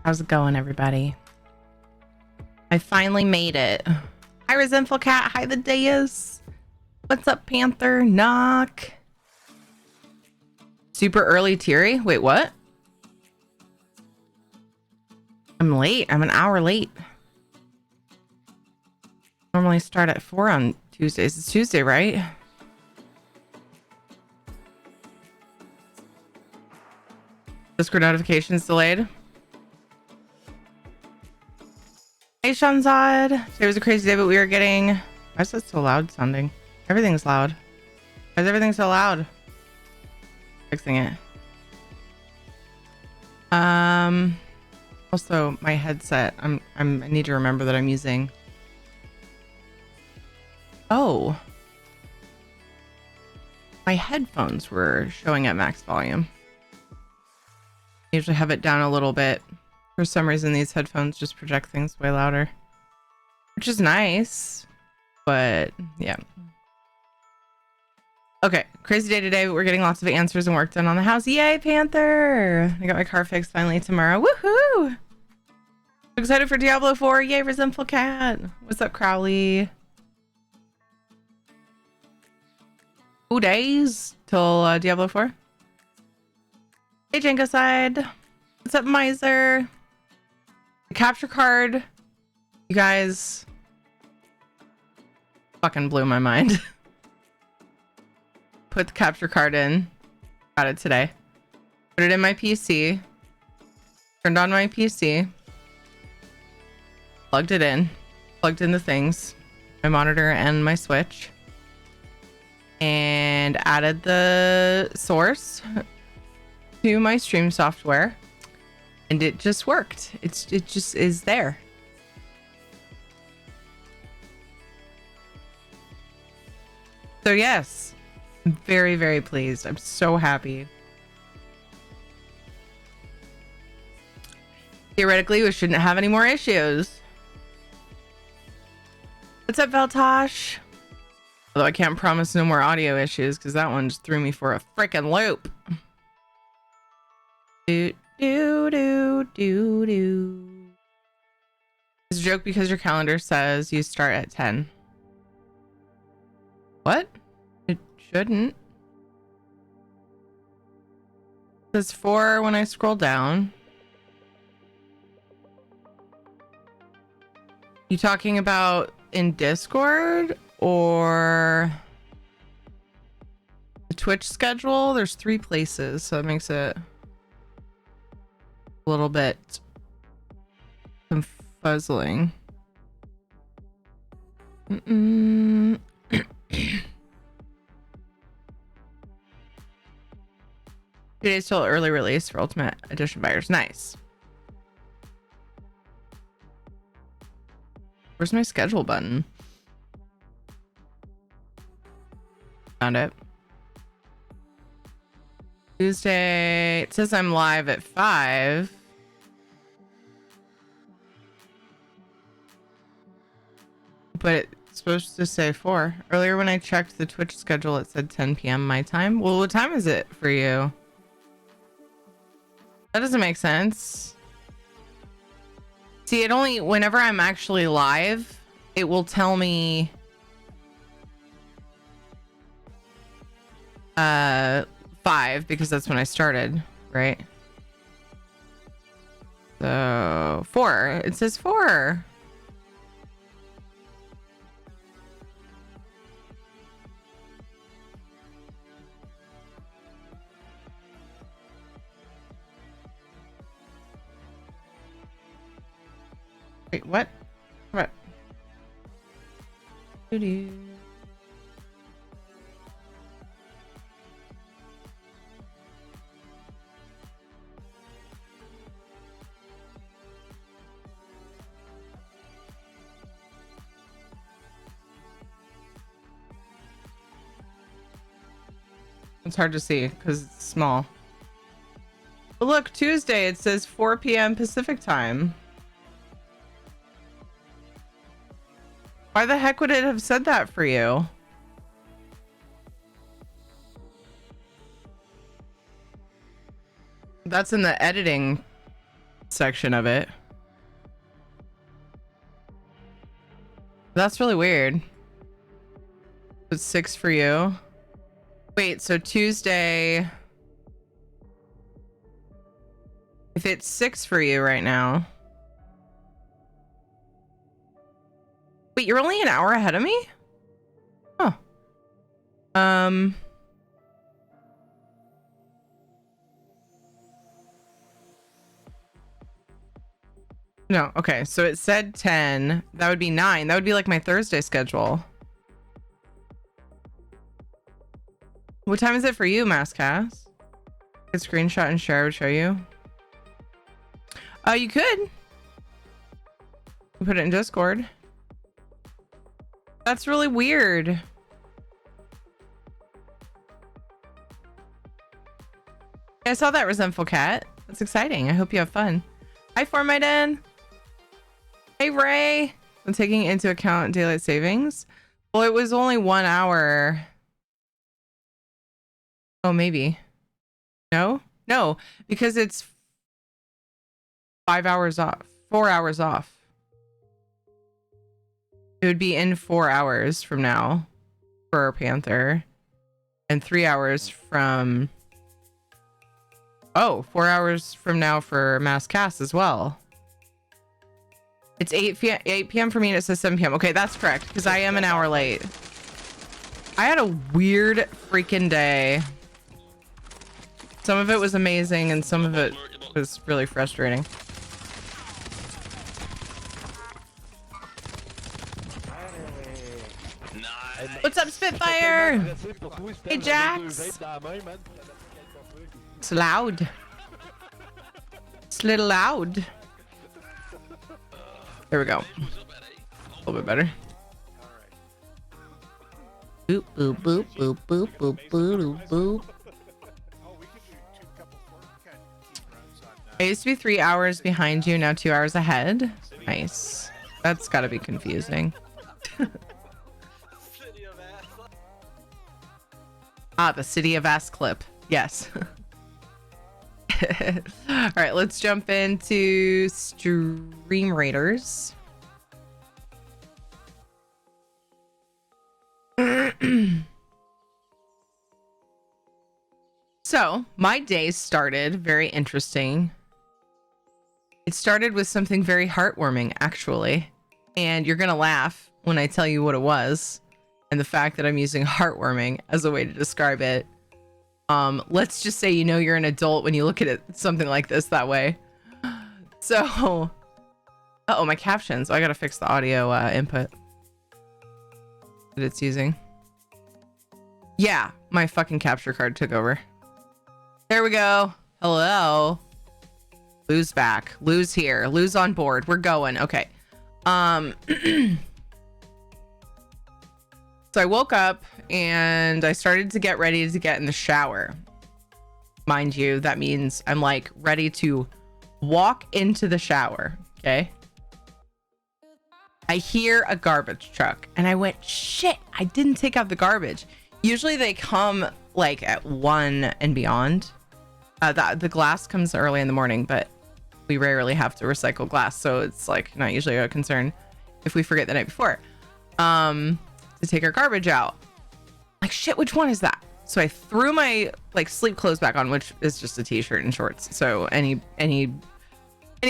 How's it going, everybody? I finally made it. Hi, Resentful Cat. Hi, the Deus. What's up, Panther? Knock. Super early Teary? Wait, what? I'm late. I'm an hour late. Normally start at 4 on Tuesdays. It's Tuesday, right? Discord notifications delayed. Hey, Shanzad. Today was a crazy day, but we were getting... Why is that so loud sounding? Everything's loud. Why is everything so loud? Fixing it. Also, my headset. I need to remember that I'm using... Oh. My headphones were showing at max volume. I usually have it down a little bit. For some reason, these headphones just project things way louder, which is nice, but yeah. Okay, crazy day today, but we're getting lots of answers and work done on the house. Yay, Panther! I got my car fixed finally tomorrow. Woohoo! Excited for Diablo 4. Yay, Resentful Cat. What's up, Crowley? 2 days till Diablo 4. Hey, Jenko Side. What's up, Miser? The capture card, you guys, fucking blew my mind. Put the capture card in. Got it today. Put it in my PC. Turned on my PC. Plugged it in. Plugged in the things. My monitor and my Switch. And added the source to my stream software. And it just worked. It just is there. So yes, I'm very, very pleased. I'm so happy. Theoretically, we shouldn't have any more issues. What's up, Veltosh? Although I can't promise no more audio issues because that one just threw me for a freaking loop. Do. It's a joke because your calendar says you start at 10. What? It shouldn't. It says 4 when I scroll down. You talking about in Discord or the Twitch schedule? There's 3 places, so it makes it a little bit confuzzling. 2 days till early release for Ultimate Edition buyers. Nice. Where's my schedule button? Found it. Tuesday. It says I'm live at 5. But it's supposed to say 4. Earlier when I checked the Twitch schedule, it said 10 p.m. my time. Well, what time is it for you? That doesn't make sense. See, it only, whenever I'm actually live, it will tell me 5 because that's when I started, right? So 4. It says 4. Wait, what? What? Doo-doo. It's hard to see because it's small. But look, Tuesday, it says 4 p.m. Pacific time. Why the heck would it have said that for you? That's in the editing section of it. That's really weird. It's 6 for you. Wait, so Tuesday. If it's 6 for you right now. Wait, you're only an hour ahead of me? Huh. No, okay. So it said 10. That would be 9. That would be like my Thursday schedule. What time is it for you, Masscast? A screenshot and share would show you. You could. Put it in Discord. That's really weird. I saw that, Resentful Cat. That's exciting. I hope you have fun. Hi, Formiden. Hey, Ray. I'm taking into account daylight savings. Well, it was only 1 hour. Oh, maybe. No, because it's 5 hours off, 4 hours off. It would be in 4 hours from now for Panther, and 3 hours from 4 hours from now for Mass Cast as well. It's 8 p.m. for me, and it says 7 p.m. Okay, that's correct, because I am an hour late. I had a weird freaking day. Some of it was amazing, and some of it was really frustrating. What's up, Spitfire? Hey, Jax. It's loud. It's a little loud. There we go. A little bit better. Boop, boop, boop, boop, boop, boop, boop, boop. I used to be 3 hours behind you, now 2 hours ahead. Nice. That's gotta be confusing. The City of Ass clip. Yes. All right, let's jump into Stream Raiders. So, my day started very interesting. It started with something very heartwarming, actually. And you're going to laugh when I tell you what it was. And the fact that I'm using heartwarming as a way to describe it. Let's just say you know you're an adult when you look at it something like this that way. So, uh-oh, my captions. I gotta fix the audio input that it's using. Yeah, my fucking capture card took over. There we go. Hello. Lou's back. Lou's here. Lou's on board. We're going. Okay. So I woke up and I started to get ready to get in the shower. Mind you, that means I'm like ready to walk into the shower. Okay. I hear a garbage truck and I went, shit, I didn't take out the garbage. Usually they come like at 1 and beyond. The glass comes early in the morning, but we rarely have to recycle glass. So it's like not usually a concern if we forget the night before. To take our garbage out. Like, shit, which one is that? So I threw my like sleep clothes back on, which is just a t-shirt and shorts. So any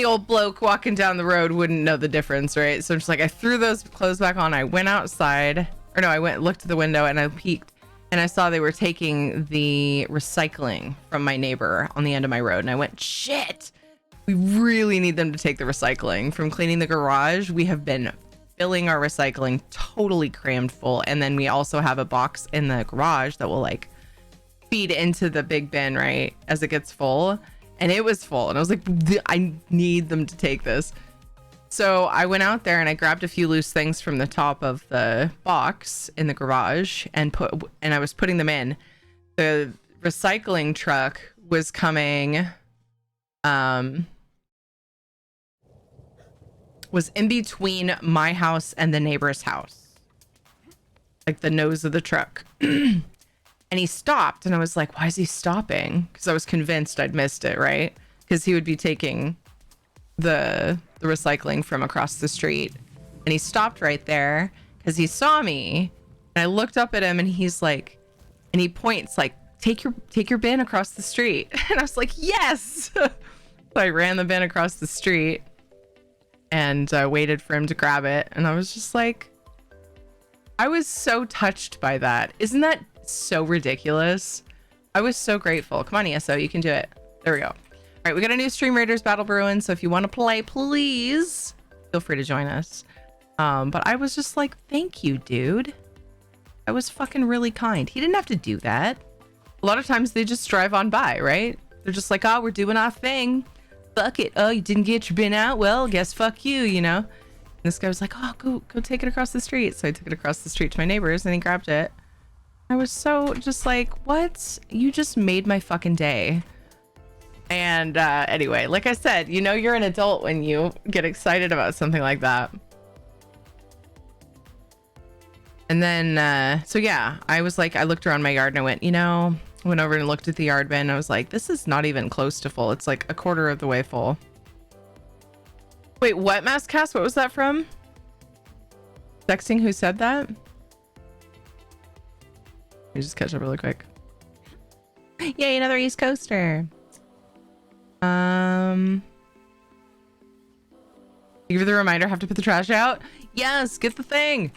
old bloke walking down the road wouldn't know the difference, right? So I'm just like, I threw those clothes back on. I went outside, or no, I went looked at the window and I peeked and I saw they were taking the recycling from my neighbor on the end of my road. And I went, shit, we really need them to take the recycling. From cleaning the garage, we have been filling our recycling totally crammed full, and then we also have a box in the garage that will like feed into the big bin right as it gets full, and it was full, and I was like, I need them to take this. So I went out there and I grabbed a few loose things from the top of the box in the garage and I was putting them in. The recycling truck was coming was in between my house and the neighbor's house, like the nose of the truck. And he stopped and I was like, why is he stopping? Because I was convinced I'd missed it, right? Because he would be taking the recycling from across the street, and he stopped right there because he saw me, and I looked up at him, and he's like, and he points like, take your bin across the street. And I was like, yes. So I ran the bin across the street and waited for him to grab it, and I was just like, I was so touched by that. Isn't that so ridiculous? I was so grateful. Come on, ESO, you can do it. There we go. All right, we got a new Stream Raiders Battle Bruin, so if you want to play, please feel free to join us. But I was just like, thank you, dude. That was fucking really kind. He didn't have to do that. A lot of times they just drive on by, right? They're just like, oh, we're doing our thing. Fuck it. Oh, you didn't get your bin out? Well, guess fuck you, you know? And this guy was like, oh, go take it across the street. So I took it across the street to my neighbors, and he grabbed it. I was so just like, what? You just made my fucking day. And anyway, like I said, you know you're an adult when you get excited about something like that. And then, so yeah, I was like, I looked around my yard and I went, you know, went over and looked at the yard bin. I was like, this is not even close to full. It's like a quarter of the way full. Wait, what, Maskcast? What was that from? Texting who said that? Let me just catch up really quick. Yay, another East Coaster. Give you the reminder, have to put the trash out. Yes, get the thing.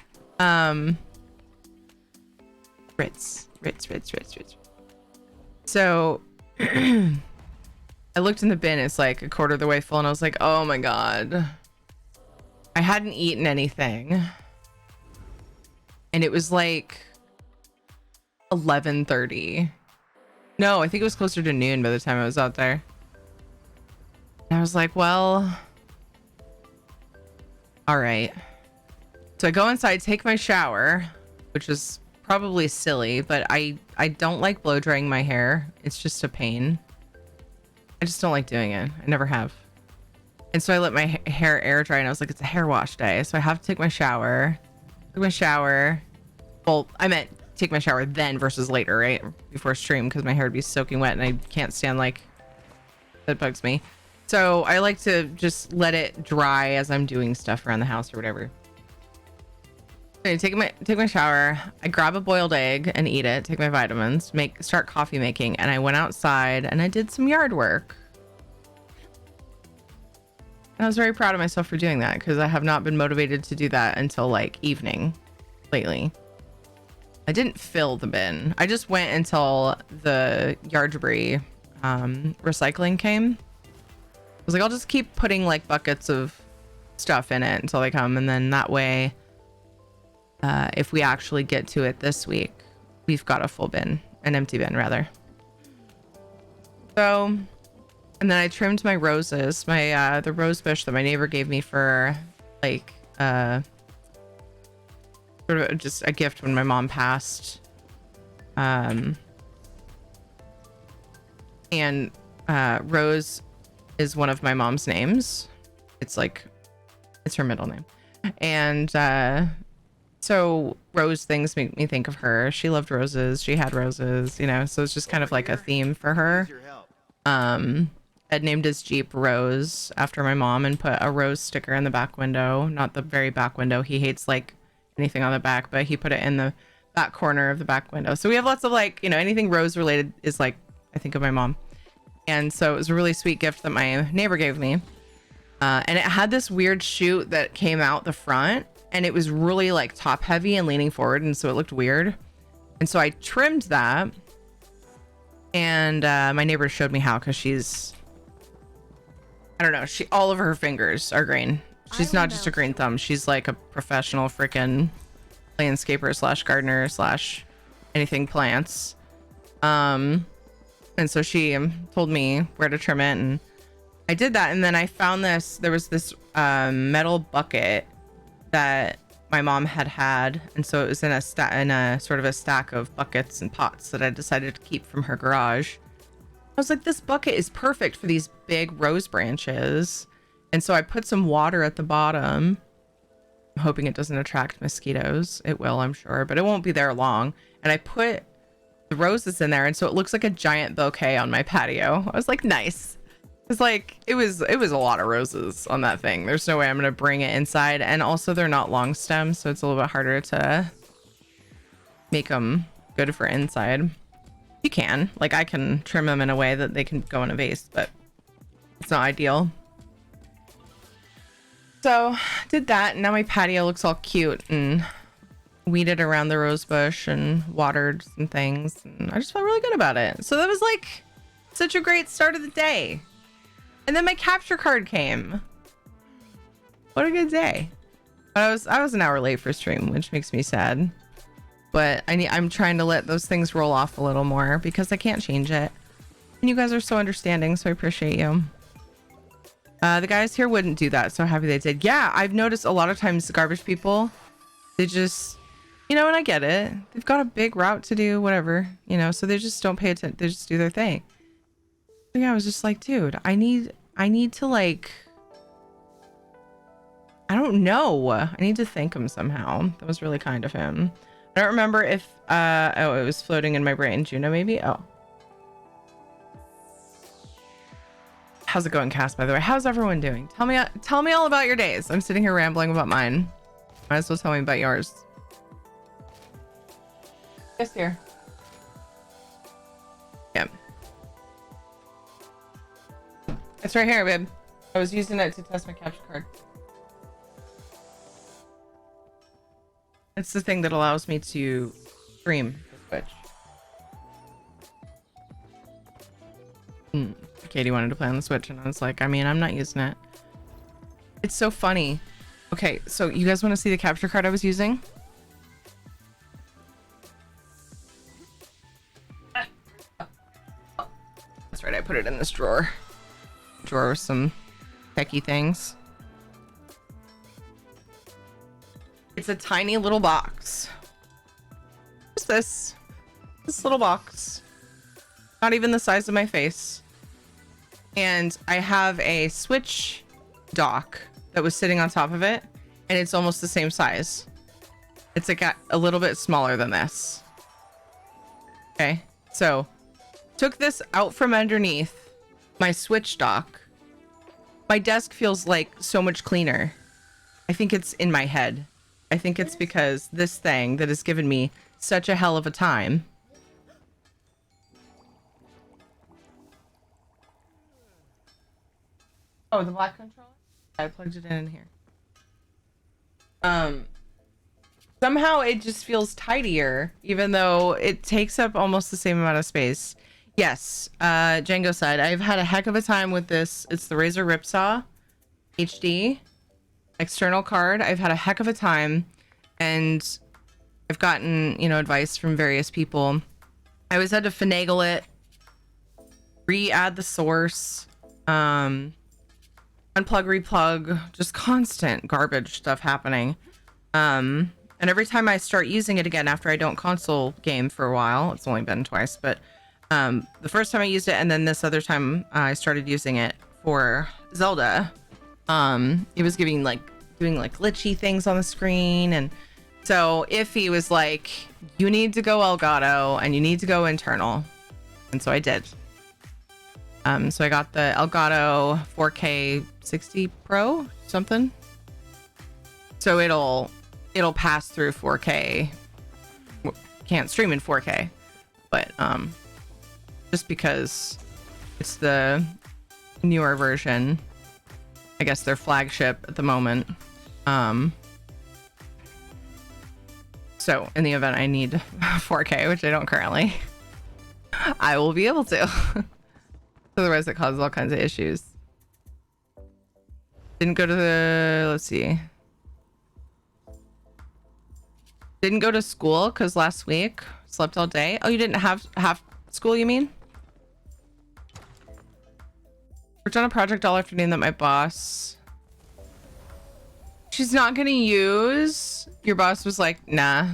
Ritz. So I looked in the bin, it's like a quarter of the way full, and I was like, oh my god. I hadn't eaten anything. And it was like 11:30. No, I think it was closer to noon by the time I was out there. And I was like, well, all right. So I go inside, take my shower, which is probably silly, but I don't like blow drying my hair. It's just a pain. I just don't like doing it. I never have. And so I let my hair air dry, and I was like, it's a hair wash day, so I have to take my shower. Took my shower. Well, I meant take my shower then versus later, right? Before stream, because my hair would be soaking wet, and I can't stand, like, that bugs me. So I like to just let it dry as I'm doing stuff around the house or whatever. I take my shower, I grab a boiled egg and eat it, take my vitamins, start coffee making, and I went outside and I did some yard work. And I was very proud of myself for doing that, because I have not been motivated to do that until like evening lately. I didn't fill the bin. I just went until the yard debris recycling came. I was like, I'll just keep putting like buckets of stuff in it until they come, and then that way if we actually get to it this week, we've got a full bin, an empty bin rather. So, and then I trimmed my roses, my the rose bush that my neighbor gave me for like sort of just a gift when my mom passed. And Rose is one of my mom's names. It's like, it's her middle name. And so rose things make me think of her. She loved roses. She had roses, you know, so it's just kind of like a theme for her. Ed named his Jeep Rose after my mom and put a rose sticker in the back window, not the very back window. He hates like anything on the back, but he put it in the back corner of the back window. So we have lots of like, you know, anything rose related is like, I think of my mom. And so it was a really sweet gift that my neighbor gave me. And it had this weird shoot that came out the front, and it was really like top heavy and leaning forward, and so it looked weird. And so I trimmed that, and my neighbor showed me how, because she's, I don't know, all of her fingers are green. She's not just a green thumb, she's like a professional freaking landscaper slash gardener slash anything plants. And so she told me where to trim it, and I did that. And then I found there was this metal bucket that my mom had, and so it was in a sort of a stack of buckets and pots that I decided to keep from her garage. I was like, this bucket is perfect for these big rose branches. And so I put some water at the bottom. I'm hoping it doesn't attract mosquitoes. It will, I'm sure, but it won't be there long. And I put the roses in there, and so it looks like a giant bouquet on my patio. I was like, nice. It's like it was a lot of roses on that thing. There's no way I'm gonna bring it inside, and also they're not long stems, so it's a little bit harder to make them good for inside. You can, like, I can trim them in a way that they can go in a vase, but it's not ideal. So did that, and now my patio looks all cute and weeded around the rose bush and watered some things, and I just felt really good about it. So that was like such a great start of the day. And then my capture card came. What a good day. I was an hour late for stream, which makes me sad. But I'm trying to let those things roll off a little more because I can't change it. And you guys are so understanding, so I appreciate you. The guys here wouldn't do that. So happy they did. Yeah, I've noticed a lot of times the garbage people, they just, you know, and I get it. They've got a big route to do, whatever, you know, so they just don't pay attention. They just do their thing. Yeah, I was just like, dude, I need to, like, I don't know. I need to thank him somehow. That was really kind of him. I don't remember if, oh, it was floating in my brain. Juno, maybe? Oh. How's it going, Cass, by the way? How's everyone doing? Tell me all about your days. I'm sitting here rambling about mine. Might as well tell me about yours. Yes, dear. Yeah. It's right here, babe. I was using it to test my capture card. It's the thing that allows me to stream the Switch. Katie wanted to play on the Switch, and I was like, I mean, I'm not using it. It's so funny. Okay, so you guys want to see the capture card I was using? That's right, I put it in this drawer. Drawer with some techie things. It's a tiny little box. What's this? This little box. Not even the size of my face. And I have a Switch dock that was sitting on top of it, and it's almost the same size. It's like a little bit smaller than this. Okay, so took this out from underneath my Switch dock. My desk feels like so much cleaner. I think it's in my head. I think it's because this thing that has given me such a hell of a time. Oh, the black controller? I plugged it in here. Somehow it just feels tidier, even though it takes up almost the same amount of space. Yes, Django said, I've had a heck of a time with this. It's the Razer Ripsaw HD external card. I've had a heck of a time, and I've gotten, you know, advice from various people. I always had to finagle it, re-add the source, unplug, replug, just constant garbage stuff happening. And every time I start using it again after I don't console game for a while, it's only been twice, but the first time I used it, and then this other time I started using it for Zelda, it was doing like glitchy things on the screen. And so Iffy was like, you need to go Elgato and you need to go internal. And so I did. So I got the Elgato 4K 60 Pro something. So it'll pass through 4K. Can't stream in 4K, but just because it's the newer version, I guess their flagship at the moment. So in the event I need 4K, which I don't currently, I will be able to. Otherwise it causes all kinds of issues. Didn't go to the, let's see. Didn't go to school because last week slept all day. Oh, you didn't have school, you mean? Worked on a project all afternoon that my boss, she's not gonna use. Your boss was like, nah.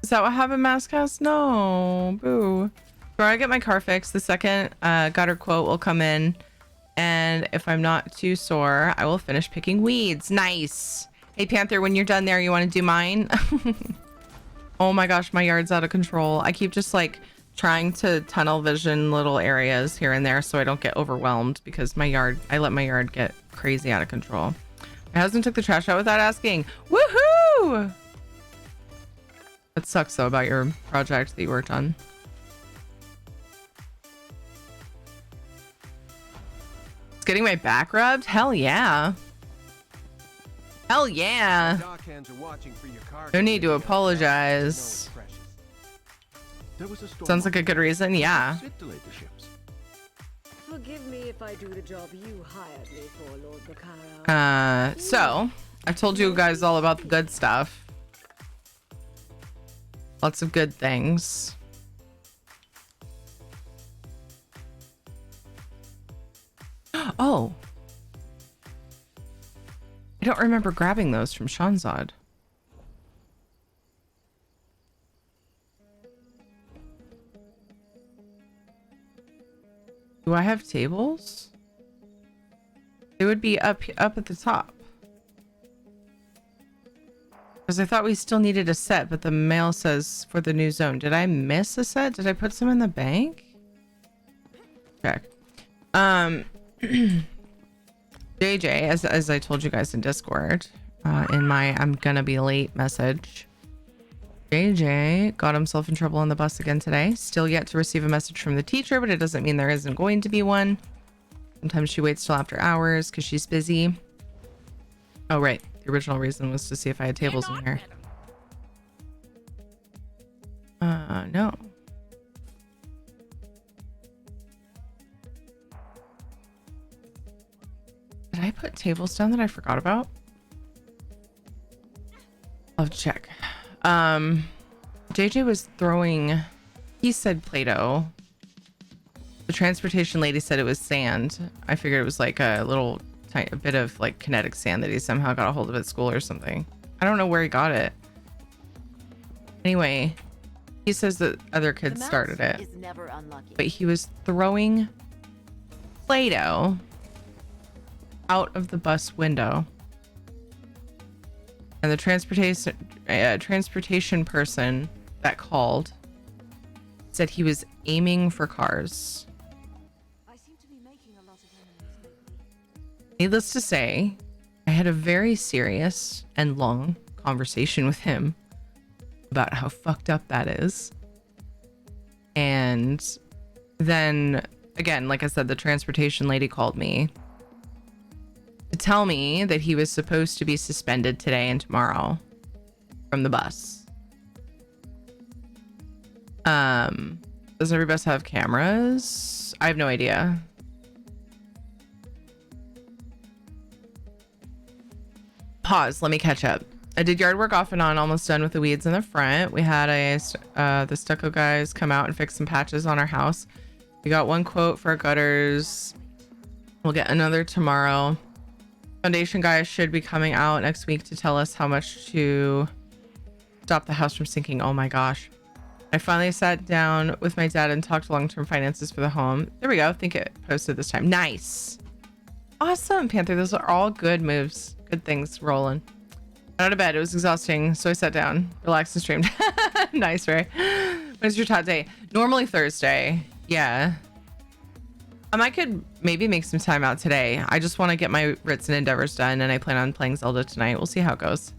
Is that what happened, Maskcast? No, boo. Before I get my car fixed, the second gutter quote will come in, and if I'm not too sore, I will finish picking weeds. Nice. Hey Panther, when you're done there, you want to do mine? Oh my gosh, my yard's out of control. I keep just like trying to tunnel vision little areas here and there so I don't get overwhelmed, because I let my yard get crazy out of control. My husband took the trash out without asking. Woohoo! That sucks though about your project that you worked on. It's getting my back rubbed? Hell yeah. Hell yeah. No need to apologize. Sounds like a good reason, yeah. Forgive me if I do the job you hired me for, Lord Bacaro. So I told you guys all about the good stuff. Lots of good things. Oh. I don't remember grabbing those from Shanzad. Do I have tables? They would be up at the top. Because I thought we still needed a set, but the mail says for the new zone. Did I miss a set? Did I put some in the bank? Check. JJ, as I told you guys in Discord, in my I'm gonna be late message, JJ got himself in trouble on the bus again today. Still yet to receive a message from the teacher, but it doesn't mean there isn't going to be one. Sometimes she waits till after hours because she's busy. Oh, right. The original reason was to see if I had tables in here. No. Did I put tables down that I forgot about? I'll check. JJ was throwing, he said Play-Doh. The transportation lady said it was sand. I figured it was like a little tiny bit of like kinetic sand that he somehow got a hold of at school or something. I don't know where he got it. Anyway, he says that other kids started it, but he was throwing Play-Doh out of the bus window. And the transportation person that called said he was aiming for cars. I seem to be making a lot of enemies lately. Needless to say, I had a very serious and long conversation with him about how fucked up that is. And then again, like I said, the transportation lady called me to tell me that he was supposed to be suspended today and tomorrow from the bus. Does every bus have cameras? I have no idea. Pause, let me catch up. I did yard work off and on, almost done with the weeds in the front. We had the stucco guys come out and fix some patches on our house. We got one quote for our gutters. We'll get another tomorrow. Foundation guys should be coming out next week to tell us how much to stop the house from sinking. Oh my gosh. I finally sat down with my dad and talked long-term finances for the home. There we go. I think it posted this time. Nice. Awesome, Panther. Those are all good moves. Good things rolling. Got out of bed. It was exhausting, so I sat down, relaxed, and streamed. Nice, Ray. When's your top day? Normally Thursday. Yeah. I could maybe make some time out today. I just want to get my writs and endeavors done, and I plan on playing Zelda tonight. We'll see how it goes.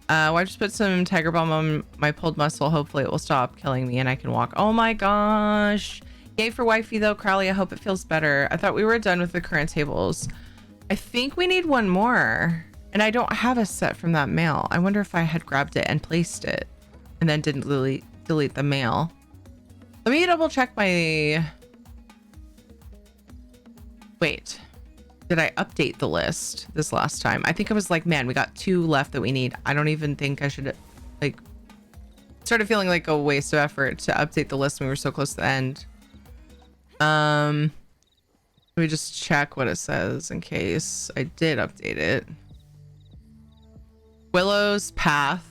I just put some Tiger Balm on my pulled muscle. Hopefully it will stop killing me and I can walk. Oh my gosh. Yay for wifey though, Crowley. I hope it feels better. I thought we were done with the current tables. I think we need one more. And I don't have a set from that mail. I wonder if I had grabbed it and placed it and then didn't delete the mail. Let me double check my... Wait. Did I update the list this last time? I think I was like, man, we got 2 left that we need. I don't even think I should, like, started feeling like a waste of effort to update the list when we were so close to the end. Let me just check what it says in case I did update it. Willow's Path.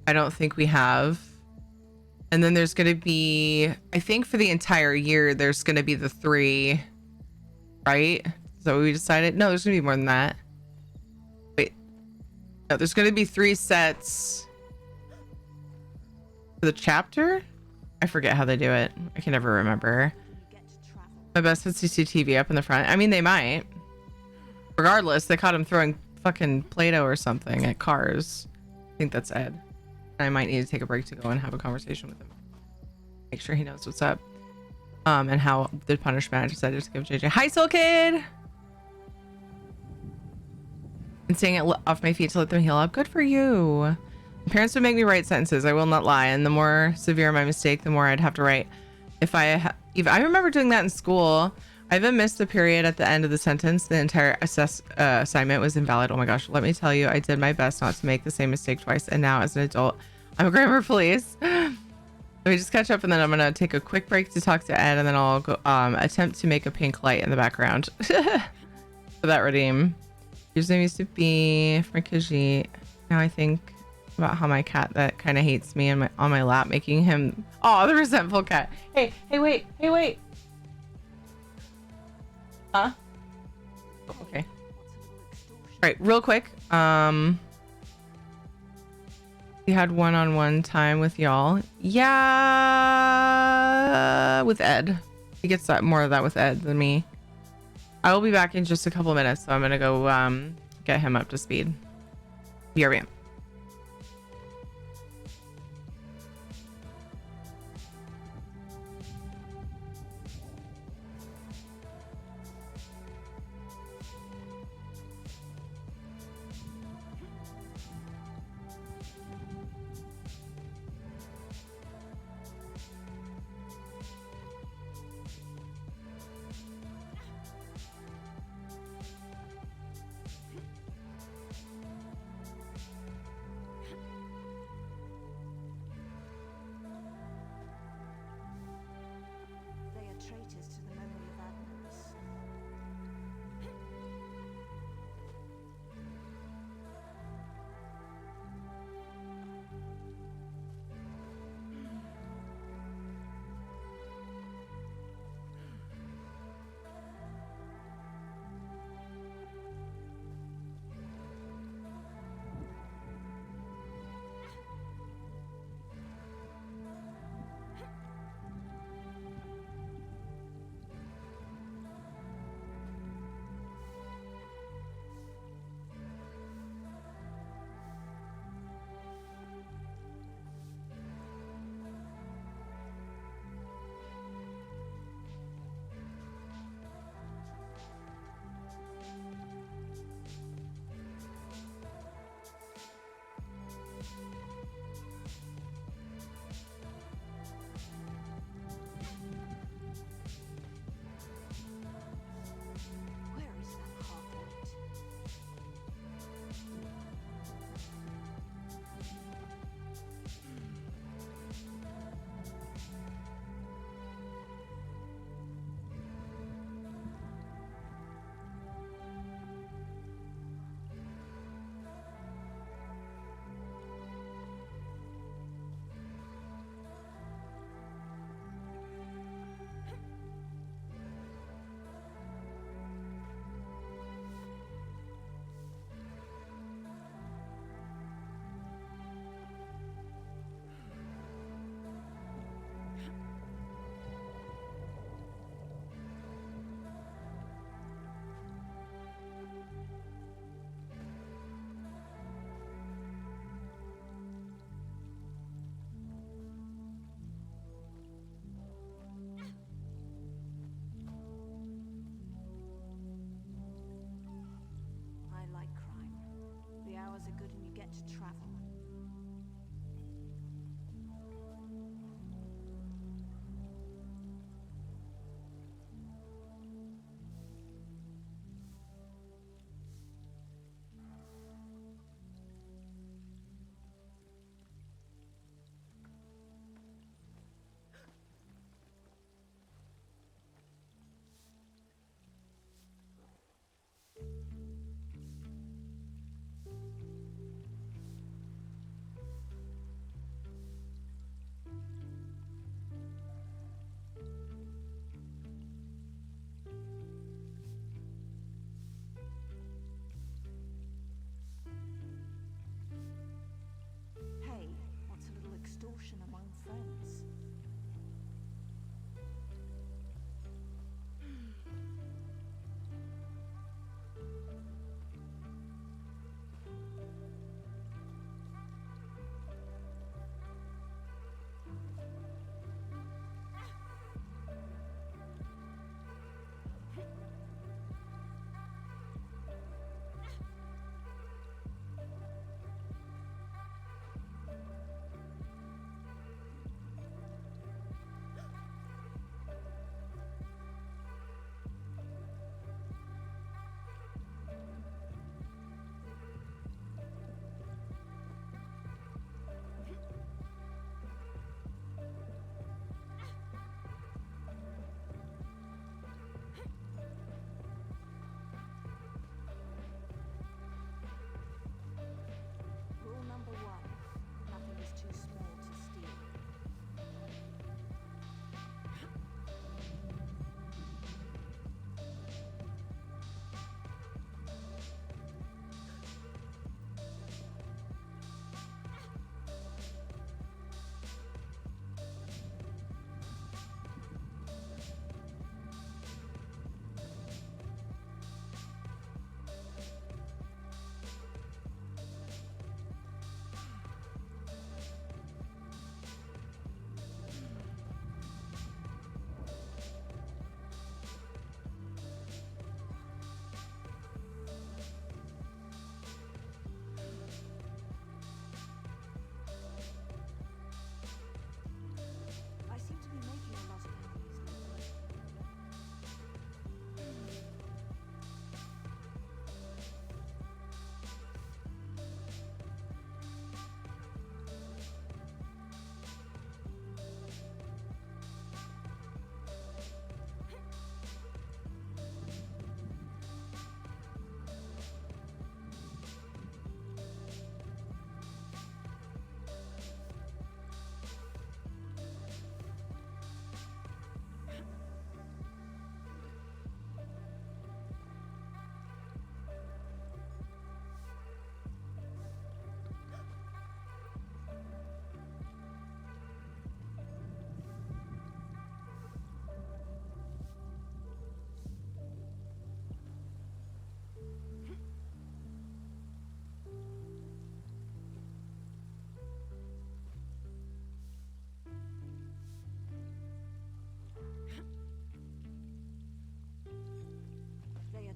I don't think we have. And then there's going to be, I think for the entire year, there's going to be the 3... Right? Is that what we decided? No, there's gonna be more than that. Wait. No, there's gonna be 3 sets for the chapter? I forget how they do it. I can never remember. My best had CCTV up in the front. I mean, they might. Regardless, they caught him throwing fucking Play-Doh or something at cars. I think that's Ed. I might need to take a break to go and have a conversation with him. Make sure he knows what's up. And how the punishment I decided to give JJ. Hi, Soul Kid! And staying off my feet to let them heal up. Good for you. My parents would make me write sentences. I will not lie. And the more severe my mistake, the more I'd have to write. If I remember doing that in school. I even missed the period at the end of the sentence. The entire assignment was invalid. Oh my gosh. Let me tell you, I did my best not to make the same mistake twice. And now as an adult, I'm a grammar police. Let me just catch up and then I'm going to take a quick break to talk to Ed and then I'll go attempt to make a pink light in the background. For that redeem. His name used to be Frankishi. Now I think about how my cat that kind of hates me and on my lap, making him the resentful cat. Hey wait. Huh? Oh, okay. All right, real quick. We had one-on-one time with y'all. Yeah, with Ed. He gets that more of that with Ed than me. I will be back in just a couple minutes, so I'm gonna go get him up to speed. BRB.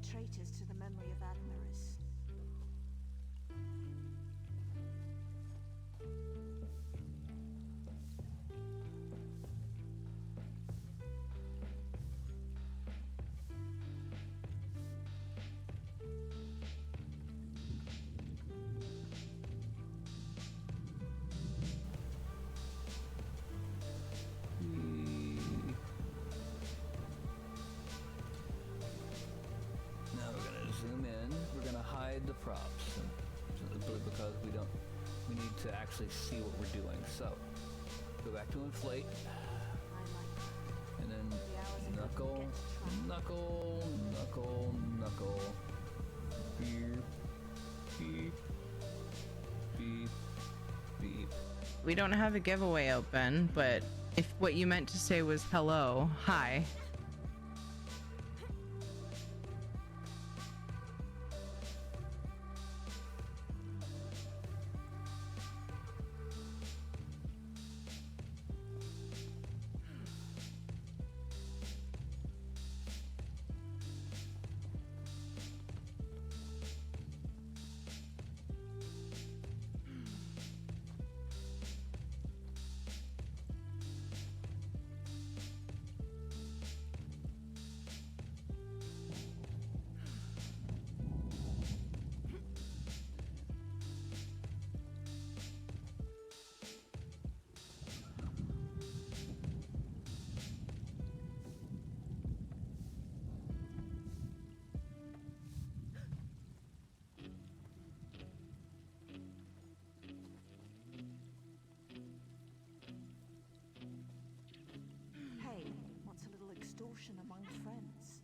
traitors to the memory of Admiris. Now we're gonna zoom in. We're gonna hide the props because we need to actually see what we're doing. So go back to inflate, I like and then the hours ago knuckle, we get to try. knuckle, knuckle, knuckle. Beep, beep, beep, beep. We don't have a giveaway open, but if what you meant to say was hello, hi. Hey, what's a little extortion among friends?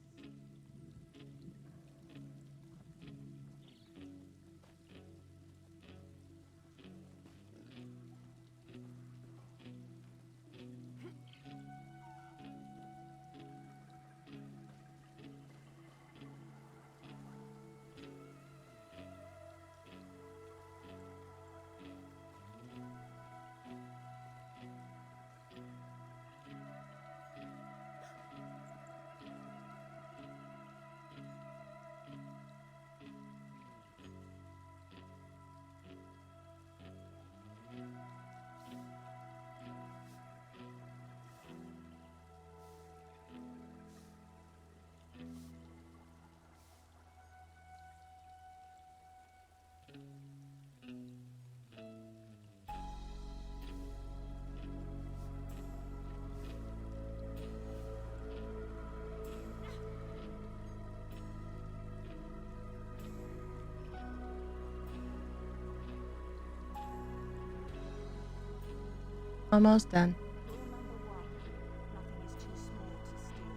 Almost done. Rule number 1. Nothing is too small to steal.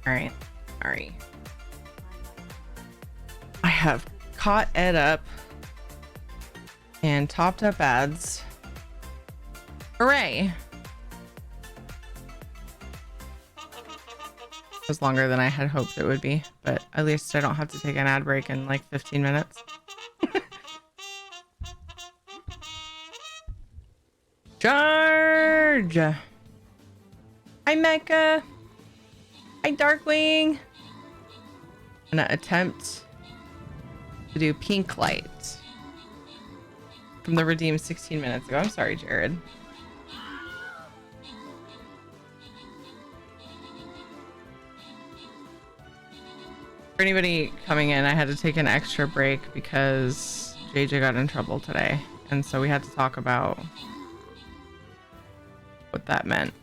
All right. Sorry. I have caught Ed up and topped up ads. Hooray. It was longer than I had hoped it would be, but at least I don't have to take an ad break in like 15 minutes. Charge! Hi, Mecha. Hi, Darkwing. I'm gonna attempt to do pink light from the redeem 16 minutes ago. I'm sorry, Jared. For anybody coming in, I had to take an extra break because JJ got in trouble today. And so we had to talk about what that meant.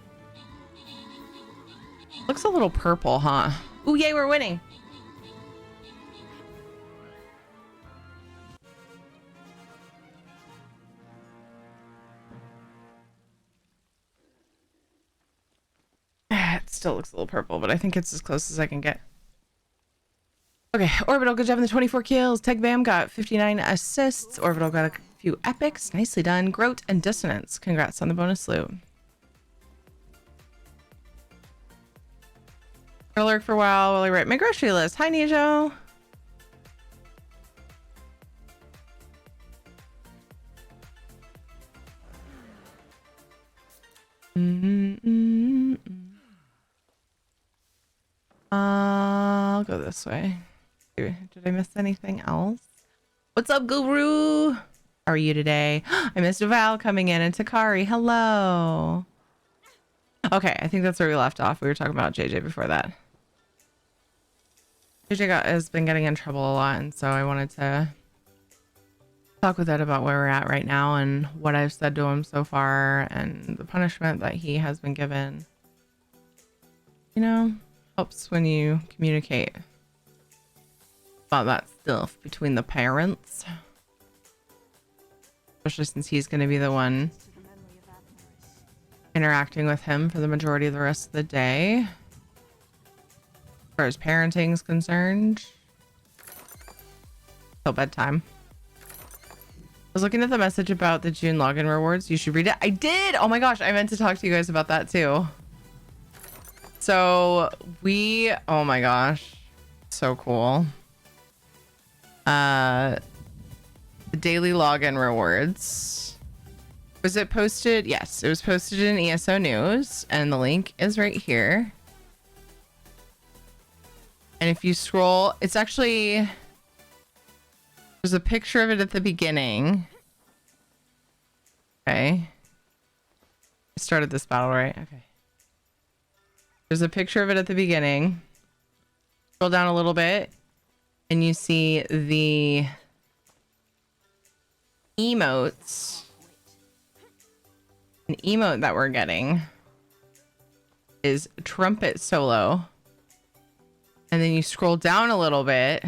Looks a little purple, huh? Ooh, yay, we're winning. It still looks a little purple, but I think it's as close as I can get. Okay, Orbital, good job in the 24 kills. Tech Bam got 59 assists. Orbital got a few epics. Nicely done. Groat and Dissonance. Congrats on the bonus loot. Gonna lurk for a while I write my grocery list. Hi, Nijo. I'll go this way. Did I miss anything else? What's up, Guru? How are you today? I missed Val coming in and Takari. Hello. Okay, I think that's where we left off. We were talking about JJ before that. JJ has been getting in trouble a lot, and so I wanted to talk with Ed about where we're at right now and what I've said to him so far and the punishment that he has been given. You know, helps when you communicate about that stuff between the parents, especially since he's going to be the one interacting with him for the majority of the rest of the day. As far as parenting is concerned, till bedtime. I was looking at the message about the June login rewards. You should read it. I did. Oh my gosh, I meant to talk to you guys about that too. So oh my gosh, so cool. The daily login rewards. Was it posted? Yes, it was posted in ESO News, and the link is right here. And if you scroll, it's actually, there's a picture of it at the beginning. Okay. I started this battle, right? Okay. There's a picture of it at the beginning. Scroll down a little bit and you see the emotes. An emote that we're getting is trumpet solo. And then you scroll down a little bit.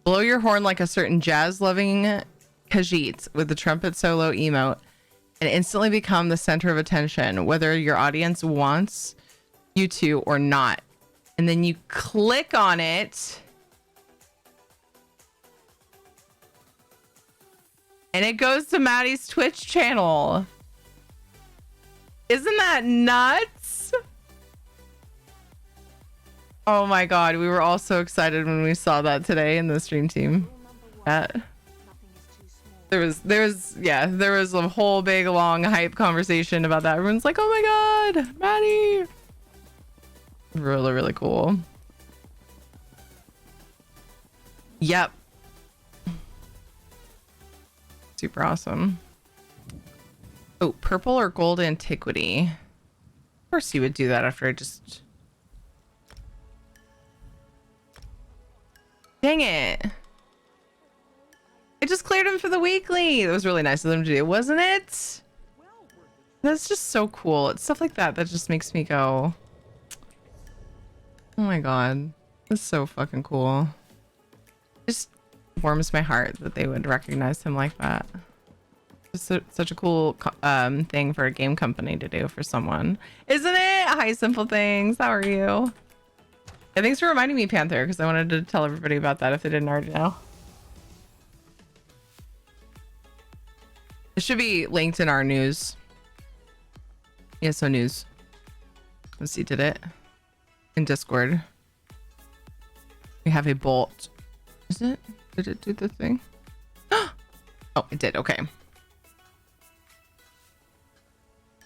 Blow your horn like a certain jazz-loving Khajiit with the trumpet solo emote and instantly become the center of attention, whether your audience wants you to or not. And then you click on it. And it goes to Maddie's Twitch channel. Isn't that nuts? Oh my god, we were all so excited when we saw that today in the stream team. There was a whole big long hype conversation about that. Everyone's like, oh my god, Maddie. Really, really cool. Yep. Super awesome. Oh, purple or gold antiquity. Of course you would do that after I just... Dang it. I just cleared him for the weekly. It was really nice of them to do, wasn't it? That's just so cool. It's stuff like that that just makes me go, oh my god. That's so fucking cool. Just warms my heart that they would recognize him like that. It's such a cool thing for a game company to do for someone, isn't it? Hi, Simple Things. How are you? Yeah, thanks for reminding me, Panther, because I wanted to tell everybody about that if they didn't already know. It should be linked in our news. ESO news. Let's see, did it? In Discord. We have a bolt. Is it? Did it do the thing? Oh, it did. Okay.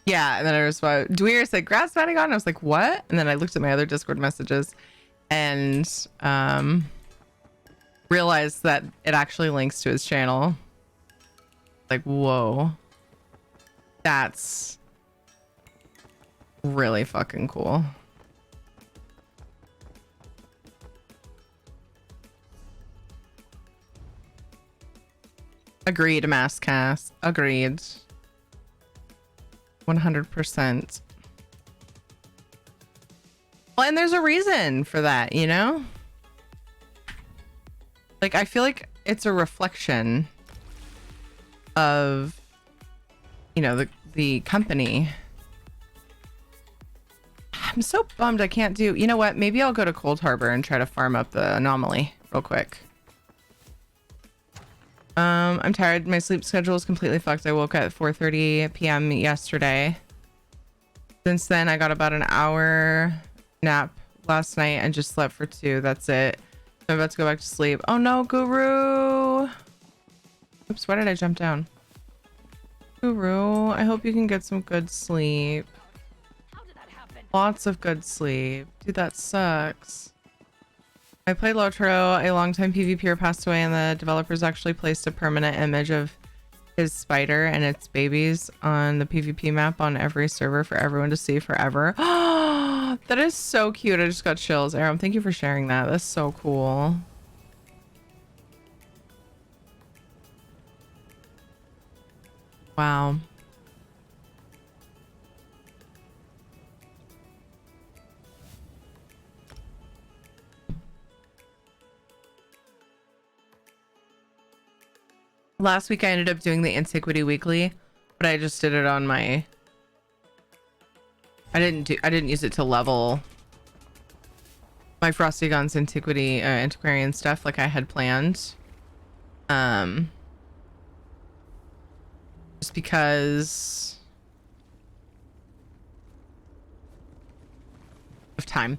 Yeah, and then I was Dweer said grass matting on. I was like, what? And then I looked at my other Discord messages and realized that it actually links to his channel. Like, whoa. That's really fucking cool. Agreed, Masscast. Agreed. 100%. Well, and there's a reason for that, you know? Like, I feel like it's a reflection of, you know, the company. I'm so bummed I can't do... You know what? Maybe I'll go to Cold Harbor and try to farm up the anomaly real quick. I'm tired. My sleep schedule is completely fucked. I woke at 4:30 p.m. yesterday. Since then, I got about an hour nap last night and just slept for 2. That's it. I'm about to go back to sleep. Oh no, Guru! Oops, why did I jump down? Guru, I hope you can get some good sleep. How did that happen? Lots of good sleep. Dude, that sucks. I played Lotro. A longtime PvPer passed away, and the developers actually placed a permanent image of his spider and its babies on the PvP map on every server for everyone to see forever. That is so cute. I just got chills. Aram, thank you for sharing that. That's so cool. Wow. Last week I ended up doing the Antiquity Weekly, but I just did it on my... I didn't use it to level my Frosty Guns antiquarian stuff like I had planned. Just because of time.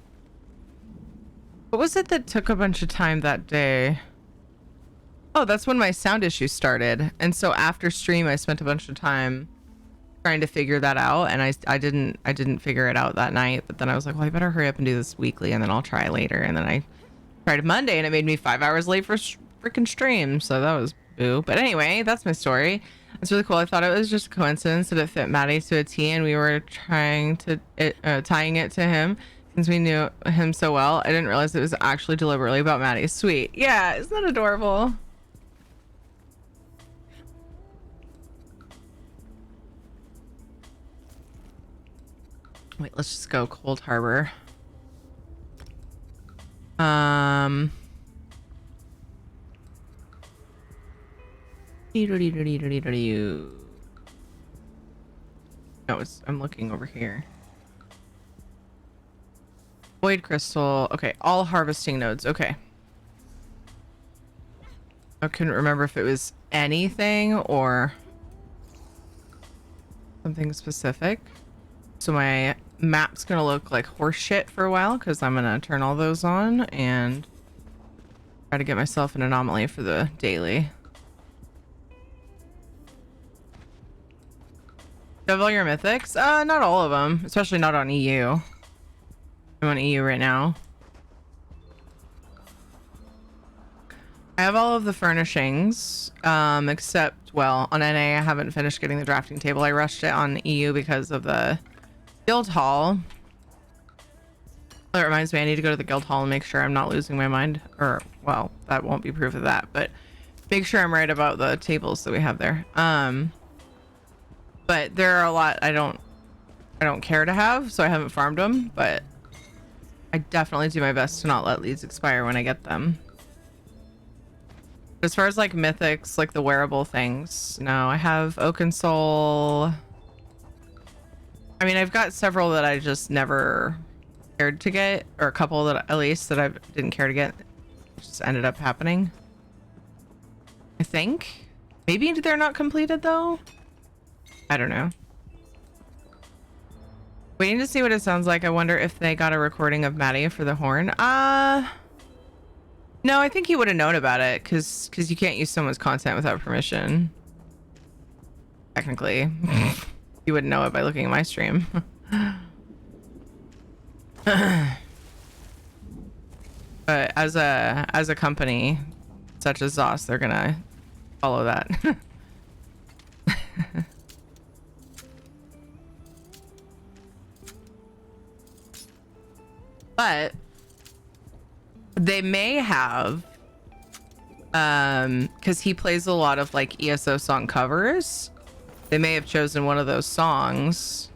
What was it that took a bunch of time that day? Oh, that's when my sound issue started. And so after stream, I spent a bunch of time trying to figure that out. And I didn't figure it out that night. But then I was like, well, I better hurry up and do this weekly and then I'll try later. And then I tried Monday and it made me 5 hours late for freaking stream. So that was boo. But anyway, that's my story. It's really cool. I thought it was just a coincidence that it fit Maddie to a T and we were tying it to him since we knew him so well. I didn't realize it was actually deliberately about Maddie. Sweet. Yeah, isn't that adorable? Wait, let's just go Cold Harbor. No, I'm looking over here. Void Crystal. Okay, all harvesting nodes. Okay. I couldn't remember if it was anything or something specific. So my map's gonna look like horse shit for a while because I'm gonna turn all those on and try to get myself an anomaly for the daily. Do you have all your mythics? Not all of them, especially not on EU. I'm on EU right now. I have all of the furnishings, except, well, on NA I haven't finished getting the drafting table. I rushed it on EU because of the guild hall. That reminds me, I need to go to the guild hall and make sure I'm not losing my mind. Or, well, that won't be proof of that, but make sure I'm right about the tables that we have there. But there are a lot I don't care to have, so I haven't farmed them, but I definitely do my best to not let leads expire when I get them. As far as like mythics, like the wearable things, no, I have Oaken Soul. I mean, I've got several that I just never cared to get, or a couple that at least that I didn't care to get. It just ended up happening. I think. Maybe they're not completed though. I don't know. Waiting to see what it sounds like. I wonder if they got a recording of Maddie for the horn. No, I think he would have known about it because you can't use someone's content without permission. Technically. You wouldn't know it by looking at my stream. But as a company such as ZOS, they're gonna follow that. But they may have, because he plays a lot of like ESO song covers, they may have chosen one of those songs.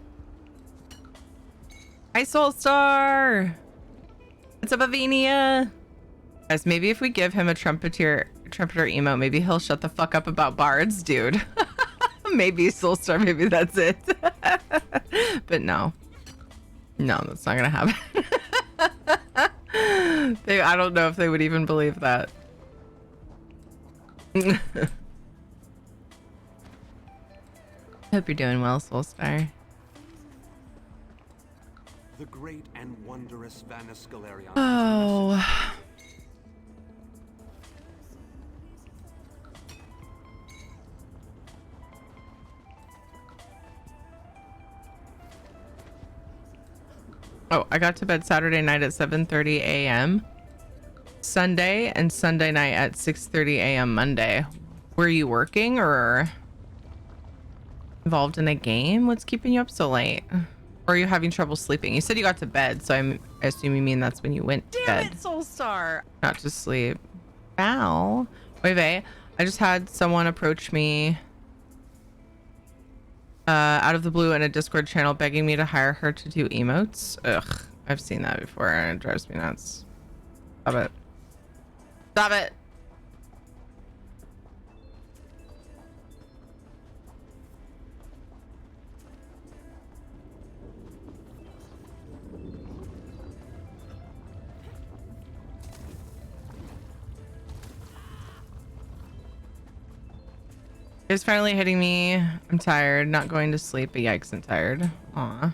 Hi Soulstar! What's up, Avinia? Guys, maybe if we give him a trumpeter emote, maybe he'll shut the fuck up about bards, dude. Maybe Soulstar, maybe that's it. But no, that's not gonna happen. I don't know if they would even believe that. Hope you're doing well, Soulstar. The great and wondrous Vanus Galerion. Oh. Oh, I got to bed Saturday night at 7:30 a.m. Sunday and Sunday night at 6:30 a.m. Monday. Were you working or involved in a game? What's keeping you up so late? Or are you having trouble sleeping? You said you got to bed, so I assume you mean that's when you went to bed. Damn it, Soulstar! Not to sleep. Ow. Wait, I just had someone approach me out of the blue in a Discord channel begging me to hire her to do emotes. Ugh, I've seen that before and it drives me nuts. Stop it. Stop it. It's finally hitting me. I'm tired, not going to sleep, but yikes, I'm tired. Aw.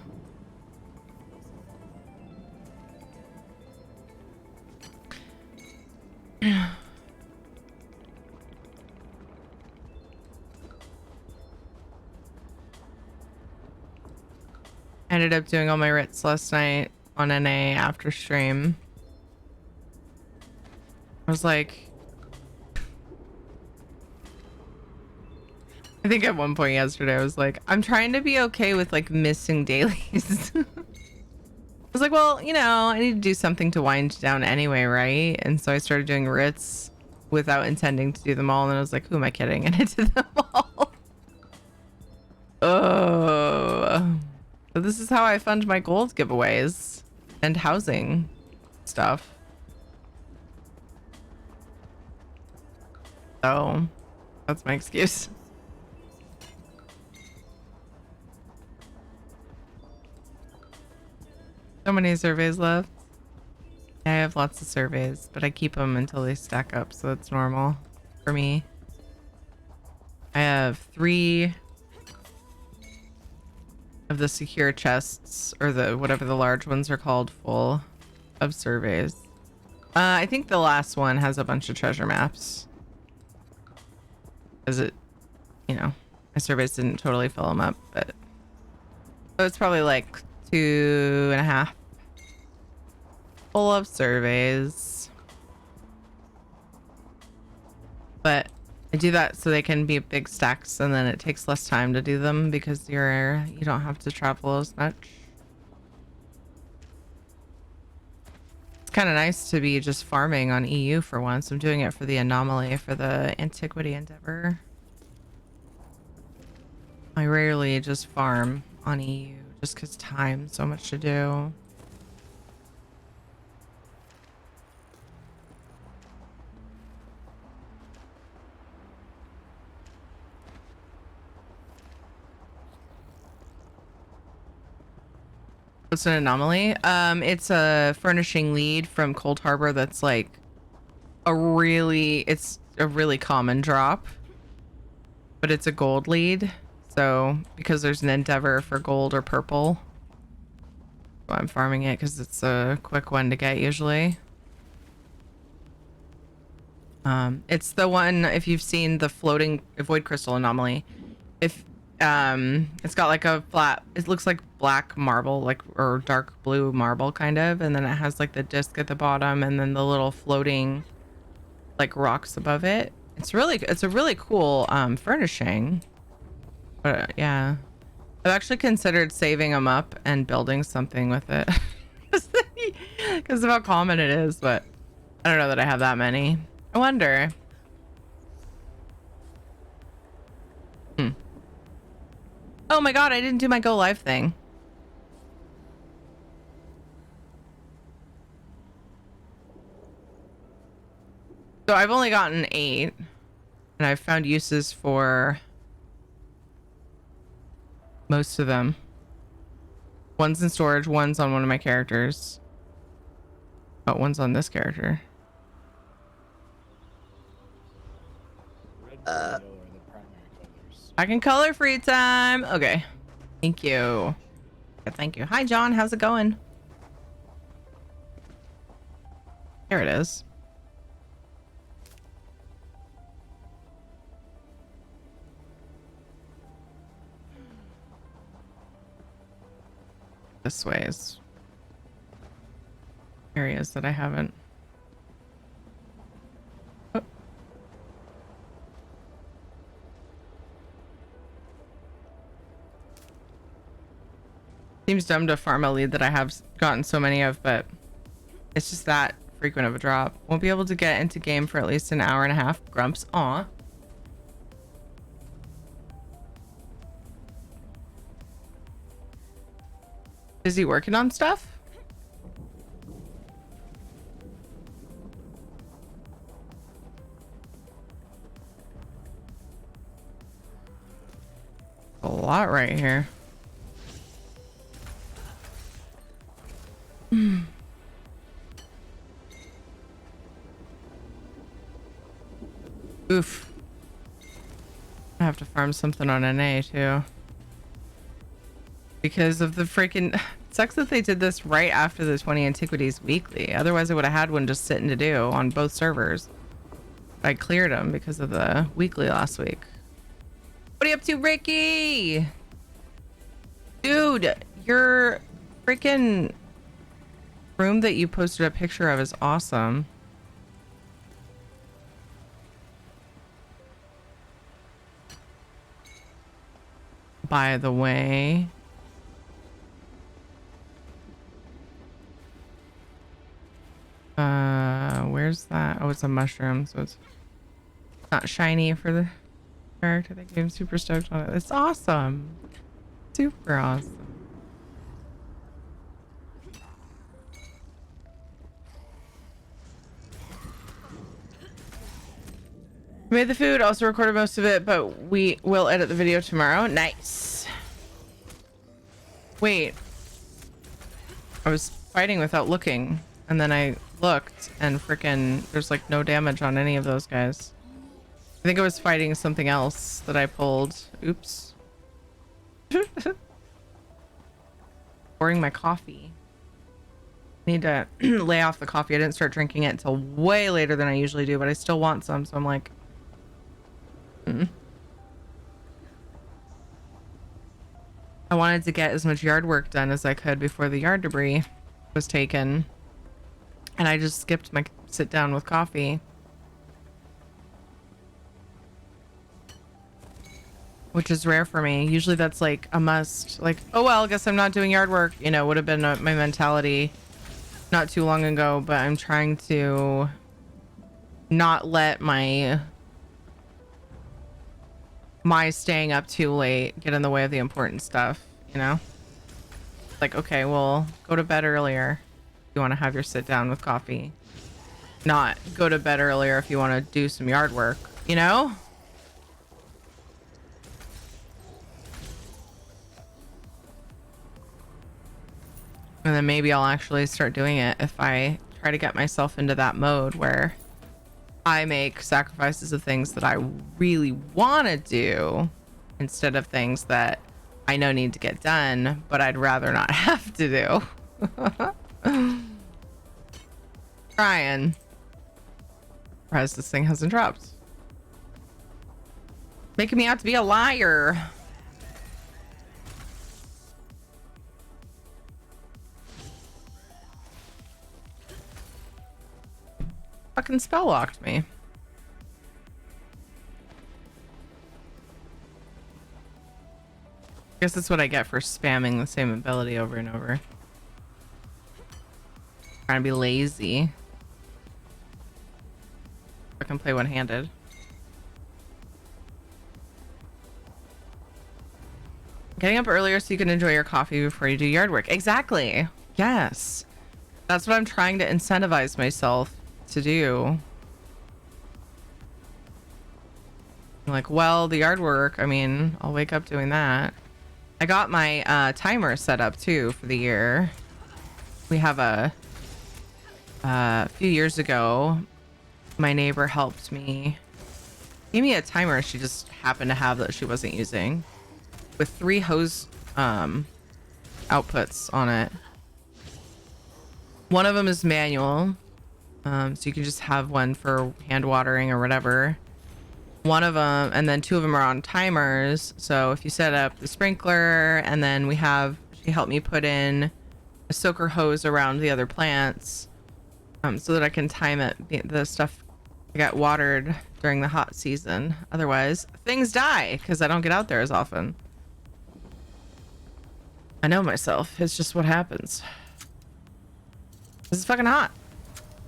I ended up doing all my writs last night on NA after stream. I was like, I think at one point yesterday I was like, I'm trying to be okay with like missing dailies. I was like, well, you know, I need to do something to wind down anyway, right? And so I started doing writs without intending to do them all, and then I was like, who am I kidding? And I did them all. Oh. So this is how I fund my gold giveaways and housing stuff. So that's my excuse. So many surveys left. Yeah, I have lots of surveys, but I keep them until they stack up, so it's normal for me. I have 3 of the secure chests, or the whatever the large ones are called, full of surveys. I think the last one has a bunch of treasure maps. Because it, you know, my surveys didn't totally fill them up, but so it's probably like 2.5 full of surveys. But I do that so they can be big stacks, and then it takes less time to do them because you don't have to travel as much. It's kind of nice to be just farming on EU for once. I'm doing it for the anomaly for the antiquity endeavor. I rarely just farm on EU just because time, so much to do. What's an anomaly? It's a furnishing lead from Cold Harbor that's like it's a really common drop, but it's a gold lead. So because there's an endeavor for gold or purple, so I'm farming it because it's a quick one to get usually. It's the one, if you've seen the floating void crystal anomaly, if it's got like a flat, it looks like black marble, like, or dark blue marble kind of, and then it has like the disc at the bottom and then the little floating like rocks above it. It's a really cool furnishing. But yeah, I've actually considered saving them up and building something with it because of how common it is, but I don't know that I have that many. I wonder. Oh my god, I didn't do my go live thing. So I've only gotten 8 and I've found uses for most of them. One's in storage, one's on one of my characters. Oh, one's on this character. I can color free time. Okay. Thank you. Yeah, thank you. Hi, John. How's it going? There it is. This way is areas that I haven't. Oh. Seems dumb to farm a lead that I have gotten so many of, but it's just that frequent of a drop. Won't be able to get into game for at least an hour and a half. Grumps. Aw. Is he working on stuff? A lot right here. Oof. I have to farm something on NA too. Because of the freaking... It sucks that they did this right after the 20 Antiquities weekly. Otherwise I would have had one just sitting to do on both servers. I cleared them because of the weekly last week. What are you up to, Ricky? Dude, your freaking room that you posted a picture of is awesome. By the way, where's that? Oh, it's a mushroom, so it's not shiny for the character. That game, super stoked on it. It's awesome. Super awesome. Made the food, also recorded most of it, but we will edit the video tomorrow. Nice. Wait. I was fighting without looking, and then I looked, and frickin' there's like no damage on any of those guys. I think I was fighting something else that I pulled. Oops. Pouring my coffee. Need to lay off the coffee. I didn't start drinking it until way later than I usually do, but I still want some, so I'm like... I wanted to get as much yard work done as I could before the yard debris was taken. And I just skipped my sit down with coffee. Which is rare for me. Usually that's like a must. Like, oh well, I guess I'm not doing yard work. You know, would have been my mentality not too long ago. But I'm trying to not let my staying up too late get in the way of the important stuff, you know? Like, okay, well, go to bed earlier if you want to have your sit down with coffee. Not go to bed earlier if you want to do some yard work, you know? And then maybe I'll actually start doing it if I try to get myself into that mode where I make sacrifices of things that I really want to do instead of things that I know need to get done, but I'd rather not have to do. Trying. Surprised this thing hasn't dropped. Making me out to be a liar. Fucking spell locked me. Guess that's what I get for spamming the same ability over and over. Trying to be lazy. I can play one-handed. Getting up earlier so you can enjoy your coffee before you do yard work. Exactly. Yes. That's what I'm trying to incentivize myself to do. Like, well, the yard work, I mean, I'll wake up doing that. I got my timer set up too for the year. We have a few years ago, my neighbor helped me, gave me a timer she just happened to have that she wasn't using, with 3 hose outputs on it. One of them is manual, so you can just have one for hand watering or whatever. One of them, and then 2 of them are on timers. So if you set up the sprinkler, and then she helped me put in a soaker hose around the other plants, so that I can time it, the stuff I got watered during the hot season. Otherwise, things die because I don't get out there as often. I know myself. It's just what happens. This is fucking hot.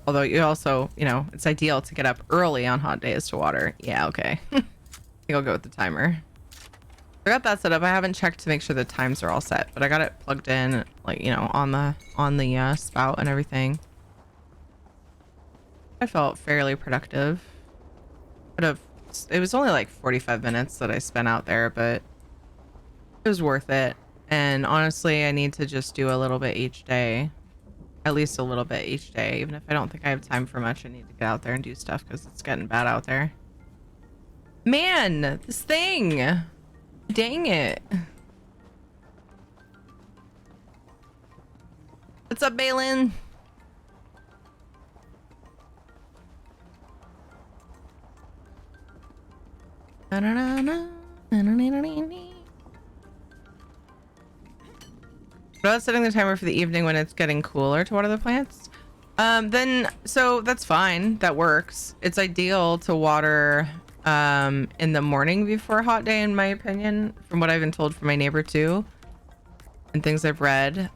Although you also, you know, it's ideal to get up early on hot days to water. Yeah, okay. I think I'll go with the timer. I got that set up. I haven't checked to make sure the times are all set, but I got it plugged in, like, you know, on the spout and everything. I felt fairly productive. It was only like 45 minutes that I spent out there, but it was worth it. And honestly, I need to just do a little bit each day. At least a little bit each day. Even if I don't think I have time for much, I need to get out there and do stuff because it's getting bad out there. Man, this thing. Dang it. What's up, Balin? What about setting the timer for the evening when it's getting cooler to water the plants? So that's fine. That works. It's ideal to water in the morning before a hot day, in my opinion, from what I've been told from my neighbor too, and things I've read.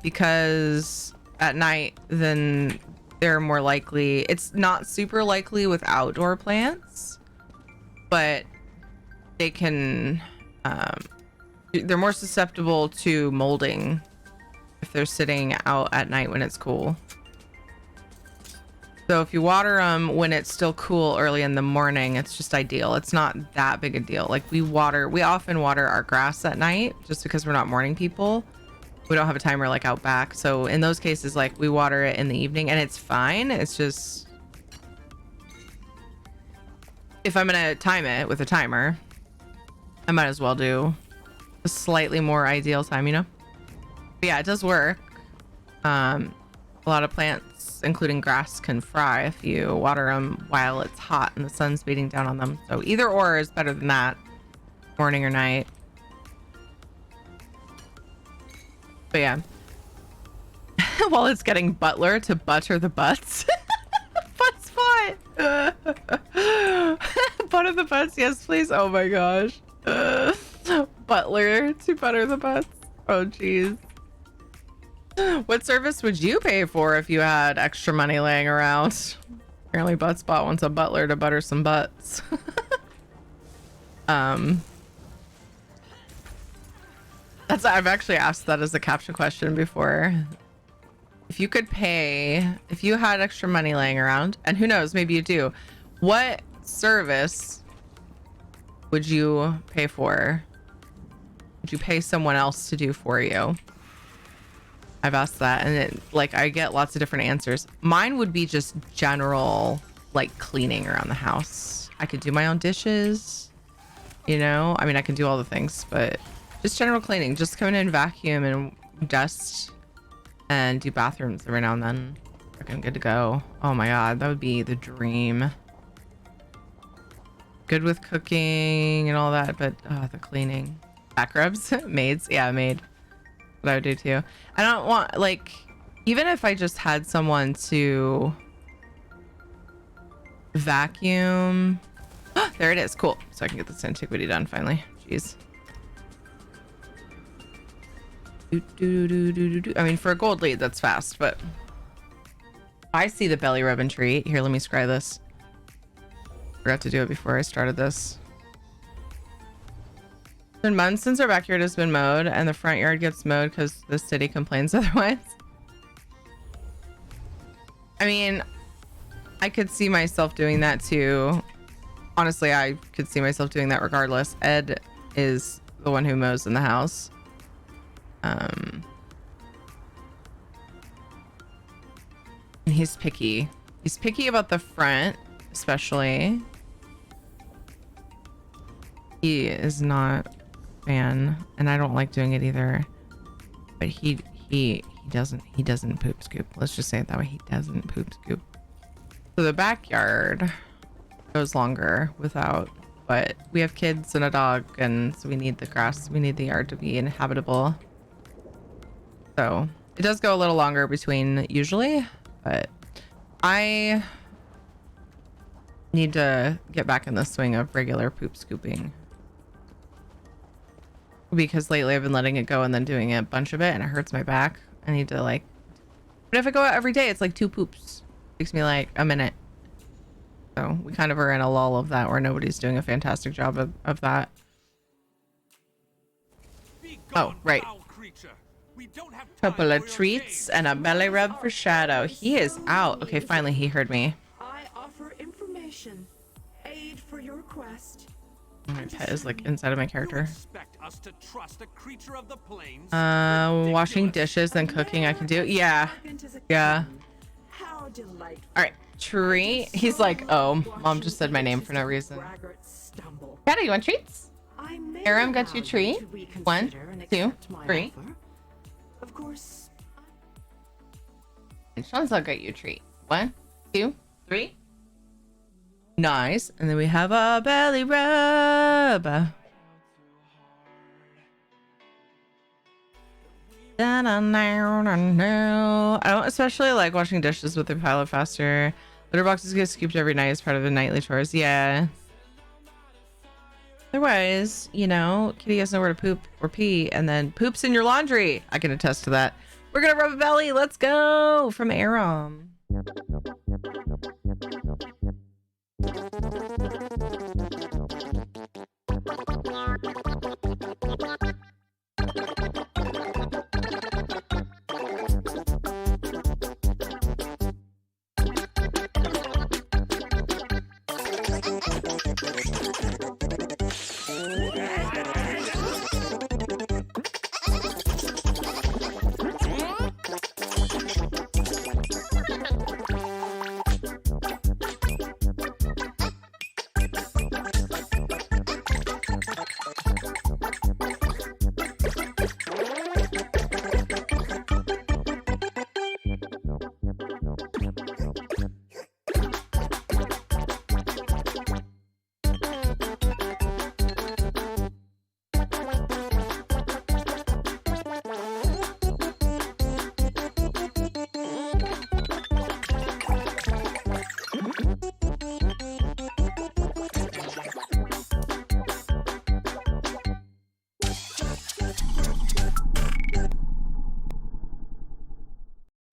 Because at night, then they're more likely. It's not super likely with outdoor plants, but they can. They're more susceptible to molding if they're sitting out at night when it's cool. So if you water them when it's still cool early in the morning, it's just ideal. It's not that big a deal. Like we often water our grass at night just because we're not morning people. We don't have a timer like out back. So in those cases, like we water it in the evening and it's fine. It's just, if I'm gonna time it with a timer, I might as well do a slightly more ideal time, you know? But yeah, it does work. A lot of plants, including grass, can fry if you water them while it's hot and the sun's beating down on them. So either or is better than that, morning or night. But yeah. While it's getting butler to butter the butts. Butt spot. Butter the butts, yes please. Oh my gosh. Butler to butter the butts. Oh jeez. What service would you pay for if you had extra money laying around? Apparently Buttspot wants a butler to butter some butts. I've actually asked that as a caption question before. If you had extra money laying around, and who knows, maybe you do, what service would you pay for? Would you pay someone else to do for you? I've asked that, and it, like, I get lots of different answers. Mine would be just general, like, cleaning around the house. I could do my own dishes, you know? I mean, I can do all the things, but just general cleaning. Just come in and vacuum and dust and do bathrooms every now and then. Freaking good to go. Oh my god, that would be the dream. Good with cooking and all that, but the cleaning. Back rubs? Maids? Yeah, maid. What I would do too. I don't want, like, even if I just had someone to vacuum. There it is. Cool. So I can get this antiquity done finally. Jeez. I mean, for a gold lead, that's fast, but I see the belly rub and treat. Here, let me scry this. Forgot to do it before I started this. It's been months since our backyard has been mowed, and the front yard gets mowed because the city complains otherwise. I mean, I could see myself doing that too. Honestly, I could see myself doing that regardless. Ed is the one who mows in the house. And he's picky. He's picky about the front, especially. He is not a fan, and I don't like doing it either. But he doesn't poop scoop. Let's just say it that way. He doesn't poop scoop. So the backyard goes longer without, but we have kids and a dog, and so we need the grass. We need the yard to be inhabitable. So it does go a little longer between usually, but I need to get back in the swing of regular poop scooping, because lately I've been letting it go and then doing a bunch of it, and it hurts my back. I need to, like, but if I go out every day, it's like 2 poops. It takes me like a minute. So we kind of are in a lull of that where nobody's doing a fantastic job of that. Oh, right. Couple of treats and a belly rub for Shadow. He is out. Okay, finally he heard me. I offer information, aid for your quest. My pet is like inside of my character. Expect us to trust a creature of the plains? Washing dishes and cooking I can do. Yeah. Yeah. How delightful. All right. Treat. He's like, oh, mom just said my name for no reason. Shadow, you want treats? Aram got you a treat. 1, 2, 3. Of course. And Shanzal got you a treat. 1, 2, 3. Nice. And then we have a belly rub. I don't especially like washing dishes with a pile of faster. Litter boxes get scooped every night as part of the nightly chores. Yeah. Otherwise, you know, kitty has nowhere to poop or pee and then poops in your laundry. I can attest to that. We're gonna rub a belly. Let's go from Aram.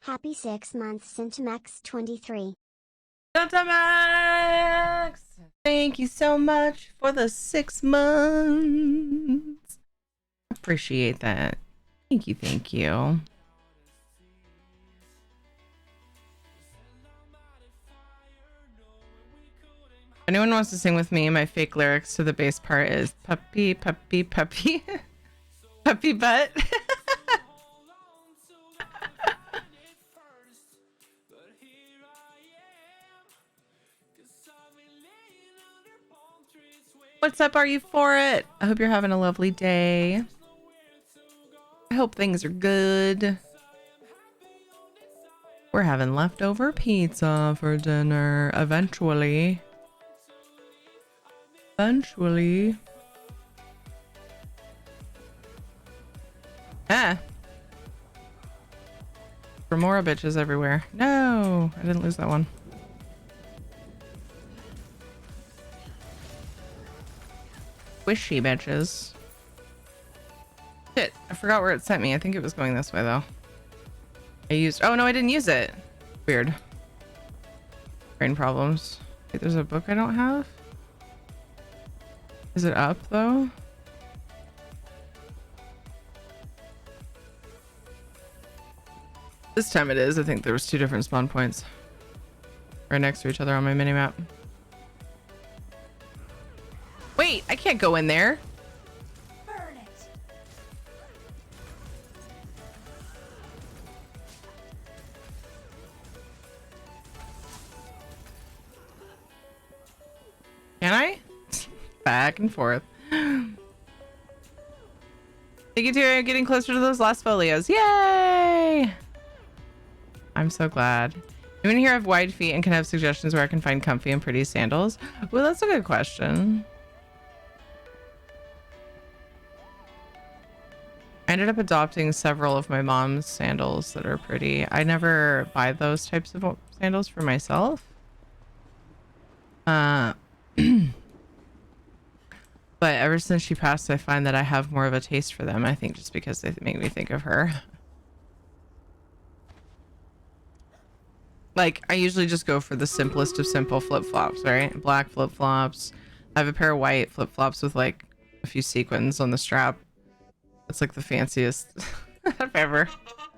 Happy 6 months Cintimex 23. Max! Thank you so much for the 6 months. Appreciate that. Thank you, thank you. If anyone wants to sing with me, my fake lyrics to the bass part is puppy, puppy, puppy. Puppy butt. What's up? Are you for it? I hope you're having a lovely day. I hope things are good. We're having leftover pizza for dinner eventually. Eventually. Ah. Remora bitches everywhere. No, I didn't lose that one. Squishy bitches. Shit, I forgot where it sent me. I think it was going this way though. Oh no, I didn't use it. Weird. Brain problems. Wait, there's a book I don't have? Is it up though? This time it is. I think there was 2 different spawn points right next to each other on my minimap. Wait, I can't go in there. Burn it. Can I? Back and forth. Thank you, Terry. Getting closer to those last folios. Yay! I'm so glad. Anyone here have wide feet and can have suggestions where I can find comfy and pretty sandals? Well, that's a good question. I ended up adopting several of my mom's sandals that are pretty. I never buy those types of sandals for myself. But ever since she passed, I find that I have more of a taste for them. I think just because they make me think of her. Like, I usually just go for the simplest of simple flip-flops, right? Black flip-flops. I have a pair of white flip-flops with like a few sequins on the strap. It's like the fanciest I've ever.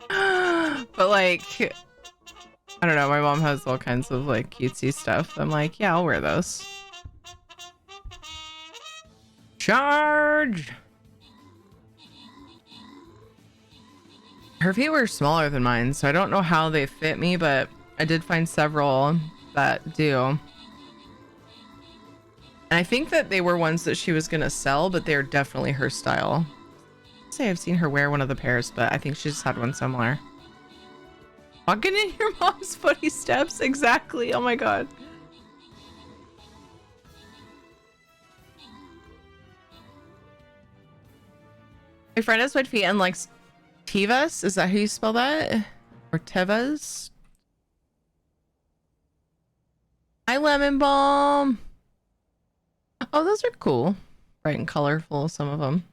But like, I don't know. My mom has all kinds of like cutesy stuff. I'm like, yeah, I'll wear those. Charge! Her feet were smaller than mine, so I don't know how they fit me, but I did find several that do. And I think that they were ones that she was gonna sell, but they're definitely her style. Say I've seen her wear one of the pairs, but I think she just had one similar. Walking in your mom's footsteps, exactly. Oh my god. My friend has wide feet and likes Tevas. Is that how you spell that? Or Tevas? Hi, Lemon Balm. Oh, those are cool. Bright and colorful, some of them.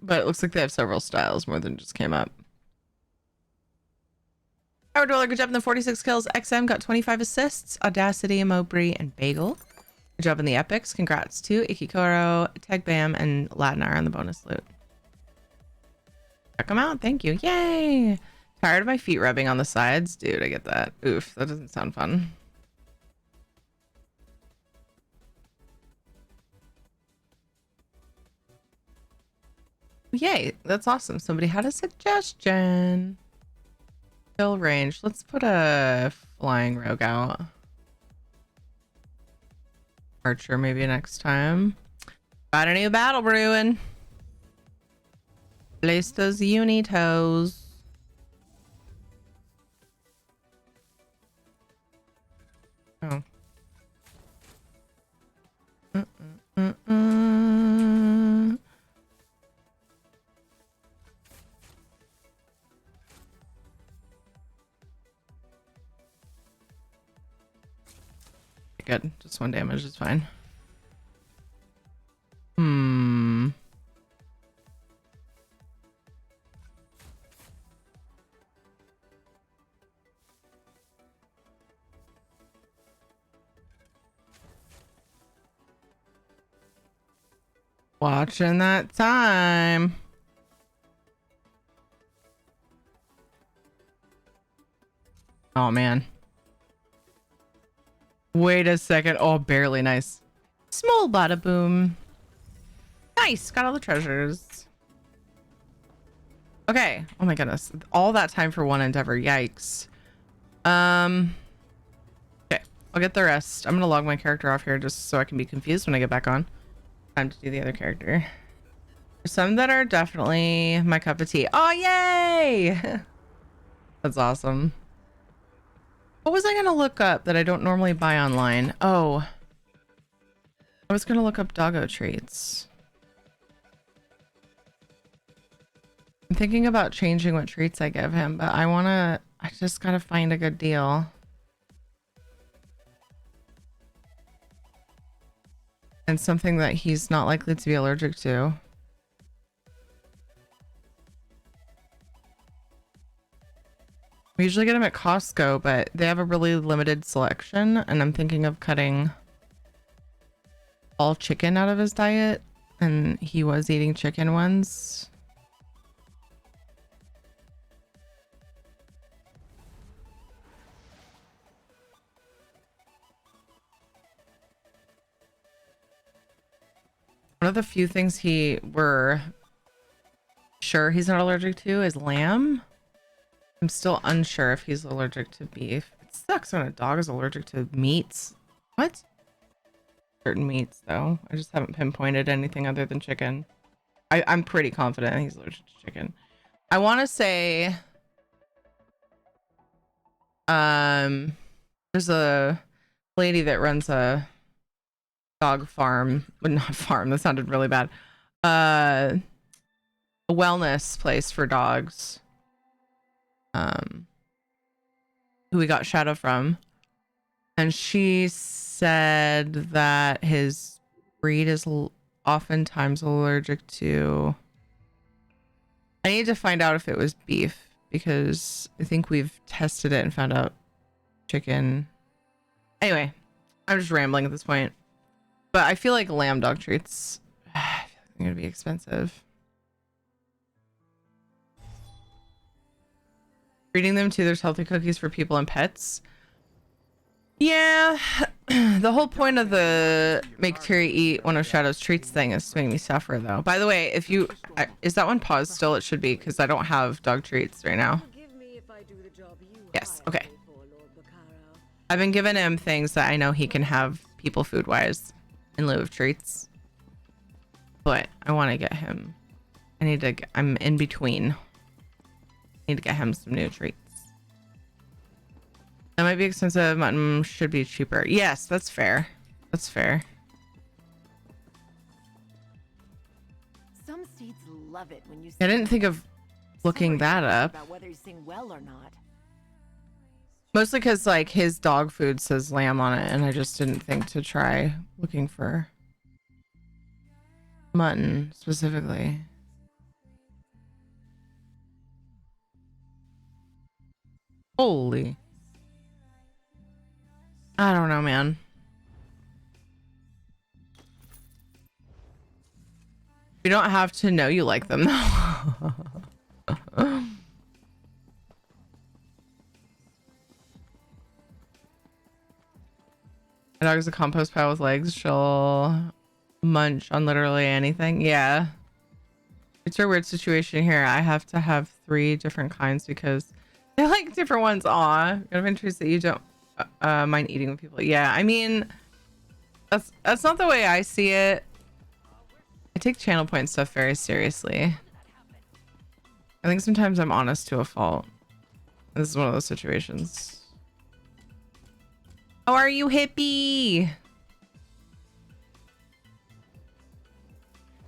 But it looks like they have several styles more than just came up. Howard Dollar, good job in the 46 kills. XM got 25 assists. Audacity, Mowbray, and Bagel. Good job in the epics. Congrats to Ikikoro, Tag Bam, and Latinar on the bonus loot. Check them out. Thank you. Yay! Tired of my feet rubbing on the sides? Dude, I get that. Oof, that doesn't sound fun. Yay, that's awesome. Somebody had a suggestion. Kill range. Let's put a flying rogue out. Archer maybe next time. Got a new battle brewing. Place those unitos. Oh. Good. Just 1 damage is fine. Watching that time. Oh man. Wait a second. Oh, barely. Nice. Small bada boom. Nice. Got all the treasures. Okay. Oh my goodness. All that time for one endeavor. Yikes. Okay, I'll get the rest. I'm gonna log my character off here just so I can be confused when I get back on. Time to do the other character. There's some that are definitely my cup of tea. Oh, yay! That's awesome. What was I gonna look up that I don't normally buy online? Oh, I was gonna look up doggo treats. I'm thinking about changing what treats I give him, but I just gotta find a good deal. And something that he's not likely to be allergic to. We usually get him at Costco, but they have a really limited selection, and I'm thinking of cutting all chicken out of his diet, and he was eating chicken ones. One of the few things we're sure he's not allergic to is lamb. I'm still unsure if he's allergic to beef. It sucks when a dog is allergic to meats. What? Certain meats, though. I just haven't pinpointed anything other than chicken. I'm pretty confident he's allergic to chicken. I want to say, there's a lady that runs a dog farm, but not farm. That sounded really bad. A wellness place for dogs. Who we got Shadow from, and she said that his breed is oftentimes allergic to. I need to find out if it was beef because I think we've tested it and found out chicken. Anyway, I'm just rambling at this point, but I feel like lamb dog treats I feel like they're gonna be expensive. Reading them too, there's healthy cookies for people and pets. Yeah, the whole point of the make Terry eat one of Shadow's treats thing is to make me suffer, though. By the way, if you is that one paused still? It should be because I don't have dog treats right now. Yes, okay. I've been giving him things that I know he can have people food wise in lieu of treats, but I want to get him. I'm in between. Need to get him some new treats. That might be expensive. Mutton should be cheaper. Yes, that's fair. That's fair. Some states love it when you I didn't think of looking that up. about whether you sing well or not. Mostly because like his dog food says lamb on it, and I just didn't think to try looking for mutton specifically. Holy. I don't know, man. You don't have to know you like them, though. My dog is a compost pile with legs. She'll munch on literally anything. Yeah. It's a weird situation here. I have to have 3 different kinds because they like different ones. Aw. You have interests that you don't mind eating with people. Yeah, I mean, that's not the way I see it. I take channel point stuff very seriously. I think sometimes I'm honest to a fault. This is one of those situations. How are you, hippie?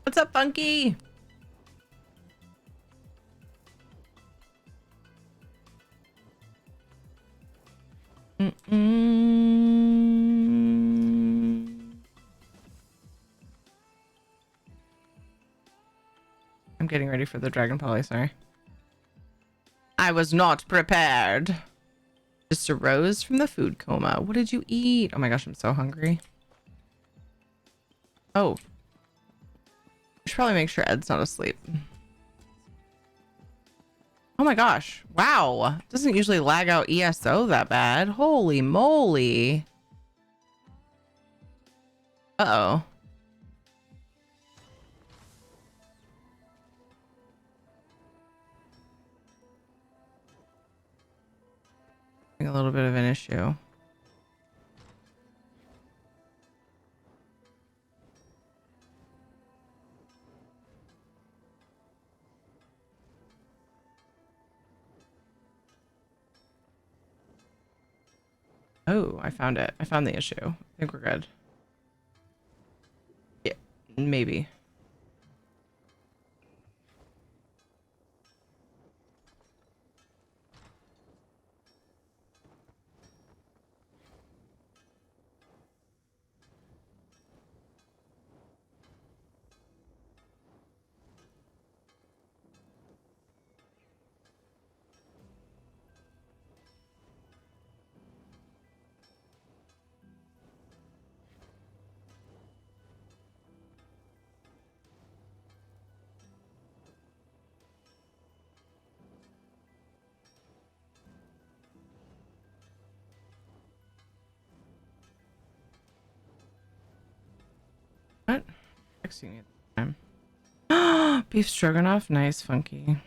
What's up, Funky? I'm getting ready for the Dragon Poly, sorry. I was not prepared. Just arose from the food coma. What did you eat? Oh my gosh, I'm so hungry. Oh. I should probably make sure Ed's not asleep. Oh my gosh. Wow. It doesn't usually lag out ESO that bad. Holy moly. Uh-oh. A little bit of an issue. Oh, I found it. I found the issue. I think we're good. Yeah, maybe. What? Texting me at the time. Beef stroganoff, nice, funky.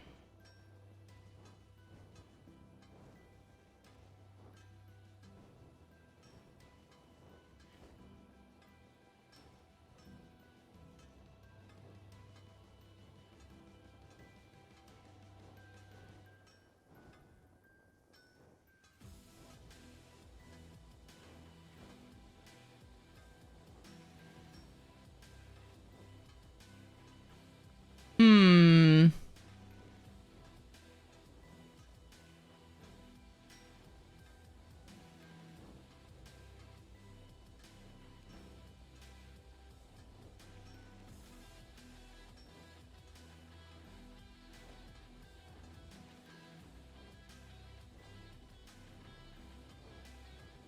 Hmm.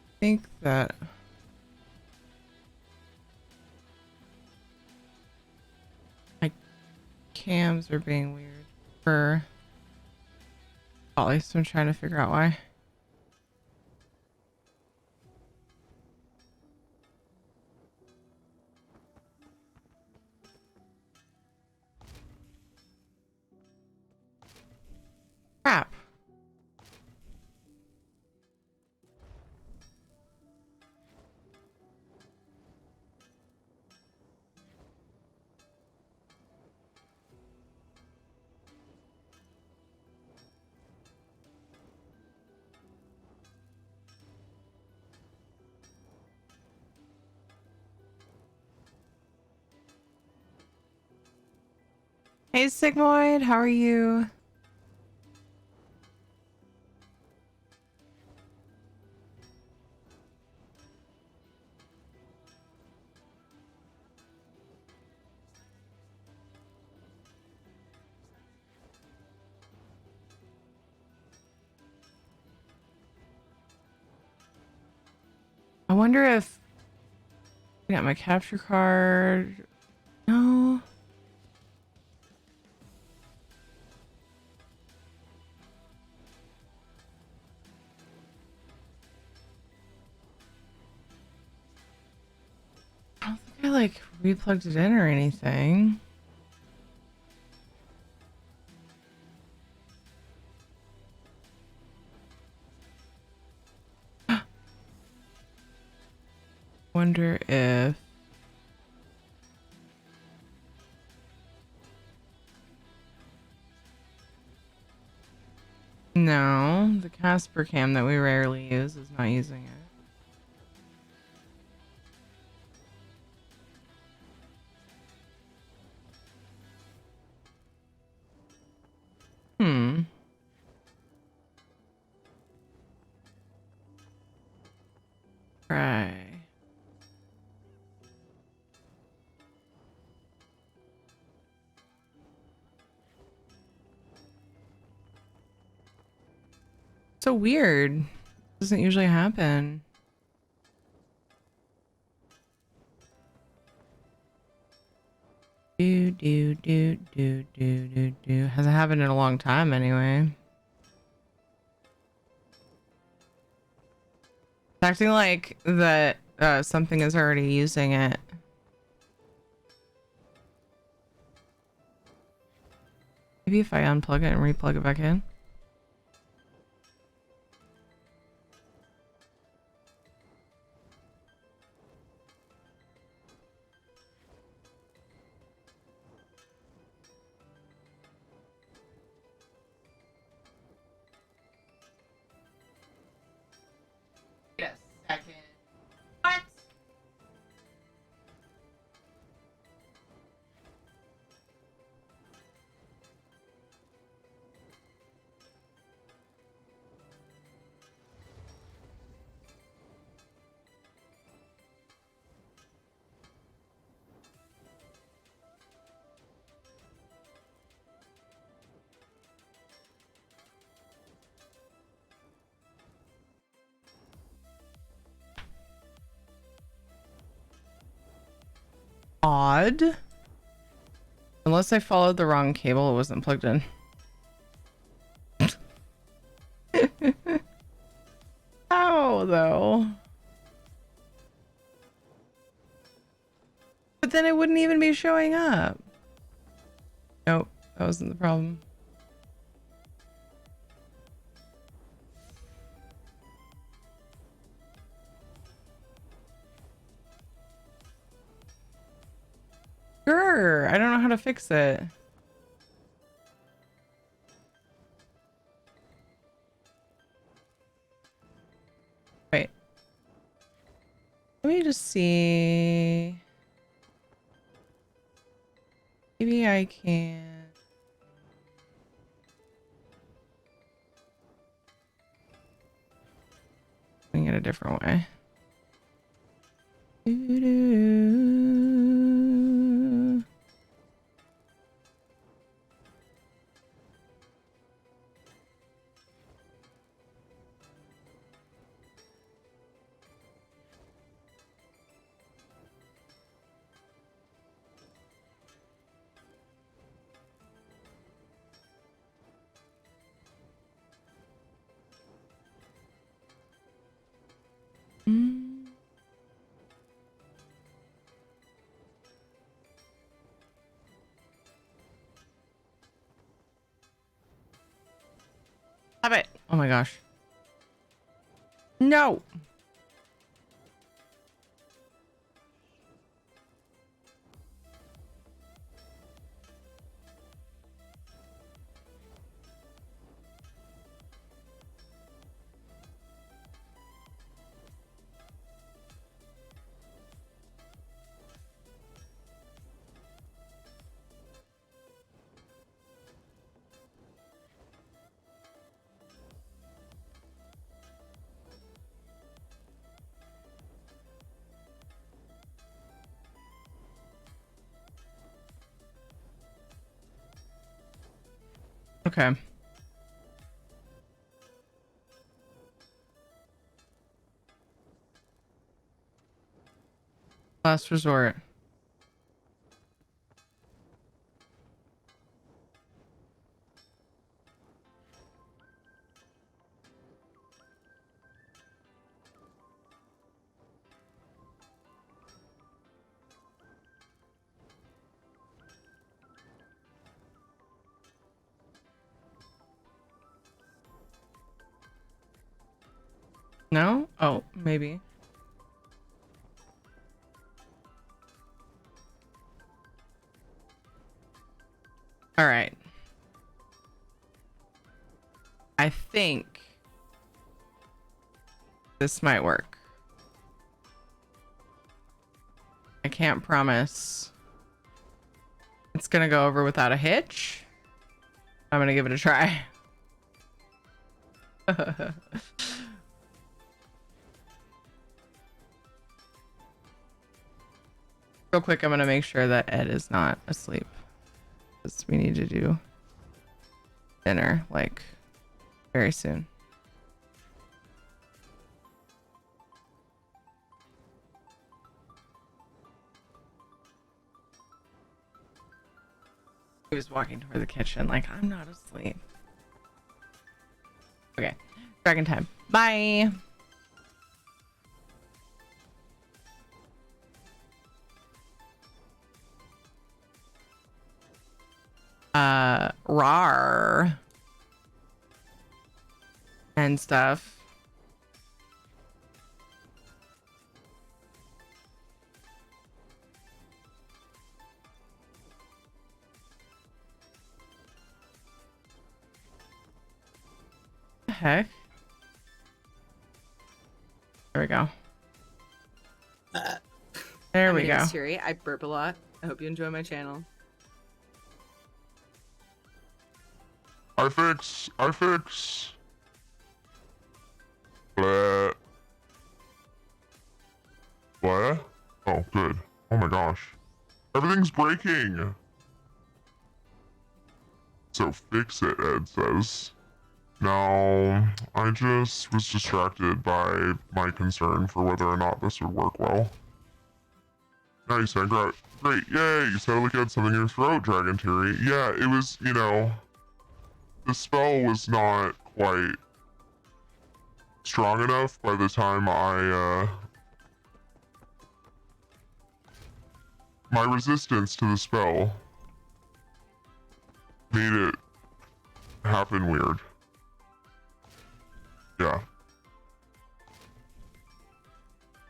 I think that my cams are being weird for Ollie, so I'm trying to figure out why. Crap. Hey Sigmoid, how are you? I wonder if I got my capture card. No. I don't think I like replugged it in or anything. Wonder if no, the Casper cam that we rarely use is not using it. Hmm. Right. So weird. Doesn't usually happen. Do. Hasn't happened in a long time anyway. It's acting like that something is already using it. Maybe if I unplug it and replug it back in. Wait a second. What? Odd. Unless I followed the wrong cable, it wasn't plugged in. How though? But then it wouldn't even be showing up. Nope, that wasn't the problem. Sure, I don't know how to fix it. Wait. Let me just see. Maybe I can. Doing it a different way. Doo-doo. Mm. Stop it. Oh my gosh. No. Okay. Last resort. No? Oh, maybe. All right. I think this might work. I can't promise it's gonna go over without a hitch. I'm gonna give it a try. Real quick, I'm gonna make sure that Ed is not asleep, because we need to do dinner like very soon. He was walking toward the kitchen like, I'm not asleep. Okay, dragon time. Bye. Rar and stuff. The heck? There we go. There we My name go. is Siri. I burp a lot. I hope you enjoy my channel. I fix. Bleh. What? Oh, good. Oh my gosh. Everything's breaking. So fix it, Ed says. No, I just was distracted by my concern for whether or not this would work well. Nice, I got great, yay! You sounded like you had something in your throat, Dragon Teary. Yeah, it was, you know, the spell was not quite strong enough by the time my resistance to the spell made it happen weird. Yeah.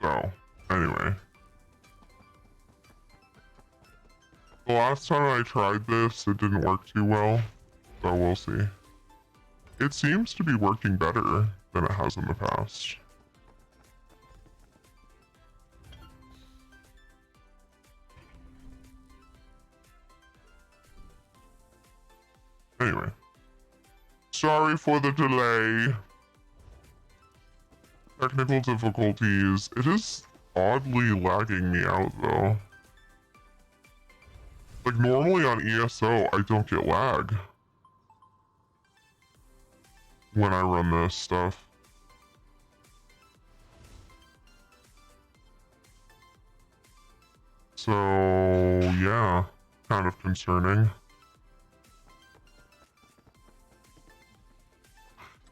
So, anyway. The last time I tried this, it didn't work too well, so we'll see. It seems to be working better than it has in the past. Anyway. Sorry for the delay. Technical difficulties. It is oddly lagging me out though. Like normally on ESO, I don't get lag when I run this stuff. So yeah, kind of concerning.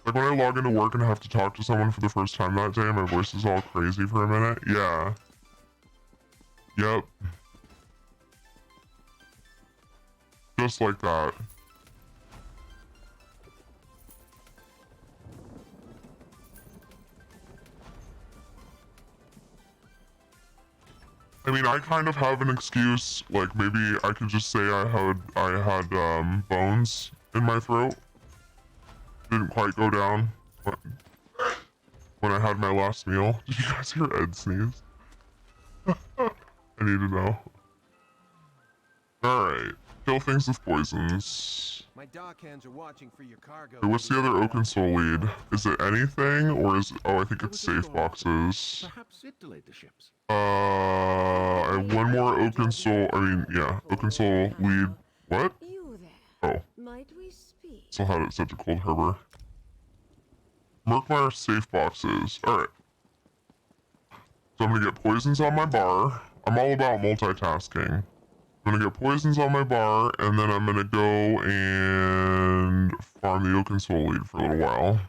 Like when I log into work and I have to talk to someone for the first time that day, my voice is all crazy for a minute. Yeah. Yep. Just like that. I mean, I kind of have an excuse. Like maybe I could just say I had bones in my throat. Didn't quite go down when I had my last meal. Did you guys hear Ed sneeze? I need to know. Alright. Kill things with poisons. My dockhands are watching for your cargo. Okay, what's the other Oaken Soul lead? Is it anything, or is it... Oh, I think it's safe boxes. Perhaps it delayed the ships. I have one more Oaken Soul... I mean, yeah. Oaken Soul lead... What? You there. Oh. Might we speak? Still had it set to Cold Harbor. Murkmire safe boxes. Alright. So I'm gonna get poisons on my bar. I'm all about multitasking. I'm gonna get poisons on my bar, and then I'm gonna go and farm the Oaken Soul lead for a little while.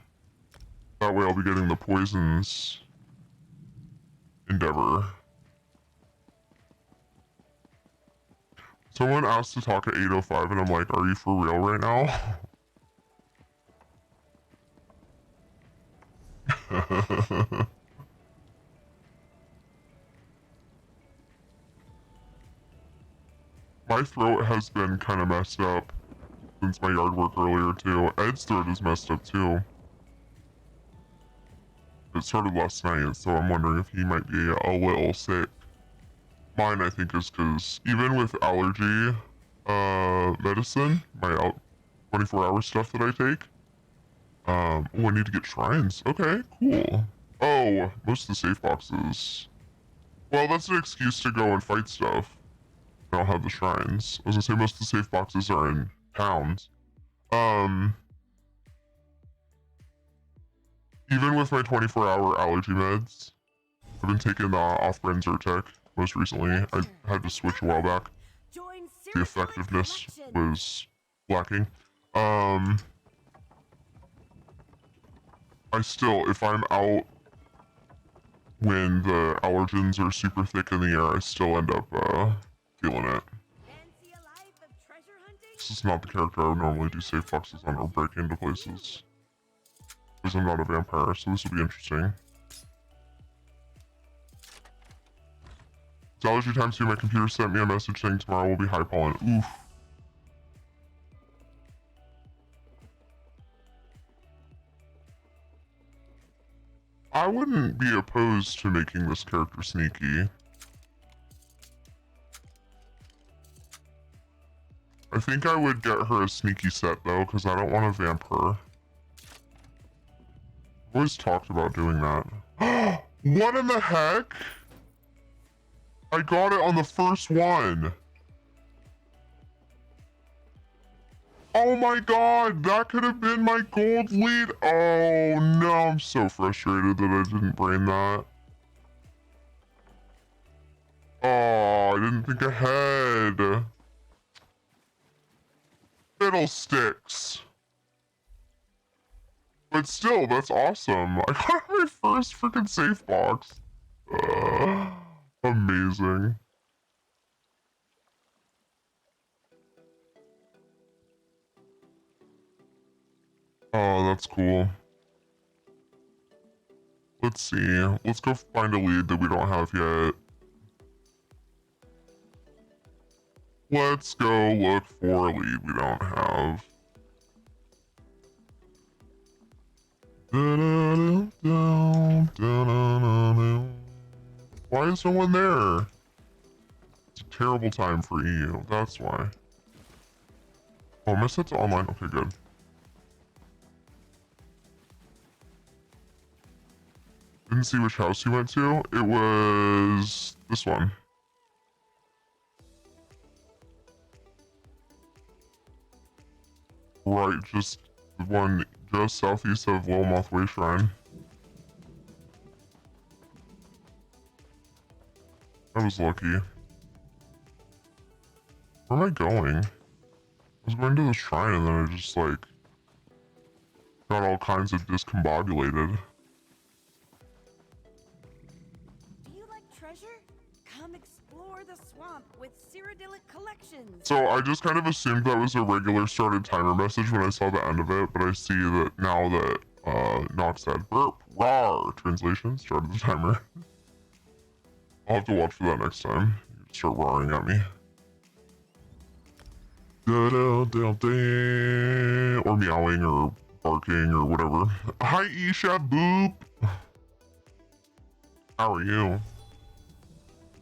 That way I'll be getting the poisons endeavor. Someone asked to talk at 8:05 and I'm like, are you for real right now? My throat has been kind of messed up since my yard work earlier too. Ed's throat is messed up too. It started last night, so I'm wondering if he might be a little sick. Mine, I think, is because even with allergy medicine, my 24-hour stuff that I take, oh, I need to get shrines. Okay, cool. Oh, most of the safe boxes. Well, that's an excuse to go and fight stuff. I don't have the shrines. I was gonna say most of the safe boxes are in towns. Even with my 24-hour allergy meds, I've been taking the off-brand Zyrtec most recently. I had to switch a while back. The effectiveness was lacking. I still, if I'm out when the allergens are super thick in the air, I still end up feeling it. This is not the character I would normally do safe boxes on or break into places. Because I'm not a vampire, so this will be interesting. It's allergy time too. My computer sent me a message saying tomorrow will be high pollen. Oof. I wouldn't be opposed to making this character sneaky. I think I would get her a sneaky set though, because I don't want to vamp her. I've always talked about doing that. What in the heck? I got it on the first one. Oh my god, that could have been my gold lead. Oh no, I'm so frustrated that I didn't brain that. Oh, I didn't think ahead. Fiddlesticks. But still, that's awesome. I got my first freaking safe box. Amazing. Oh, that's cool. Let's see. Let's go find a lead that we don't have yet. Let's go look for a lead we don't have. Why is no one there? It's a terrible time for EU. That's why. Oh, my set's online. Okay, good. Didn't see which house you went to. It was this one. Right, just the one just southeast of Lilmoth Way Shrine. I was lucky. Where am I going? I was going to the shrine and then I just like got all kinds of discombobulated. Do you like treasure? Come explore the swamp with Cyrodiilic collections. So I just kind of assumed that was a regular started timer message when I saw the end of it, but I see that now that Nox said burp, rawr, translation started the timer. I'll have to watch for that next time. You start roaring at me. Or meowing or barking or whatever. Hi Isha Boop! How are you?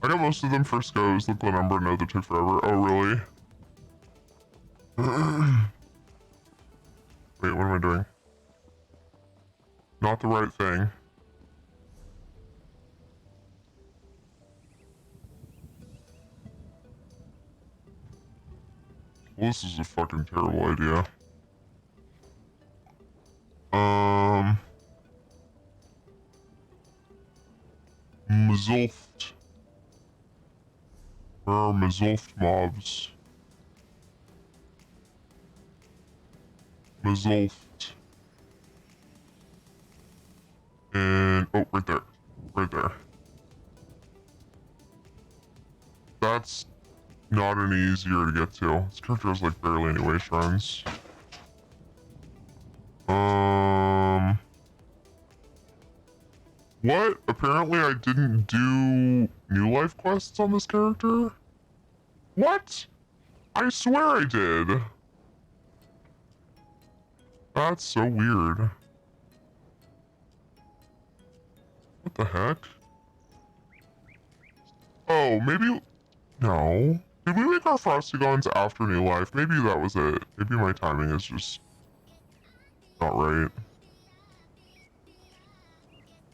I got most of them first goes. Look what number, no, that took forever. Oh, really? Wait, what am I doing? Not the right thing. Well, this is a fucking terrible idea. Mazulft. Where are Mazulft mobs? Mazulft. And, oh, right there. Right there. That's not any easier to get to. This character has like barely any way shrines. What? Apparently I didn't do new life quests on this character? What? I swear I did. That's so weird. What the heck? Oh, maybe... No. Did we make our Frostygons after new life? Maybe that was it. Maybe my timing is just not right.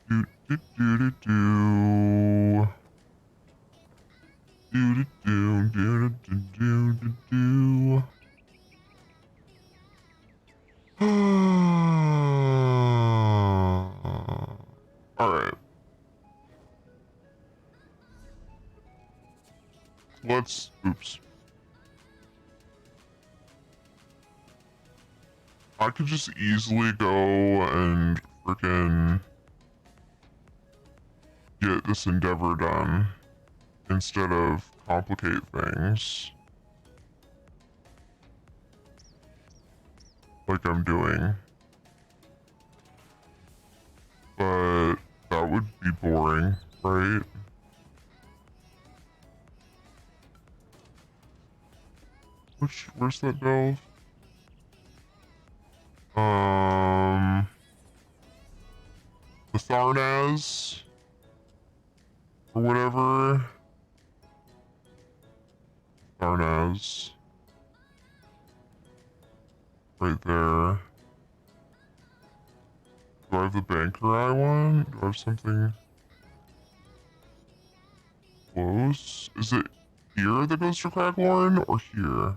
Do do do do do. Do do do do do do do do. All right. Let's. Oops. I could just easily go and freaking get this endeavor done instead of complicate things like I'm doing. But that would be boring, right? Where's that delve? the Tharnaz or whatever. Tharnaz. Right there. Do I have the banker I want? Do I have something close? Is it here that goes to Craglorn or here?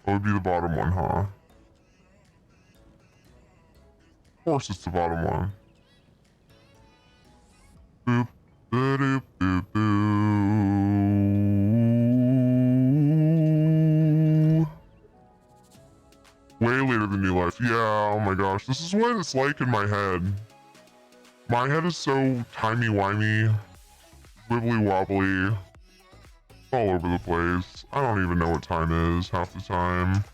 That would be the bottom one, huh? Of course it's the bottom one. Boop. Boop, boop, boop. Way later than New Life. Yeah, oh my gosh. This is what it's like in my head. My head is so timey-wimey, wibbly-wobbly, all over the place. I don't even know what time is half the time.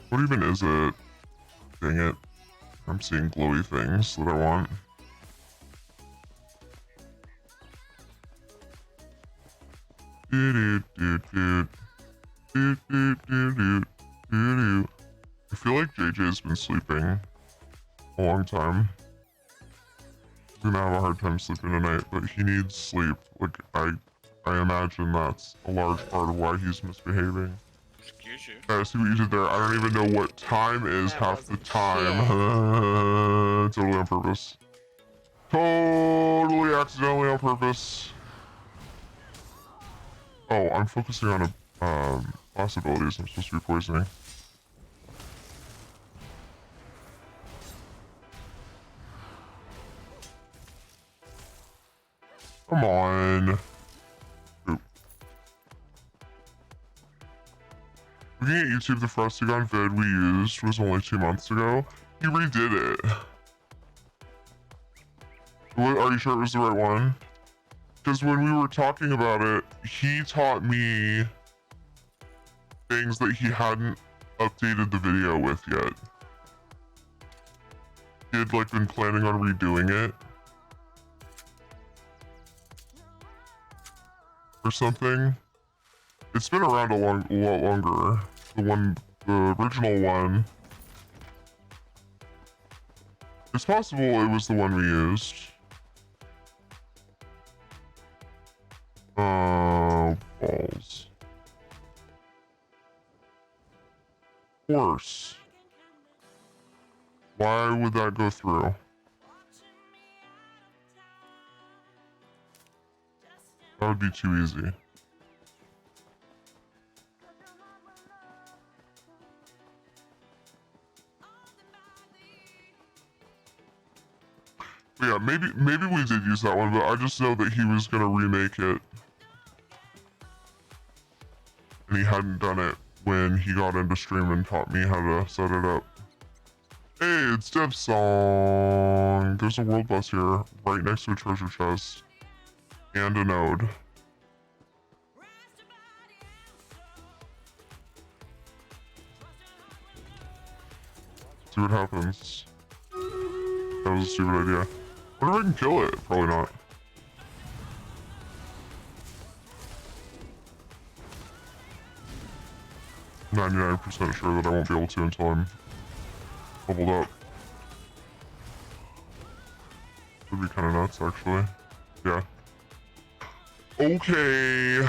What even is it? Dang it. I'm seeing glowy things that I want. I feel like JJ's been sleeping a long time. He's gonna have a hard time sleeping tonight, but he needs sleep. Like, I imagine that's a large part of why he's misbehaving. Excuse you. I see what you did there. I don't even know what time is half the time. Totally on purpose. Totally accidentally on purpose. Oh, I'm focusing on possibilities. I'm supposed to be poisoning. Come on. Oop. Looking at YouTube, the Frostigon vid we used was only 2 months ago. He redid it. What, are you sure it was the right one? Because when we were talking about it, he taught me things that he hadn't updated the video with yet. He had like been planning on redoing it. Or something. It's been around a lot longer. The original one. It's possible it was the one we used. Balls. Worse. Why would that go through? That would be too easy. But yeah, maybe we did use that one, but I just know that he was gonna remake it. And he hadn't done it when he got into stream and taught me how to set it up. Hey, it's Dev's song. There's a world bus here, right next to a treasure chest. And a node. See what happens. That was a stupid idea. What if I can kill it? Probably not. I'm 99% sure that I won't be able to until I'm leveled up. Would be kind of nuts, actually. Yeah. Okay.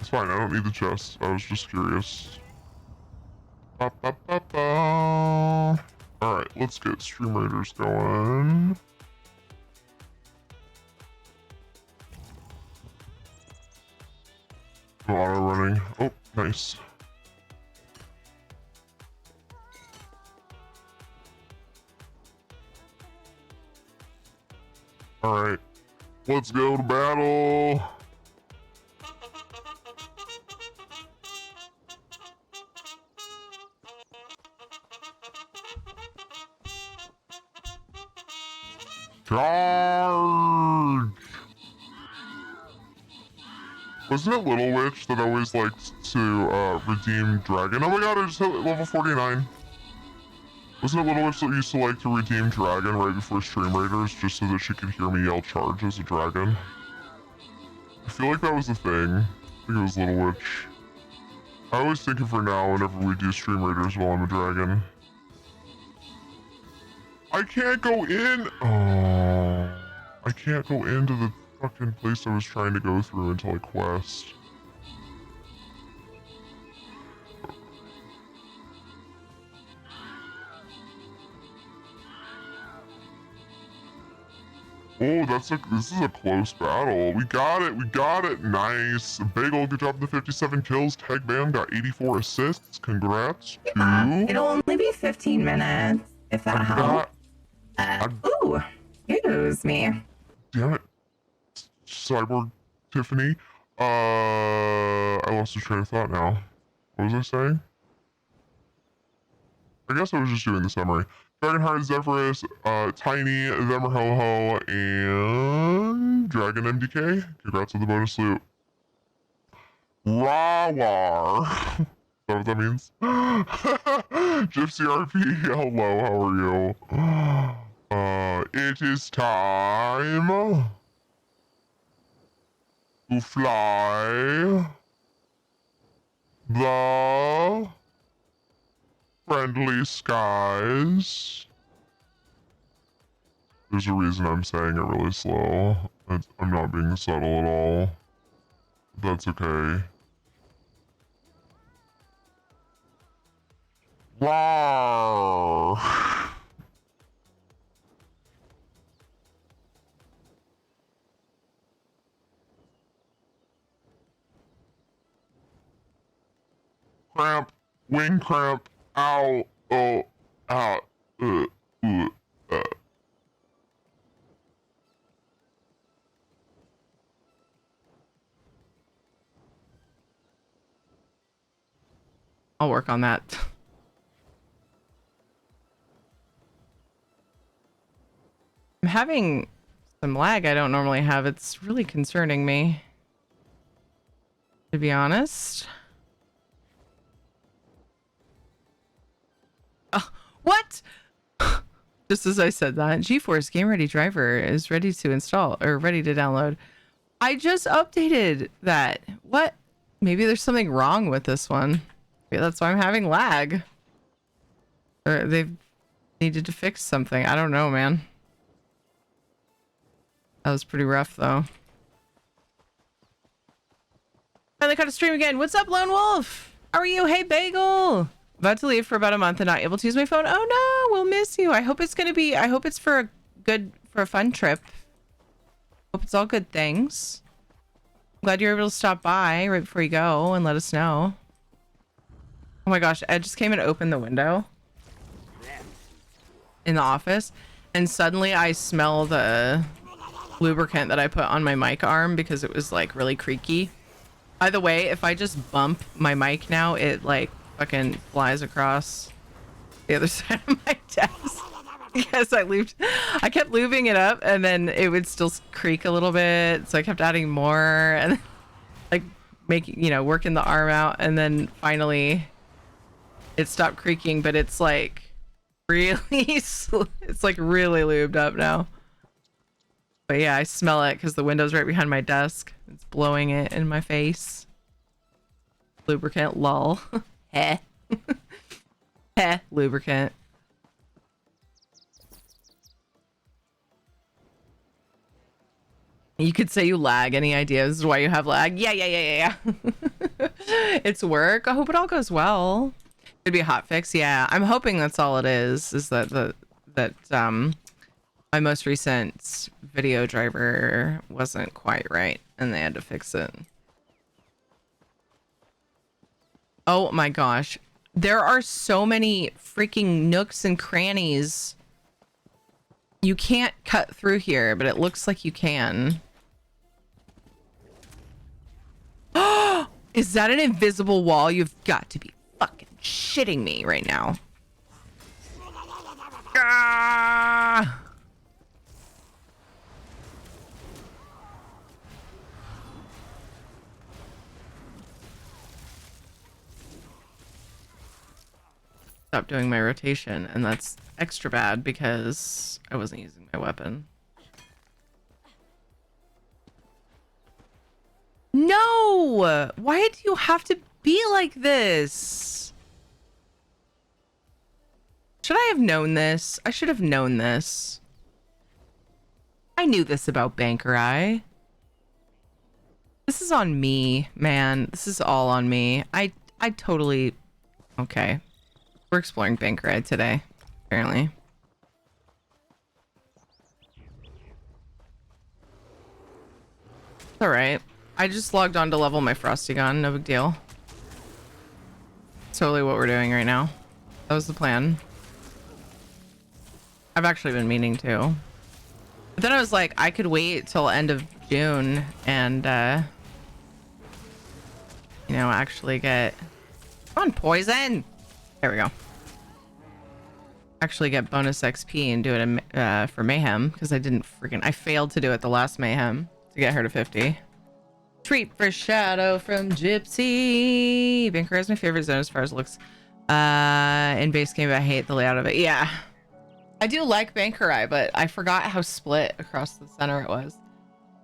It's fine, I don't need the chest. I was just curious. Ba, ba, ba, ba. Alright, let's get Stream Raiders going. Auto running. Oh, nice. Alright, let's go to battle. Charge! Wasn't it Little Witch that always liked to redeem Dragon? Oh my god, I just hit level 49. Wasn't it Little Witch that used to like to redeem Dragon right before Stream Raiders just so that she could hear me yell charge as a dragon? I feel like that was the thing. I think it was Little Witch. I always think of her now whenever we do Stream Raiders while I'm a dragon. I can't go in. Oh, I can't go into the fucking place I was trying to go through until I quest. Oh, this is a close battle. We got it, nice. Bagel, good job on the 57 kills. Tag Bam got 84 assists, congrats. It'll only be 15 minutes, if that helps. Ooh, excuse me. Damn it. Cyborg Tiffany. I lost the train of thought now. What was I saying? I guess I was just doing the summary. Dragonheart, Zephyrus, Tiny, Zemerho-Ho, and Dragon MDK. Congrats on the bonus loot. Rawar. Is that what that means? Gypsy RP, hello, how are you? It is time to fly the friendly skies. There's a reason I'm saying it really slow. I'm not being subtle at all. That's okay. Wow. Cramp, wing cramp, ow, oh, ow, uh. I'll work on that. I'm having some lag I don't normally have. It's really concerning me, to be honest. What? Just as I said that, GeForce Game Ready driver is ready to install or ready to download. I just updated that. What? Maybe there's something wrong with this one. Maybe that's why I'm having lag. Or they've needed to fix something. I don't know, man. That was pretty rough, though. Finally caught a stream again. What's up, Lone Wolf? How are you? Hey, Bagel. About to leave for about a month and not able to use my phone. Oh no, we'll miss you. I hope it's for a fun trip. Hope it's all good things. I'm glad you're able to stop by right before you go and let us know. Oh my gosh, Ed just came and opened the window in the office, and suddenly I smell the lubricant that I put on my mic arm because it was like really creaky. By the way, if I just bump my mic now, it like fucking flies across the other side of my desk because I kept lubing it up and then it would still creak a little bit, so I kept adding more and like working the arm out, and then finally it stopped creaking, but it's like really it's like really lubed up now. But yeah, I smell it because the window's right behind my desk. It's blowing it in my face. Lubricant, lol. Heh. Heh, lubricant. You could say you lag. Any ideas why you have lag? Yeah. It's work. I hope it all goes well. Could be a hot fix. Yeah, I'm hoping that's all it is that my most recent video driver wasn't quite right and they had to fix it. Oh my gosh. There are so many freaking nooks and crannies. You can't cut through here, but it looks like you can. Is that an invisible wall? You've got to be fucking shitting me right now. Ah! Stop doing my rotation, and that's extra bad because I wasn't using my weapon. No! Why do you have to be like this? Should I have known this? I should have known this. I knew this about Banker Eye. This is on me, man. This is all on me. I totally... Okay. We're exploring Banker Eye today, apparently. It's alright. I just logged on to level my Frosty gun. No big deal. It's totally what we're doing right now. That was the plan. I've actually been meaning to. But then I was like, I could wait till end of June and, you know, actually get... Come on, poison! There we go. Actually get bonus XP and do it in, for Mayhem, because I failed to do it the last Mayhem to get her to 50. Treat for Shadow from Gypsy. Banker is my favorite zone as far as looks. In base game, I hate the layout of it. Yeah. I do like Banker Eye, but I forgot how split across the center it was.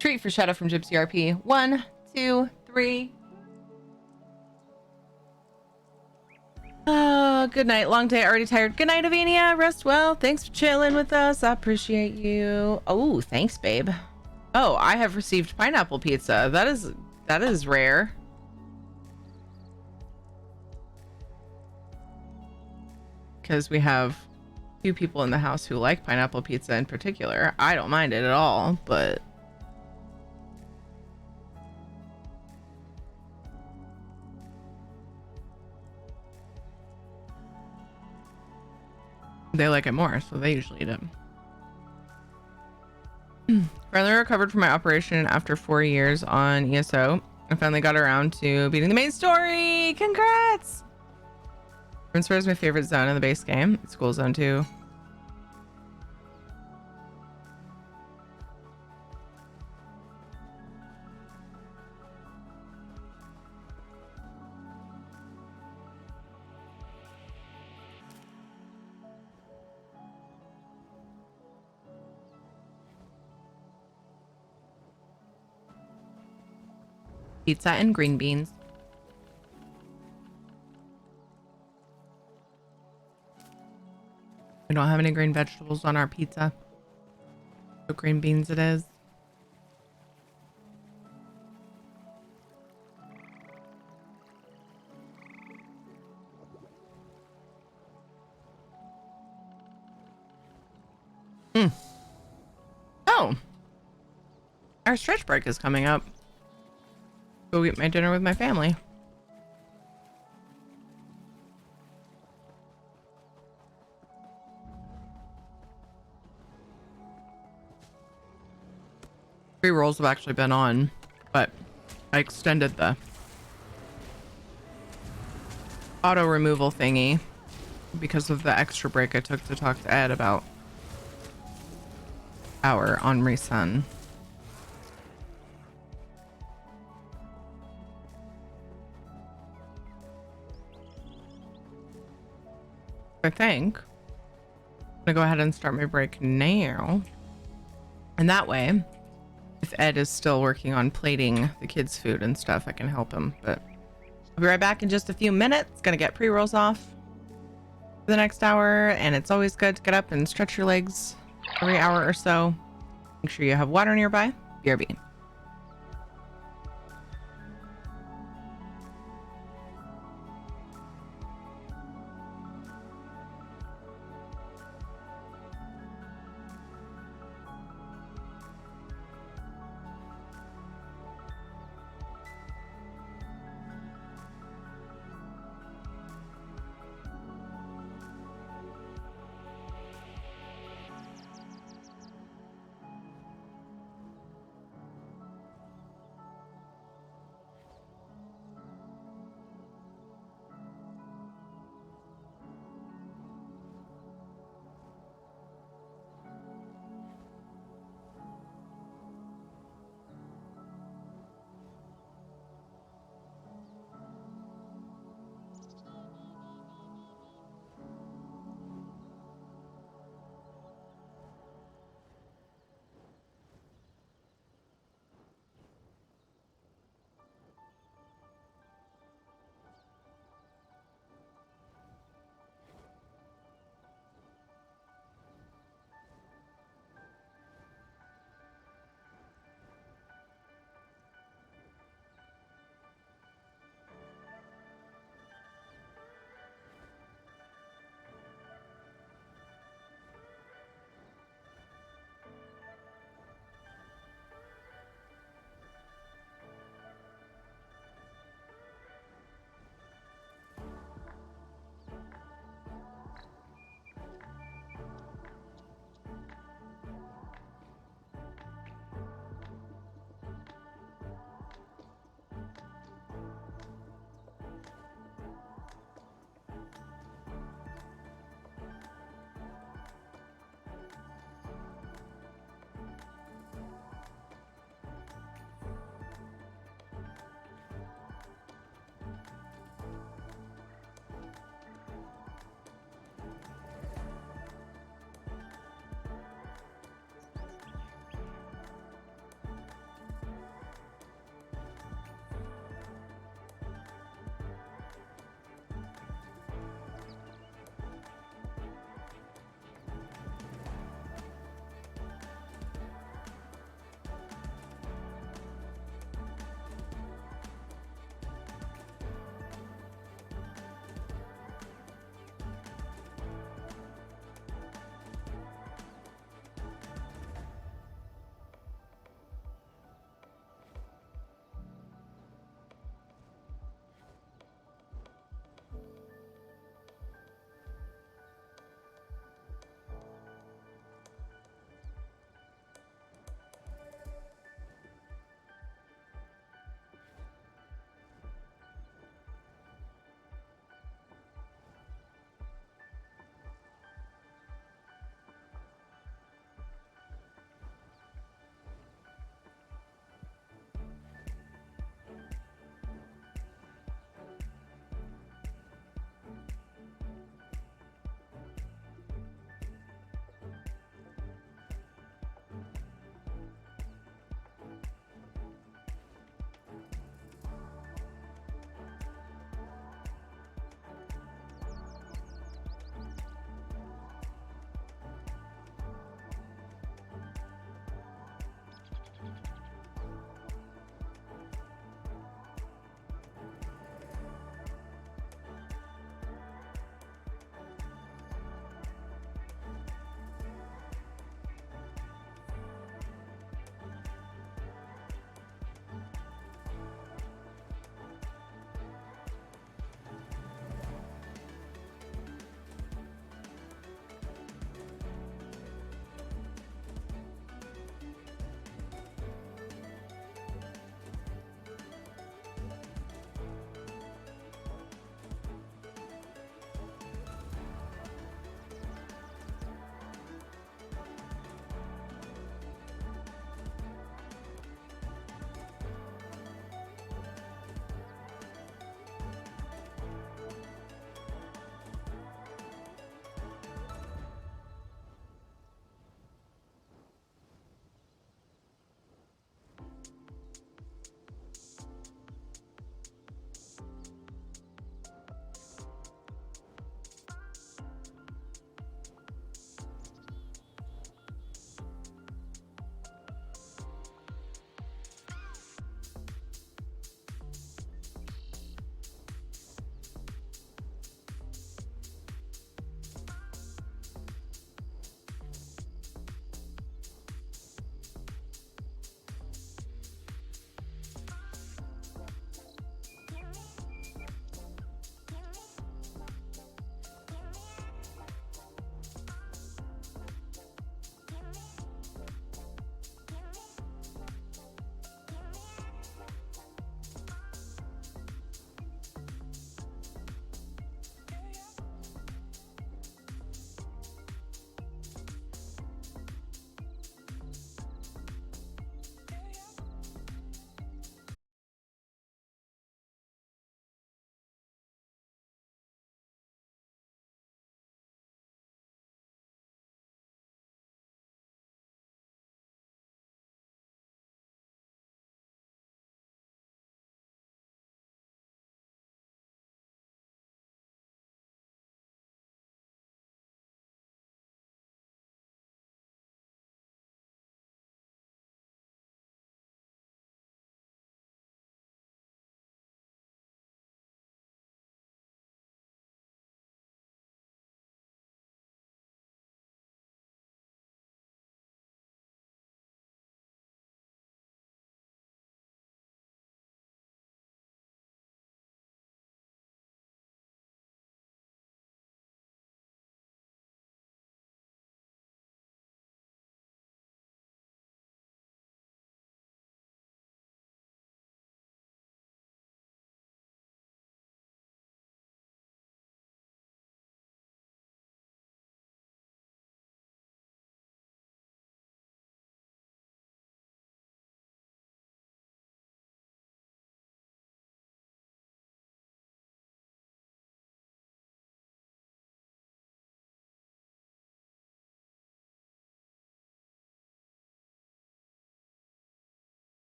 Treat for Shadow from Gypsy RP. 1, 2, 3. Oh, good night. Long day. Already tired. Good night, Avinia. Rest well. Thanks for chilling with us. I appreciate you. Oh, thanks, babe. Oh, I have received pineapple pizza. That is rare. Because we have 2 people in the house who like pineapple pizza in particular. I don't mind it at all, but they like it more, so they usually eat it. Finally recovered from my operation after 4 years on ESO. I finally got around to beating the main story. Congrats! Rinspire is my favorite zone in the base game. It's cool zone too. Pizza and green beans. We don't have any green vegetables on our pizza. So green beans it is. Oh, our stretch break is coming up. Go eat my dinner with my family. Three rolls have actually been on, but I extended the auto removal thingy because of the extra break I took to talk to Ed about our Henri son. I think I'm gonna go ahead and start my break now, and that way if Ed is still working on plating the kids food and stuff, I can help him. But I'll be right back in just a few minutes. Gonna get pre-rolls off for the next hour, and it's always good to get up and stretch your legs every hour or so. Make sure you have water nearby. BRB.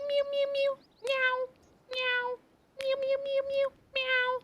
meow, meow, meow, meow, meow, meow, meow, meow, meow, meow, meow.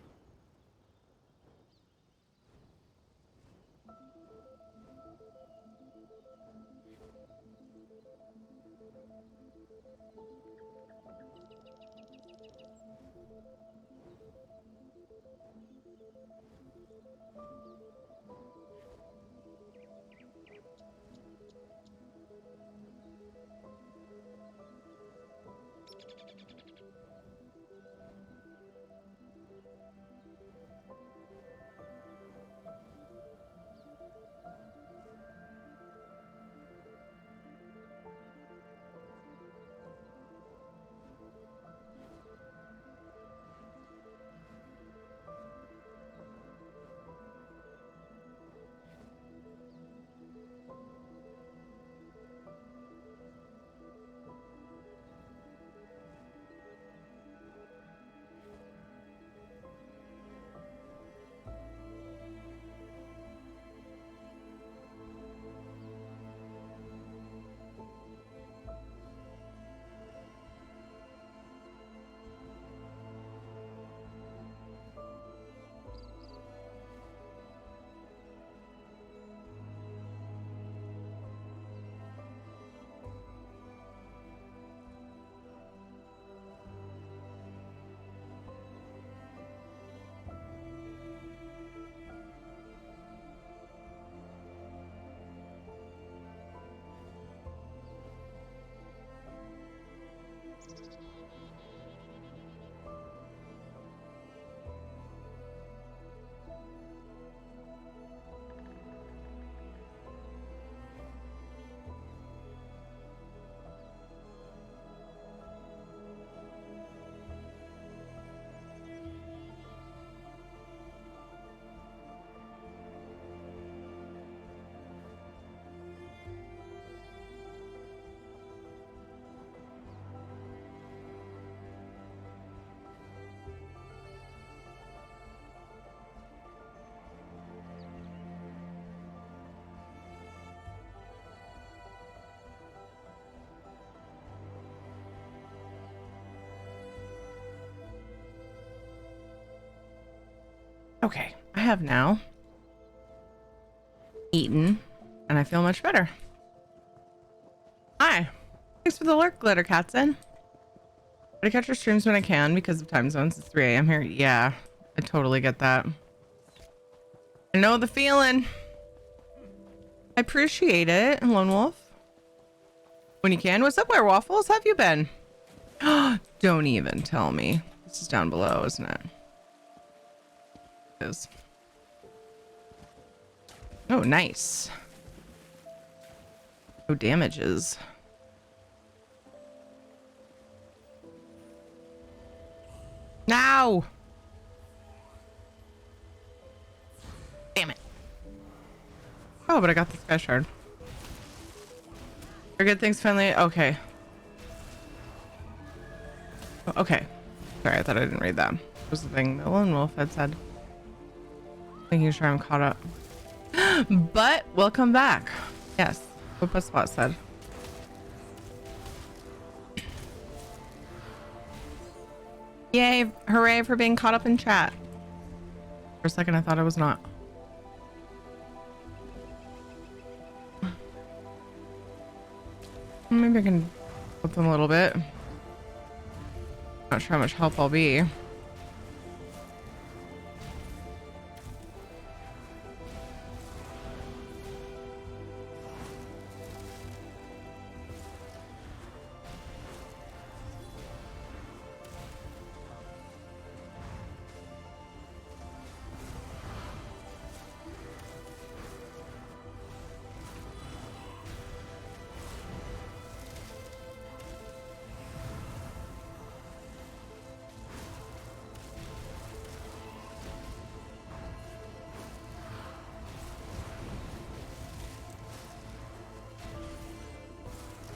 Okay, I have now eaten and I feel much better. Hi, thanks for the lurk, Glitter Catson. I catch your streams when I can because of time zones. It's 3 a.m. here. Yeah, I totally get that. I know the feeling. I appreciate it, Lone Wolf. When you can. What's up, Waffles? How have you been? Don't even tell me. This is down below, isn't it? It is. Oh, nice. No damages. Now! Damn it. Oh, but I got the sky shard. Are good things finally? Okay. Okay. Sorry, I thought I didn't read that. What was the thing the Lone Wolf had said? Making sure I'm caught up. But welcome back. Yes. What Spot said. Yay. Hooray for being caught up in chat. For a second, I thought I was not. Maybe I can help them a little bit. Not sure how much help I'll be.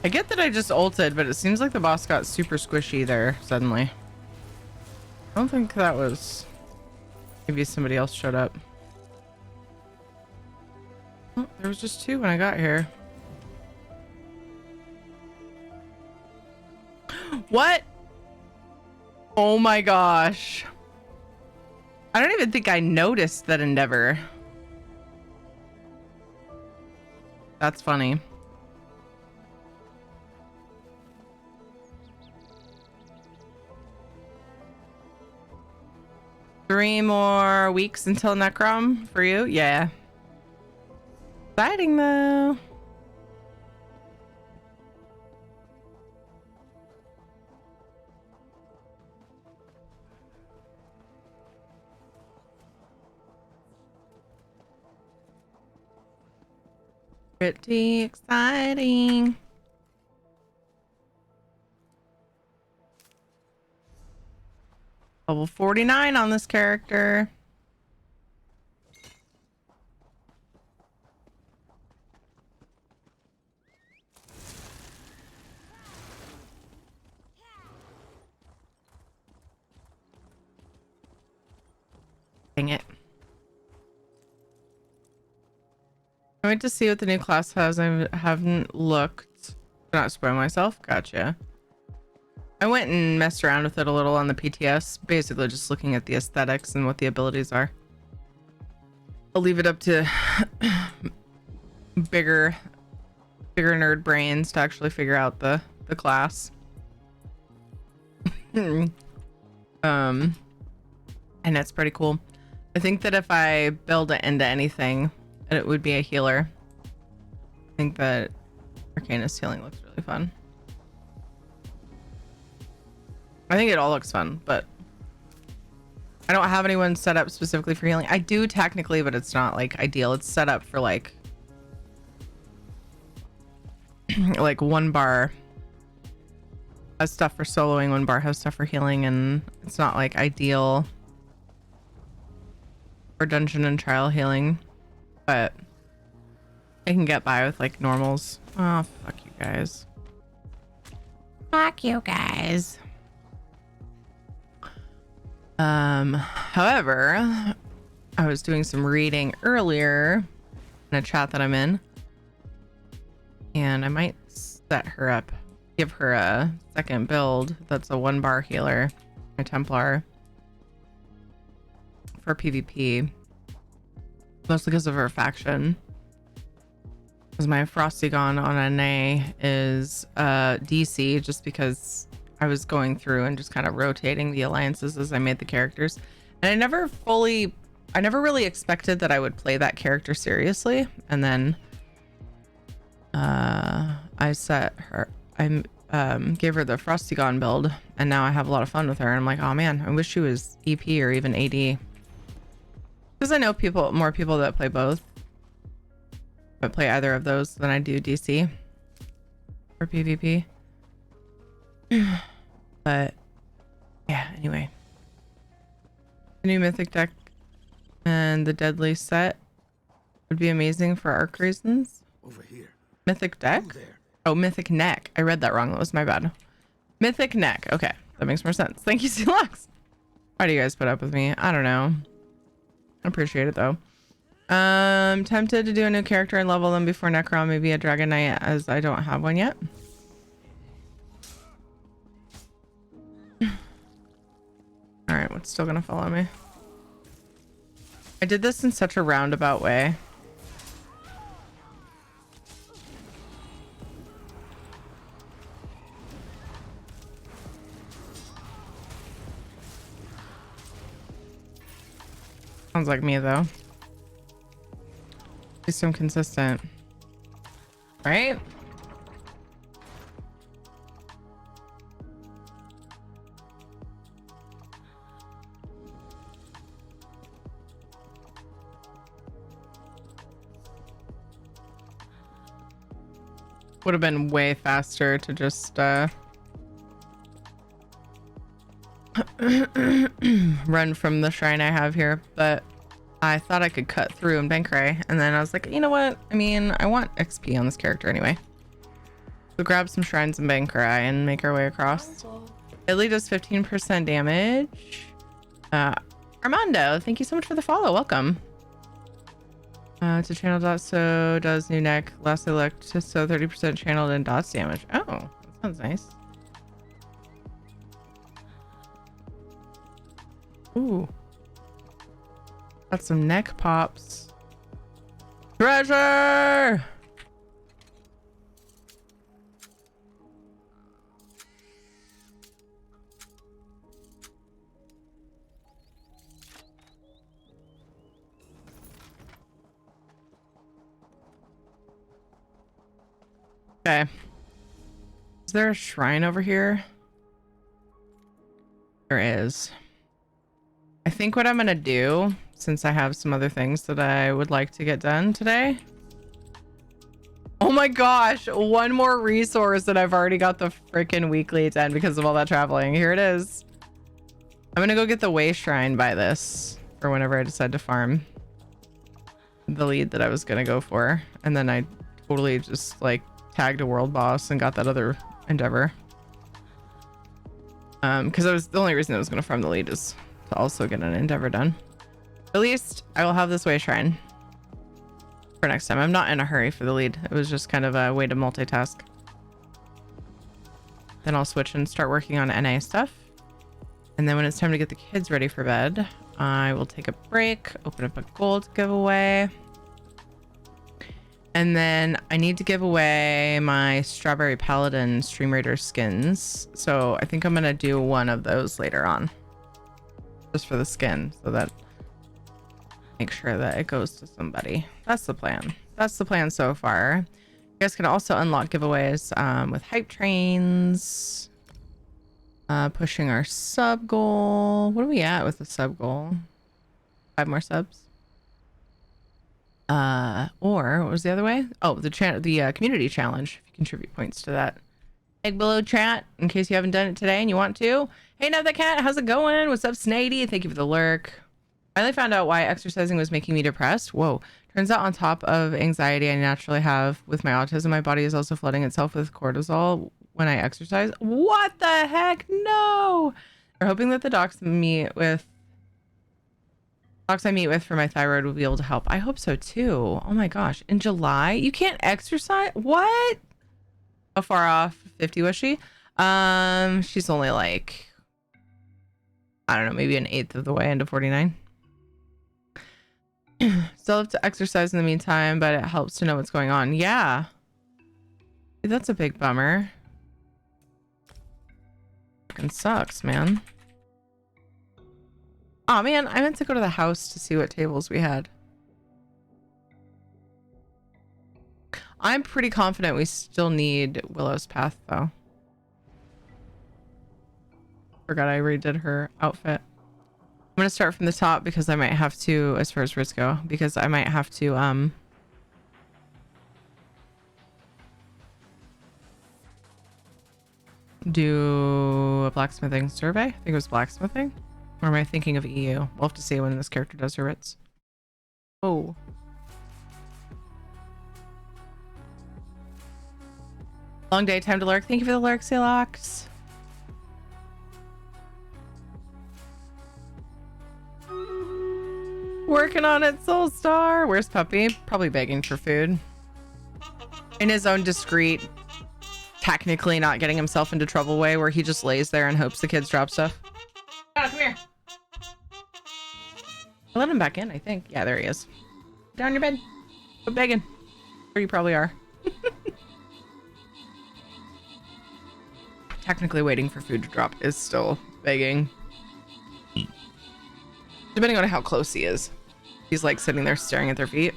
I get that I just ulted, but it seems like the boss got super squishy there suddenly. I don't think that was... Maybe somebody else showed up. Oh, there was just 2 when I got here. What? Oh my gosh. I don't even think I noticed that endeavor. That's funny. Three more weeks until Necrom for you? Yeah. Exciting though. Pretty exciting. Level 49 on this character. Dang it. I wait to see what the new class has. I haven't looked. Do not spoil myself. Gotcha. I went and messed around with it a little on the PTS, basically just looking at the aesthetics and what the abilities are. I'll leave it up to bigger nerd brains to actually figure out the class. And that's pretty cool. I think that if I build it into anything, it would be a healer. I think that Arcanist healing looks really fun. I think it all looks fun, but I don't have anyone set up specifically for healing. I do technically, but it's not like ideal. It's set up for like one bar has stuff for soloing, one bar has stuff for healing, and it's not like ideal for dungeon and trial healing, but I can get by with like normals. Oh, fuck you guys. Fuck you guys. However, I was doing some reading earlier in a chat that I'm in, and I might set her up, give her a second build that's a 1 bar healer, a Templar, for PvP, mostly because of her faction. Because my Frostygon on NA is DC, just because I was going through and just kind of rotating the alliances as I made the characters. And I never really expected that I would play that character seriously. And then I gave her the Frostygon build, and now I have a lot of fun with her. And I'm like, oh man, I wish she was EP or even AD. Because I know more people that play both, but play either of those than I do DC for PvP. But yeah, anyway, the new mythic deck and the deadly set would be amazing for arc reasons. Over here. Mythic deck? Oh, mythic neck. I read that wrong. That was my bad. Mythic neck. Okay, that makes more sense. Thank you, Celox. Why do you guys put up with me? I don't know. I appreciate it though. Tempted to do a new character and level them before Necron, maybe a Dragon Knight, as I don't have one yet. All right, what's still gonna follow me? I did this in such a roundabout way. Sounds like me though. At least I'm consistent, right? Would have been way faster to just run from the shrine I have here, but I thought I could cut through in Bankrai, and then I was like, you know what? I mean, I want XP on this character anyway. So grab some shrines in Bankrai and make our way across. Italy does 15% damage. Armando, thank you so much for the follow. Welcome. To channel dots, so does new neck. Last I looked, so 30% channeled and dots damage. Oh, that sounds nice. Ooh. Got some neck pops. Treasure! Okay. Is there a shrine over here? There is. I think what I'm gonna do, since I have some other things that I would like to get done today. Oh my gosh, one more resource that I've already got the freaking weekly done because of all that traveling. Here it is. I'm gonna go get the way shrine by this for whenever I decide to farm the lead that I was gonna go for. And then I totally just like tagged a world boss and got that other endeavor. Because I was the only reason I was gonna farm the lead is to also get an endeavor done. At least I will have this way shrine for next time. I'm not in a hurry for the lead. It was just kind of a way to multitask. Then I'll switch and start working on NA stuff. And then when it's time to get the kids ready for bed, I will take a break, open up a gold giveaway. And then I need to give away my Strawberry Paladin Stream Raider skins. So I think I'm going to do one of those later on. Just for the skin, so that make sure that it goes to somebody. That's the plan. That's the plan so far. You guys can also unlock giveaways with hype trains. Pushing our sub goal. What are we at with the sub goal? 5 more subs. Or what was the other way? Oh, the community challenge. If you contribute points to that. Egg below chat in case you haven't done it today and you want to. Hey, Nav the Cat, how's it going? What's up, Snady? Thank you for the lurk. Finally found out why exercising was making me depressed. Whoa. Turns out on top of anxiety I naturally have with my autism, my body is also flooding itself with cortisol when I exercise. What the heck? No. We're hoping that the docs I meet with for my thyroid will be able to help. I hope so too. Oh my gosh. In July? You can't exercise? What? How far off 50 was she? She's only like, I don't know, maybe an eighth of the way into 49. Still have to exercise in the meantime, but it helps to know what's going on. Yeah. Dude, that's a big bummer. Fucking sucks, man. Oh man, I meant to go to the house to see what tables we had. I'm pretty confident we still need Willow's Path though. Forgot I redid her outfit. I'm gonna start from the top because I might have to, as far as risks go, because I might have to do a blacksmithing survey. I think it was blacksmithing. Or am I thinking of EU? We'll have to see when this character does her writs. Oh. Long day, time to lurk. Thank you for the lurk, Silox. Working on it, Soul Star. Where's Puppy? Probably begging for food. In his own discreet, technically not getting himself into trouble way, where he just lays there and hopes the kids drop stuff. Oh, come here. I let him back in, I think. Yeah, there he is. Down your bed. Quit begging. Or you probably are. Technically waiting for food to drop is still begging. Depending on how close he is. He's like sitting there staring at their feet.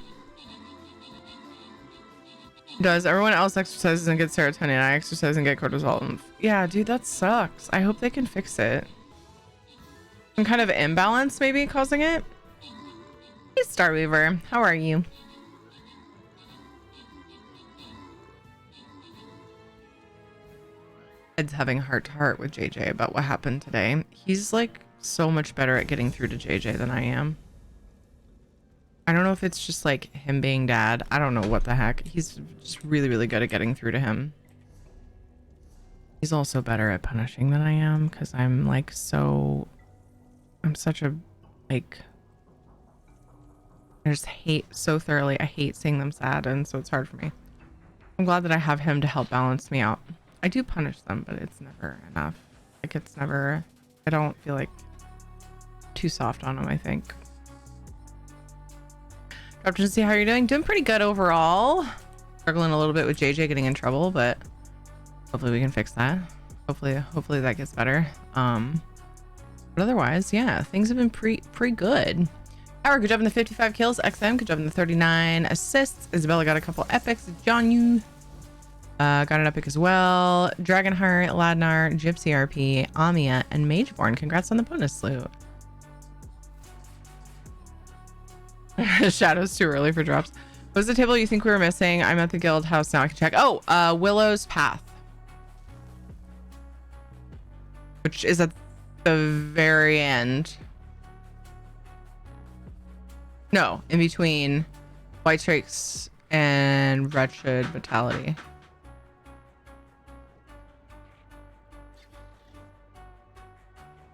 Does everyone else exercises and get serotonin? I exercise and get cortisol. Yeah, dude, that sucks. I hope they can fix it. Some kind of imbalance maybe causing it. Hey, Starweaver, how are you? Ed's having heart to heart with JJ about what happened today. He's like so much better at getting through to JJ than I am. I don't know if it's just like him being dad. I don't know what the heck. He's just really, really good at getting through to him. He's also better at punishing than I am because I'm like I'm such a like, I just hate so thoroughly. I hate seeing them sad, and so it's hard for me. I'm glad that I have him to help balance me out. I do punish them, but it's never enough. Like it's never, I don't feel like too soft on them, I think. Captain, see how you're doing? Doing pretty good overall. Struggling a little bit with JJ getting in trouble, but hopefully we can fix that. Hopefully that gets better. But otherwise, yeah, things have been pretty good. Howard, good job in the 55 kills. XM, good job in the 39 assists. Isabella got a couple epics. John, you got an epic as well. Dragonheart, Ladnar, Gypsy RP, Amia, and Mageborn. Congrats on the bonus loot. Shadow's too early for drops. What was the table you think we were missing? I'm at the guild house now. I can check. Oh, Willow's Path, which is at the very end. No, in between White Strikes and Wretched Vitality.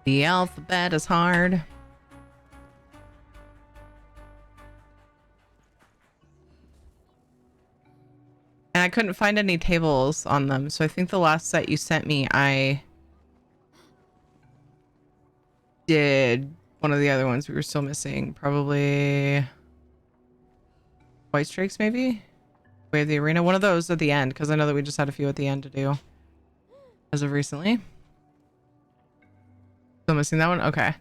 The alphabet is hard. And I couldn't find any tables on them, so I think the last set you sent me, I did one of the other ones we were still missing. Probably White Strikes, maybe? Way of the Arena. One of those at the end, because I know that we just had a few at the end to do as of recently. Still missing that one? Okay.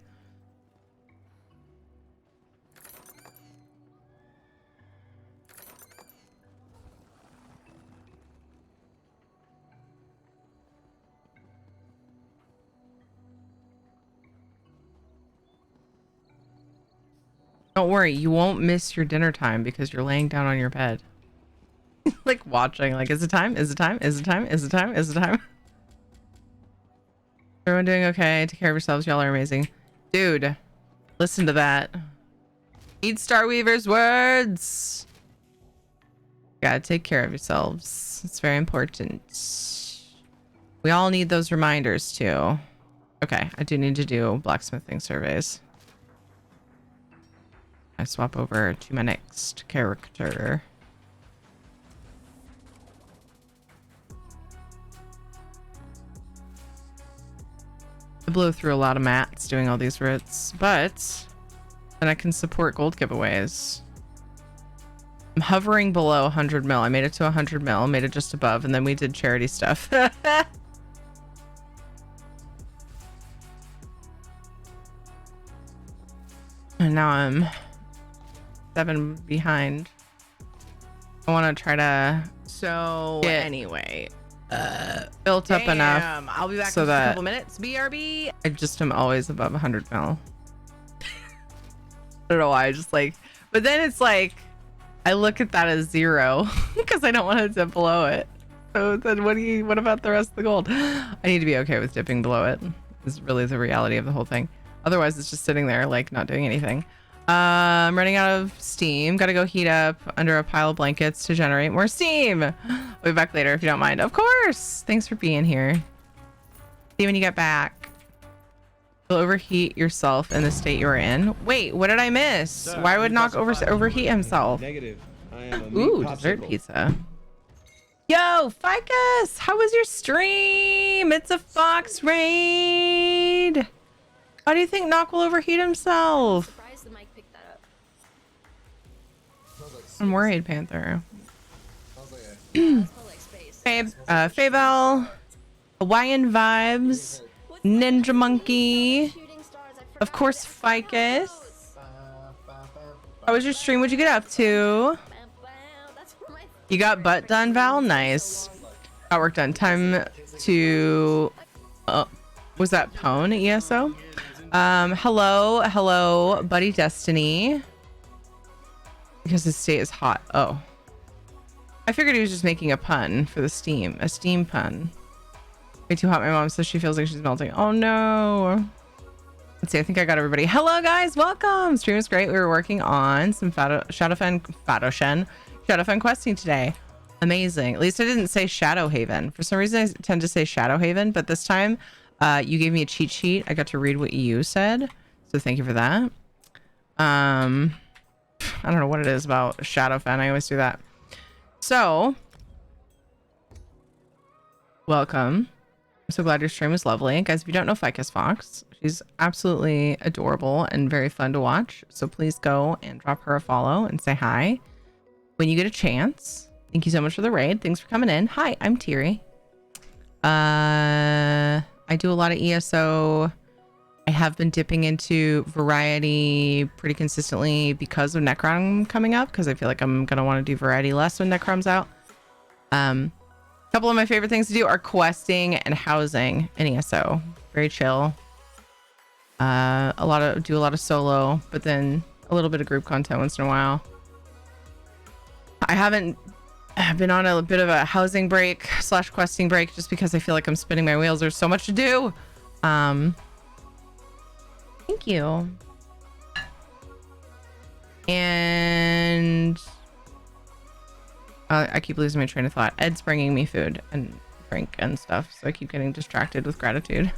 Don't worry, you won't miss your dinner time because you're laying down on your bed. Like watching, like, is it time? Is it time? Is it time? Is it time? Is it time? Everyone doing okay? Take care of yourselves. Y'all are amazing. Dude, listen to that. Read Starweaver's words. Gotta take care of yourselves. It's very important. We all need those reminders too. Okay, I do need to do blacksmithing surveys. I swap over to my next character. I blew through a lot of mats doing all these routes, but then I can support gold giveaways. I'm hovering below 100 mil. I made it to 100 mil, made it just above, and then we did charity stuff. And now I'm 7 behind. I want to try to anyway built up enough. I'll be back in a couple minutes. BRB. I just am always above 100 mil. I don't know why. I just like, but then it's like I look at that as 0 because I don't want to dip below it. So then what about the rest of the gold? I need to be okay with dipping below it. Is really the reality of the whole thing. Otherwise it's just sitting there like not doing anything. I'm running out of steam. Gotta go heat up under a pile of blankets to generate more steam. I'll be back later if you don't mind. Of course. Thanks for being here. See you when you get back. You'll overheat yourself in the state you are in. Wait, what did I miss? Sir, why would Nock overheat himself? Negative. I am a meat Ooh, popsicle. dessert pizza. Yo, Ficus! How was your stream? It's a Fox raid. Why do you think Nock will overheat himself? The mic picked that up. I'm worried, Panther. Space. Fabel, Hawaiian Vibes, Ninja Monkey, of course, Ficus. How was your stream? What'd you get up to? You got butt done, Val? Nice. Got work done. Time to... was that Pwn at ESO? Hello, Buddy Destiny. Because his state is hot. Oh. I figured he was just making a pun for the steam. A steam pun. Way too hot, my mom says she feels like she's melting. Oh no. Let's see, I think I got everybody. Hello guys, welcome. Stream was great. We were working on some Shadowfen questing today. Amazing. At least I didn't say Shadow Haven. For some reason I tend to say Shadow Haven, but this time you gave me a cheat sheet. I got to read what you said. So thank you for that. I don't know what it is about Shadowfen. I always do that. So welcome I'm so glad your stream was lovely. Guys, if you don't know Ficus Fox, she's absolutely adorable and very fun to watch. So please go and drop her a follow and say hi when you get a chance. Thank you so much for the raid. Thanks for coming in. Hi, I'm Tiri. I do a lot of ESO. I have been dipping into variety pretty consistently because of Necrom coming up, because I feel like I'm going to want to do variety less when Necrom's out. A couple of my favorite things to do are questing and housing in ESO. Very chill. Do a lot of solo, but then a little bit of group content once in a while. I've been on a bit of a housing break / questing break just because I feel like I'm spinning my wheels. There's so much to do. Thank you. And I keep losing my train of thought. Ed's bringing me food and drink and stuff, so I keep getting distracted with gratitude.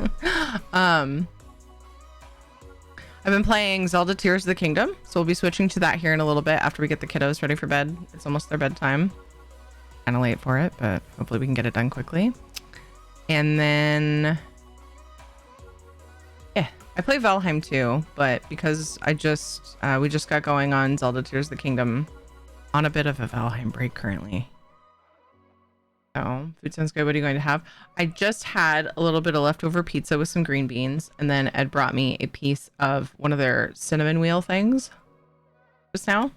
I've been playing Zelda Tears of the Kingdom, so we'll be switching to that here in a little bit after we get the kiddos ready for bed. It's almost their bedtime. Kind of late for it, but hopefully we can get it done quickly. And then I play Valheim too, but because we just got going on Zelda Tears of the Kingdom, on a bit of a Valheim break currently. So food sounds good. What are you going to have? I just had a little bit of leftover pizza with some green beans, and then Ed brought me a piece of one of their cinnamon wheel things just now.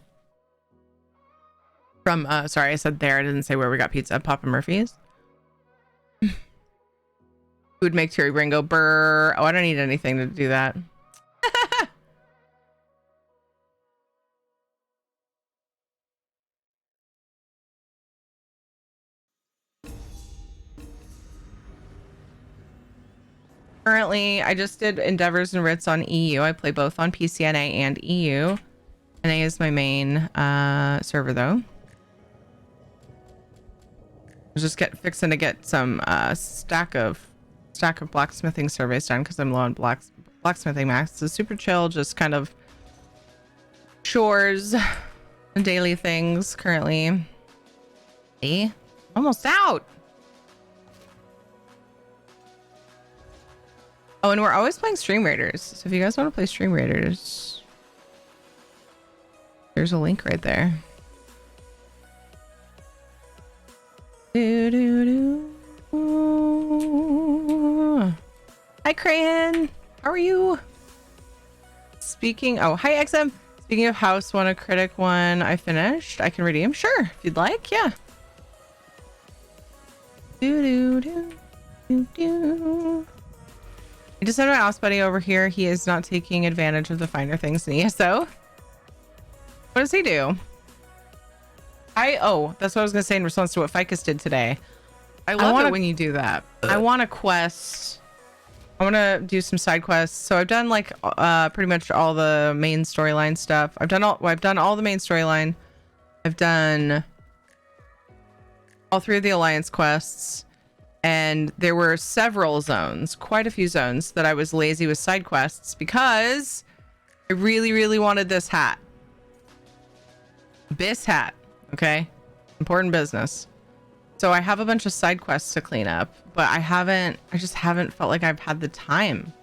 From sorry, I said there, I didn't say where we got pizza. Papa Murphy's. Would make Terry Brain go brr. Oh, I don't need anything to do that. Currently, I just did Endeavors and Writs on EU. I play both on PCNA and EU. NA is my main server though. I was just fixing to get some stack of blacksmithing surveys done because I'm low on blacksmithing max. So super chill, just kind of chores and daily things currently. Hey, almost out. Oh, and we're always playing Stream Raiders. So if you guys want to play Stream Raiders, there's a link right there. Hi, Crayon. How are you? Oh, hi, XM. Speaking of house, want a critic one I finished. I can redeem. Sure, if you'd like. Yeah. I just had my house buddy over here. He is not taking advantage of the finer things in ESO. What does he do? That's what I was gonna say in response to what Ficus did today. I love it when you do that. I want to quest. I want to do some side quests. So I've done like pretty much all the main storyline stuff. I've done all the main storyline. I've done all 3 of the alliance quests. And there were several zones, quite a few zones, that I was lazy with side quests because I really, really wanted this hat. This hat, okay? Important business. So I have a bunch of side quests to clean up, but I just haven't felt like I've had the time.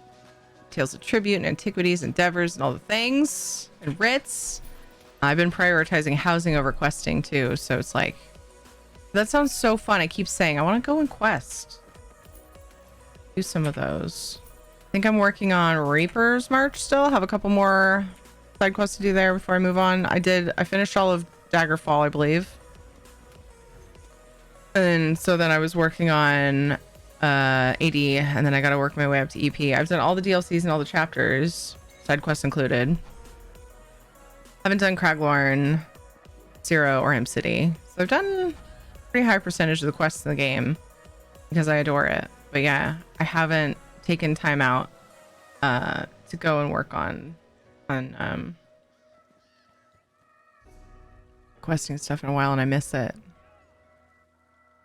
Tales of Tribute and Antiquities, Endeavors, and all the things, and writs. I've been prioritizing housing over questing too, so it's like, that sounds so fun. I keep saying I want to go and quest. Do some of those. I think I'm working on Reaper's March still. Have a couple more side quests to do there before I move on. I finished all of Daggerfall, I believe. And so then I was working on AD, and then I got to work my way up to EP. I've done all the DLCs and all the chapters, side quests included. Haven't done Craglorn, Zero, or M City. So I've done pretty high percentage of the quests in the game because I adore it. But yeah, I haven't taken time out to go and work on questing stuff in a while, and I miss it.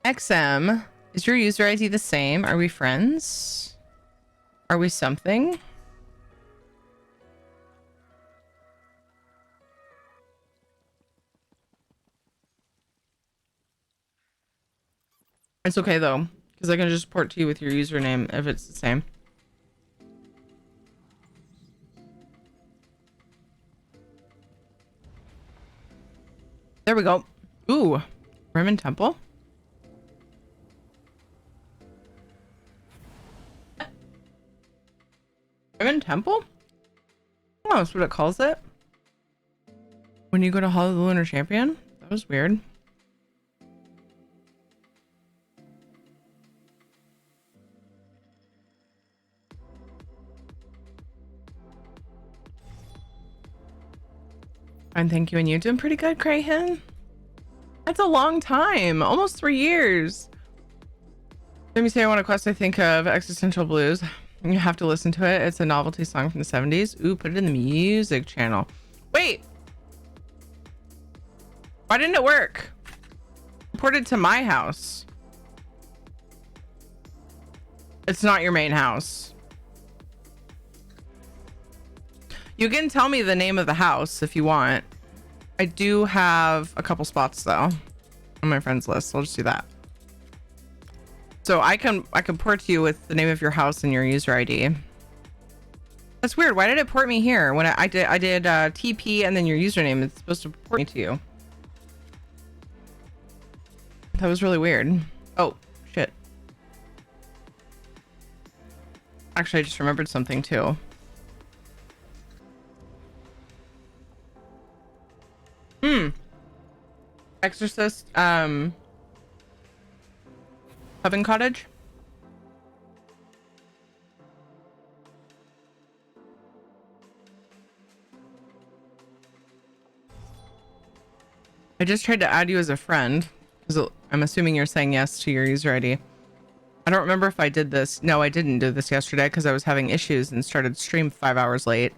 XM, is your user ID the same? Are we friends? Are we something? It's okay though, Because I can just port to you with your username if it's the same. There we go. Ooh, Roman Temple. Roman Temple? Oh, that's what it calls it. When you go to Hall of the Lunar Champion? That was weird. Fine, thank you. And you doing pretty good, Crahan? That's a long time. Almost 3 years. Let me say I want a quest. I think of Existential Blues. You have to listen to it. It's a novelty song from the 70s. Ooh, put it in the music channel. Wait. Why didn't it work? Ported to my house. It's not your main house. You can tell me the name of the house if you want. I do have a couple spots though on my friends list. So I'll just do that. So I can port to you with the name of your house and your user ID. That's weird. Why did it port me here when I did TP and then your username? It's supposed to port me to you. That was really weird. Oh shit. Actually, I just remembered something too. Exorcist, Coven Cottage. I just tried to add you as a friend because I'm assuming you're saying yes to your user ID. I don't remember if I did this. No, I didn't do this yesterday because I was having issues and started stream 5 hours late.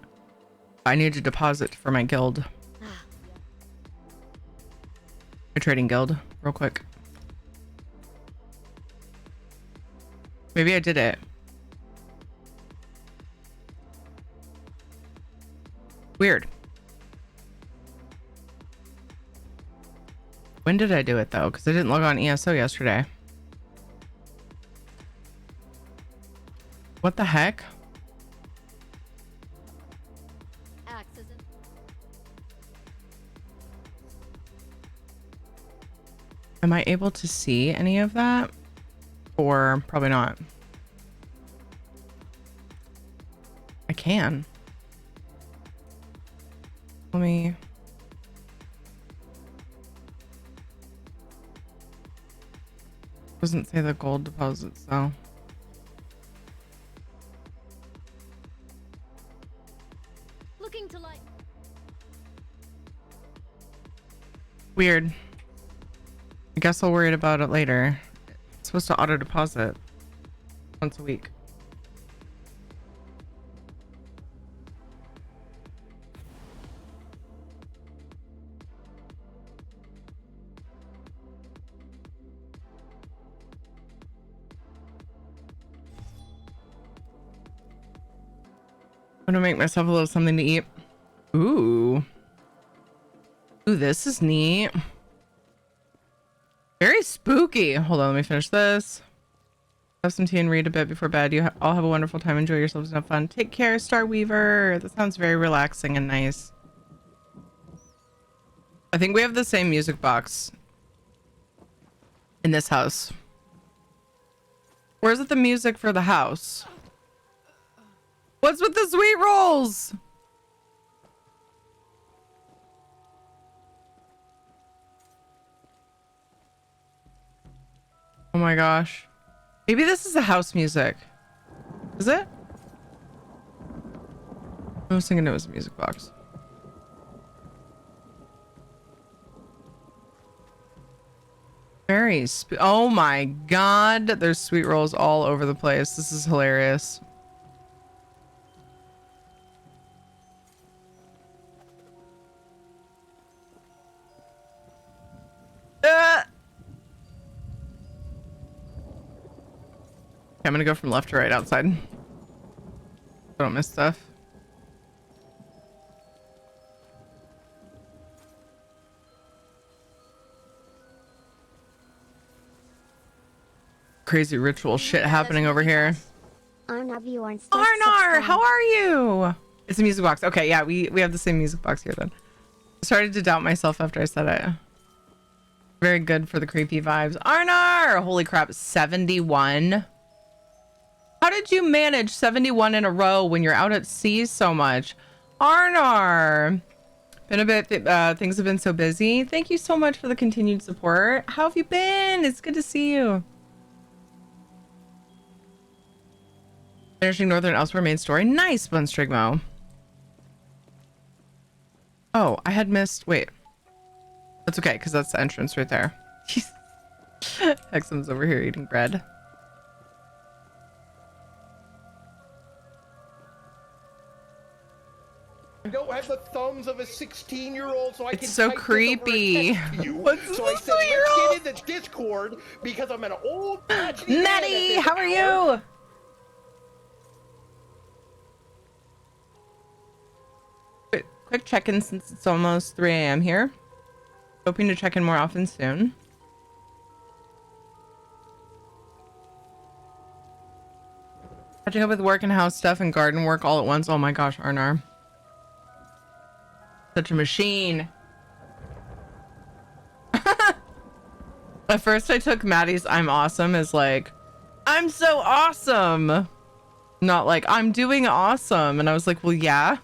I need to deposit for my guild. My trading guild, real quick. Maybe I did it. Weird. When did I do it though? Because I didn't log on ESO yesterday. What the heck? Am I able to see any of that? Or probably not. I can. Let me... Doesn't say the gold deposits though. Looking to light. Weird. I guess I'll worry about it later. It's supposed to auto deposit once a week. I'm gonna make myself a little something to eat. Ooh. Ooh, this is neat. Very spooky. Hold on, let me finish this. Have some tea and read a bit before bed. You all have a wonderful time. Enjoy yourselves and have fun. Take care, Star Weaver. That sounds very relaxing and nice. I think we have the same music box in this house. Where's it the music for the house? What's with the sweet rolls? Oh my gosh. Maybe this is the house music. Is it? I was thinking it was a music box. Very oh my god. There's sweet rolls all over the place. This is hilarious. I'm gonna go from left to right outside. I don't miss stuff. crazy ritual shit happening over here. Arnar Bjorn. Arnar, how are you? It's a music box. Okay, yeah, we have the same music box here then. I started to doubt myself after I said it. Very good for the creepy vibes. Arnar! Holy crap, 71. How did you manage 71 in a row when you're out at sea so much? Arnar! Been a bit, things have been so busy. Thank you so much for the continued support. How have you been? It's good to see you. Finishing Northern Elsewhere main story. Nice, Bunstrigmo. Oh, I had missed. Wait. That's okay, because that's the entrance right there. Hexam's over here eating bread. I don't have the thumbs of a 16-year-old, so I It's can so type this creepy. over a text to you. What's So I said, let's get in the Discord because I'm an old Maddie, how are you? Quick check-in since it's almost 3 a.m. here. Hoping to check in more often soon. Catching up with work and house stuff and garden work all at once. Oh my gosh, Arnar. Such a machine. At first I took Maddie's I'm awesome as like, I'm so awesome. Not like, I'm doing awesome. And I was like, well, yeah.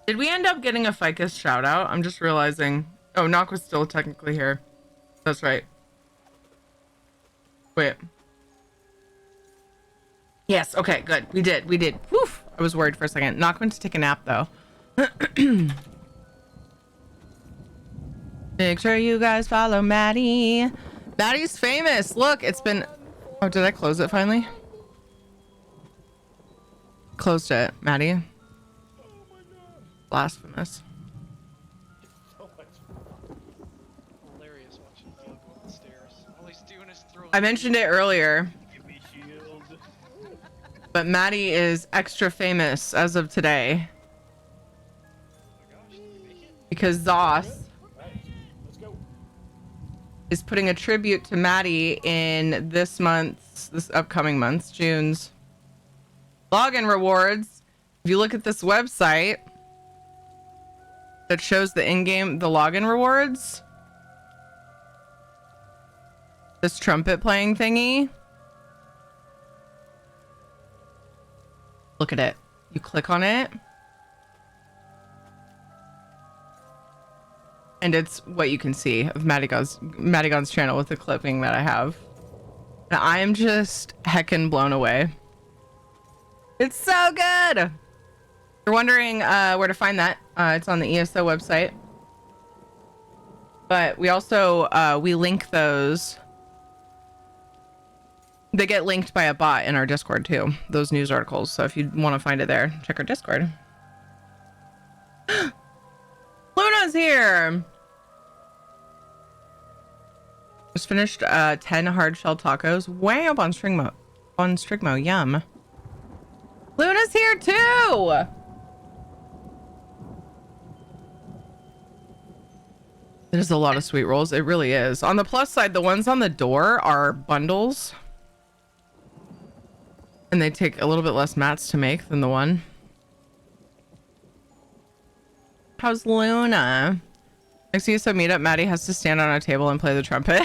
Did we end up getting a ficus shout out? I'm just realizing. Oh, Knock was still technically here. That's right. Wait. Yes, okay, good. We did. Woof. I was worried for a second. Knock went to take a nap though. Make sure you guys follow Maddie. Maddie's famous. Look, it's been... Oh, did I close it finally? Closed it, Maddie. Blasphemous. I mentioned it earlier, but Maddie is extra famous as of today because Zoss is putting a tribute to Maddie in this upcoming month's, June's login rewards. If you look at this website that shows the the login rewards, this trumpet playing thingy, look at it. You click on it and it's what you can see of Madigon's channel with the clipping that I have. And I am just heckin' blown away. It's so good. If you're wondering where to find that, it's on the ESO website. But we also we link those. They get linked by a bot in our Discord too, those news articles. So if you want to find it there, check our Discord. Luna's here. Just finished 10 hard shell tacos. Way up on Strigmo. Yum. Luna's here too. There's a lot of sweet rolls. It really is. On the plus side, the ones on the door are bundles. And they take a little bit less mats to make than the one. How's Luna? Next ESO meetup, Maddie has to stand on a table and play the trumpet.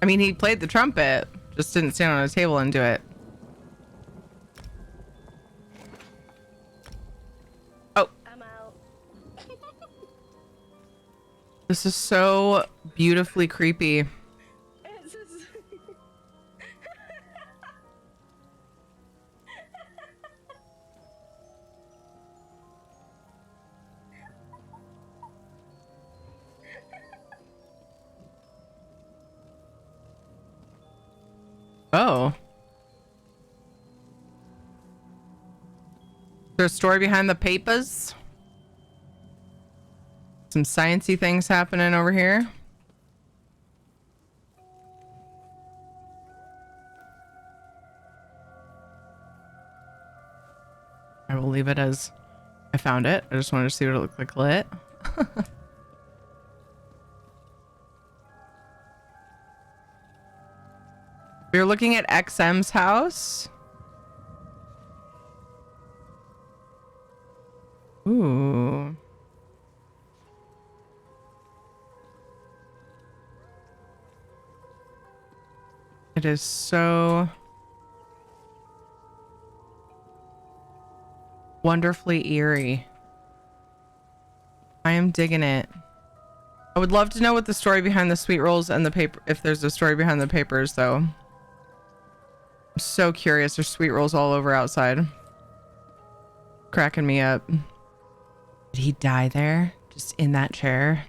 I mean, he played the trumpet, just didn't stand on a table and do it. Oh. I'm out. This is so beautifully creepy. Oh. Is there a story behind the papers? Some sciencey things happening over here. I will leave it as I found it. I just wanted to see what it looked like lit. We're looking at XM's house. Ooh. It is so wonderfully eerie. I am digging it. I would love to know what the story behind the sweet rolls and the paper, if there's a story behind the papers though. I'm so curious. There's sweet rolls all over outside. Cracking me up. Did he die there? Just in that chair?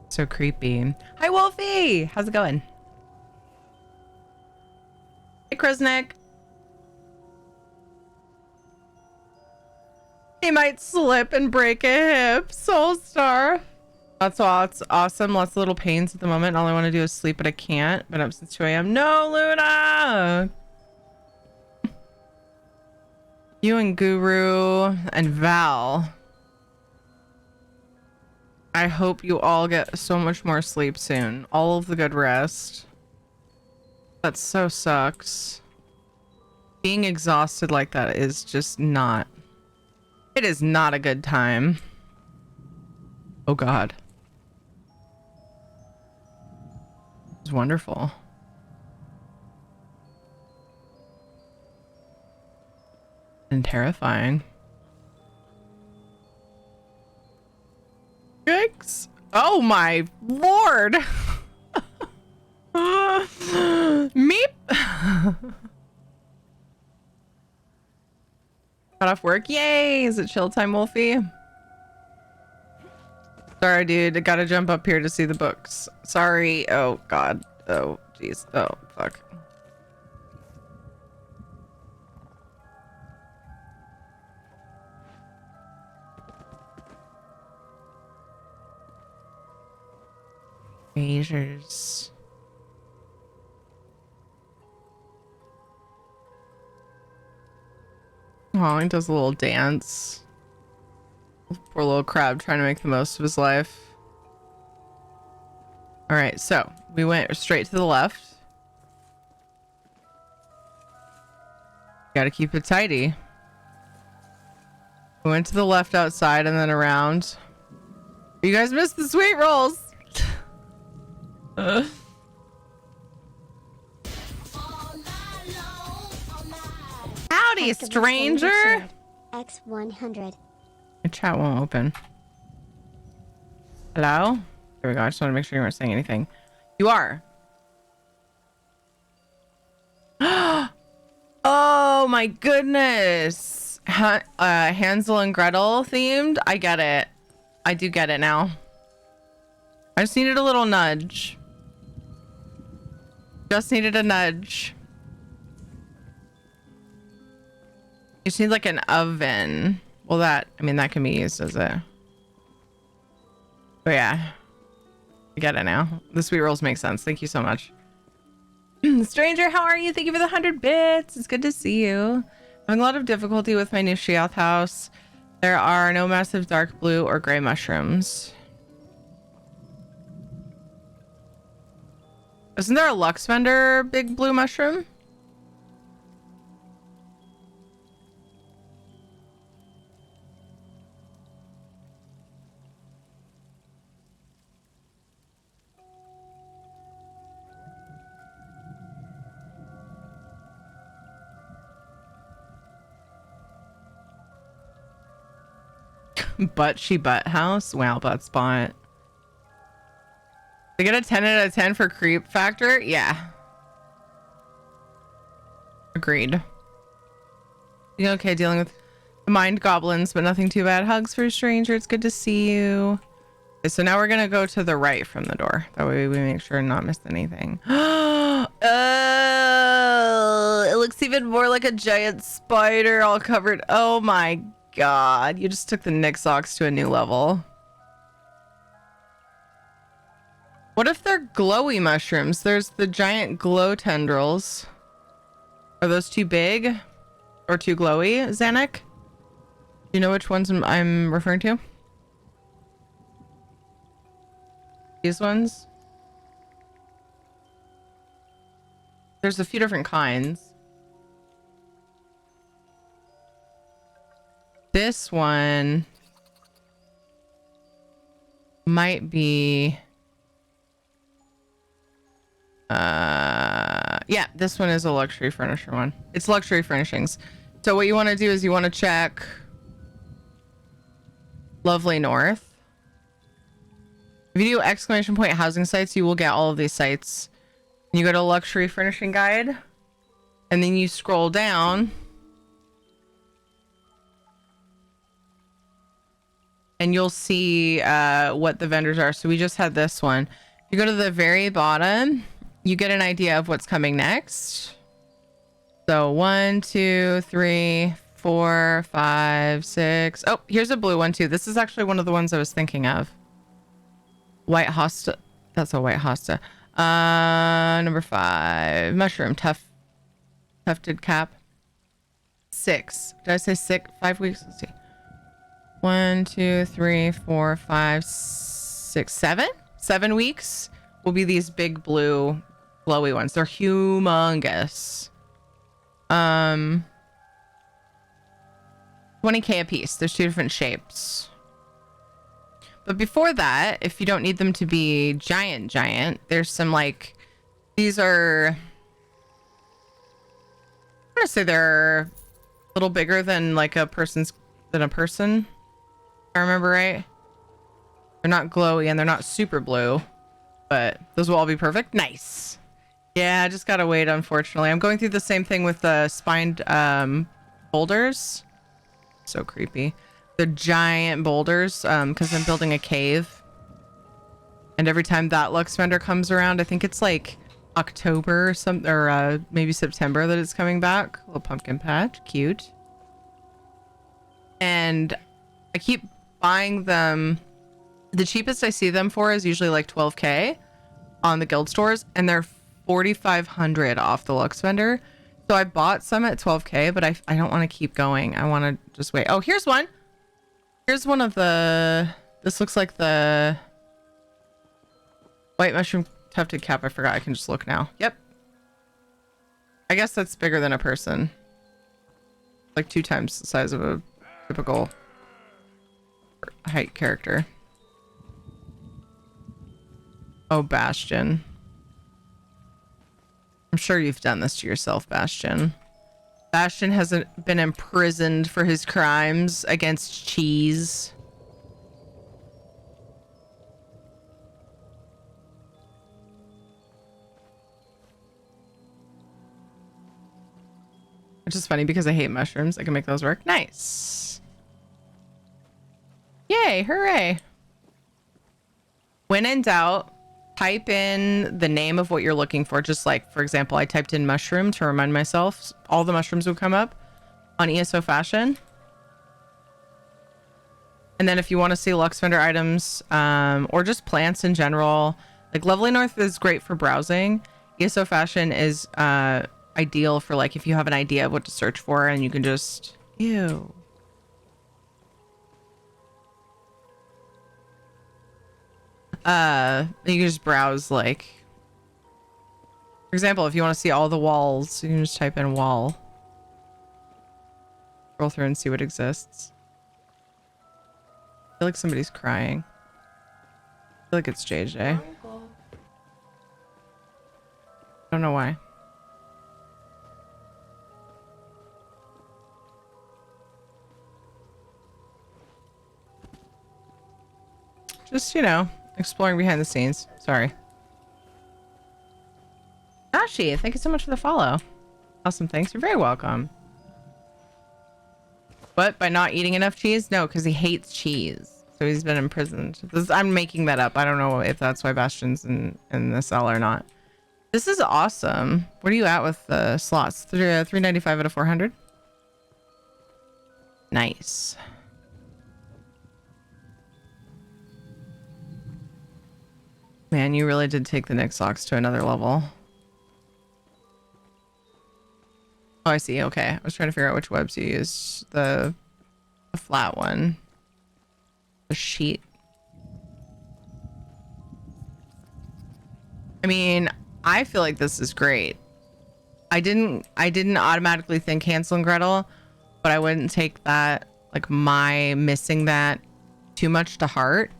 So creepy. Hi Wolfie! How's it going? Hey Kruznik. He might slip and break a hip. Soul Star. That's awesome. Lots of little pains at the moment. All I want to do is sleep, but I can't. Been up since 2 a.m. No, Luna! You and Guru and Val. I hope you all get so much more sleep soon. All of the good rest. That so sucks. Being exhausted like that is just not. It is not a good time. Oh God. It's wonderful. And terrifying. Yikes. Oh my lord. Meep. Got off work. Yay. Is it chill time, Wolfie? Sorry, dude. I gotta jump up here to see the books. Sorry. Oh God. Oh jeez. Oh fuck. Treasures. Oh, he does a little dance. Poor little crab trying to make the most of his life. All right, so we went straight to the left. Got to keep it tidy. We went to the left outside and then around. You guys missed the sweet rolls. Howdy, stranger. X100. My chat won't open. Hello? There we go. I just want to make sure you weren't saying anything. You are. Oh my goodness. Hansel and Gretel themed. I get it. I do get it now. I just needed a little nudge. Just needed a nudge. You just need like an oven. Well, that, I mean, that can be used as a... Oh yeah. I get it now. The sweet rolls make sense. Thank you so much. Stranger, how are you? Thank you for the 100 bits. It's good to see you. Having a lot of difficulty with my new Sheath house. There are no massive dark blue or gray mushrooms. Isn't there a Lux vendor big blue mushroom? Butt house? Wow, butt spot. They get a 10 out of 10 for creep factor? Yeah. Agreed. You okay dealing with the mind goblins, but nothing too bad. Hugs for a stranger. It's good to see you. Okay, so now we're gonna go to the right from the door. That way we make sure to not miss anything. Oh, it looks even more like a giant spider all covered. Oh my God. You just took the Nixox to a new level. What if they're glowy mushrooms? There's the giant glow tendrils. Are those too big? or too glowy, Zanuck? Do you know which ones I'm referring to? These ones? There's a few different kinds. This one might be yeah, this one is a luxury furnisher one. It's luxury furnishings. So what you want to do is you want to check Lovely North. If you do exclamation point housing sites, you will get all of these sites. You go to luxury furnishing guide and then you scroll down and you'll see what the vendors are. So we just had this one. If you go to the very bottom, you get an idea of what's coming next. So 1, 2, 3, 4, 5, 6. Oh, here's a blue one too. This is actually one of the ones I was thinking of. White hosta. That's a white hosta. Number 5. Mushroom tufted cap. 6. Did I say 6? 5 weeks? Let's see. 1, 2, 3, 4, 5, 6, 7. 7 weeks will be these big blue glowy ones. They're humongous. 20k a piece. There's 2 different shapes. But before that, if you don't need them to be giant, there's some like, these are, I'm gonna say they're a little bigger than like a person. If I remember right. They're not glowy and they're not super blue, but those will all be perfect. Nice. Yeah, I just gotta wait, unfortunately. I'm going through the same thing with the spined boulders. So creepy. The giant boulders, because I'm building a cave. And every time that Lux vendor comes around, I think it's like October or maybe September that it's coming back. Little pumpkin patch, cute. And I keep buying them. The cheapest I see them for is usually like 12k on the guild stores, and they're 4,500 off the Lux vendor. So I bought some at 12k, but I don't want to keep going. I want to just wait. Oh, here's one. Here's one of the, this looks like the white mushroom tufted cap. I forgot. I can just look now. Yep. I guess that's bigger than a person. Like 2 times the size of a typical height character. Oh, Bastion. I'm sure you've done this to yourself, Bastion. Bastion hasn't been imprisoned for his crimes against cheese. Which is funny because I hate mushrooms. I can make those work. Nice. Yay, hooray. When in doubt, type in the name of what you're looking for. Just like, for example, I typed in mushroom to remind myself. All the mushrooms would come up on ESO Fashion. And then if you want to see Lux vendor items, or just plants in general, like Lovely North is great for browsing. ESO Fashion is ideal for like if you have an idea of what to search for and you can just, ew. You can just browse, like, for example, if you want to see all the walls, you can just type in wall. Scroll through and see what exists. I feel like somebody's crying. I feel like it's JJ. I don't know why. Just, you know, exploring behind the scenes. Sorry. Nashi, thank you so much for the follow. Awesome, thanks. You're very welcome. What? By not eating enough cheese? No, because he hates cheese. So he's been imprisoned. I'm making that up. I don't know if that's why Bastion's in the cell or not. This is awesome. What are you at with the slots? 395 out of 400? Nice. Man, you really did take the Nixox to another level. Oh, I see. Okay. I was trying to figure out which webs you use. The flat one. The sheet. I mean, I feel like this is great. I didn't automatically think Hansel and Gretel, but I wouldn't take that, like my missing that too much to heart,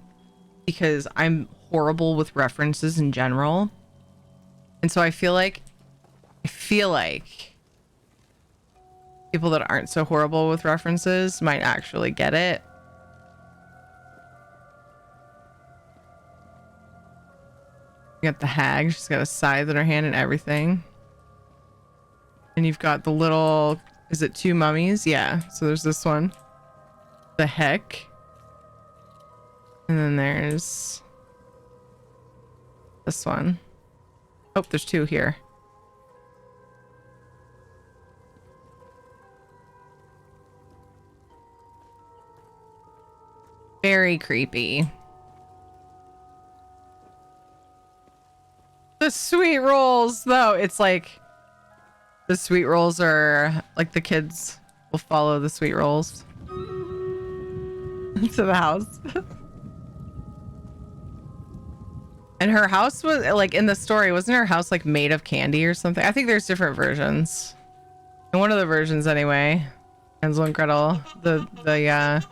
because I'm horrible with references in general. And so I feel like people that aren't so horrible with references might actually get it. You got the hag, she's got a scythe in her hand and everything. And you've got the little, is it 2 mummies? Yeah, so there's this one. The heck. And then there's this one. Oh, there's 2 here. Very creepy. The sweet rolls, though, it's like the sweet rolls are like the kids will follow the sweet rolls to the house. And her house was like, in the story, wasn't her house like made of candy or something? I think there's different versions. In one of the versions anyway, Hansel and Gretel, the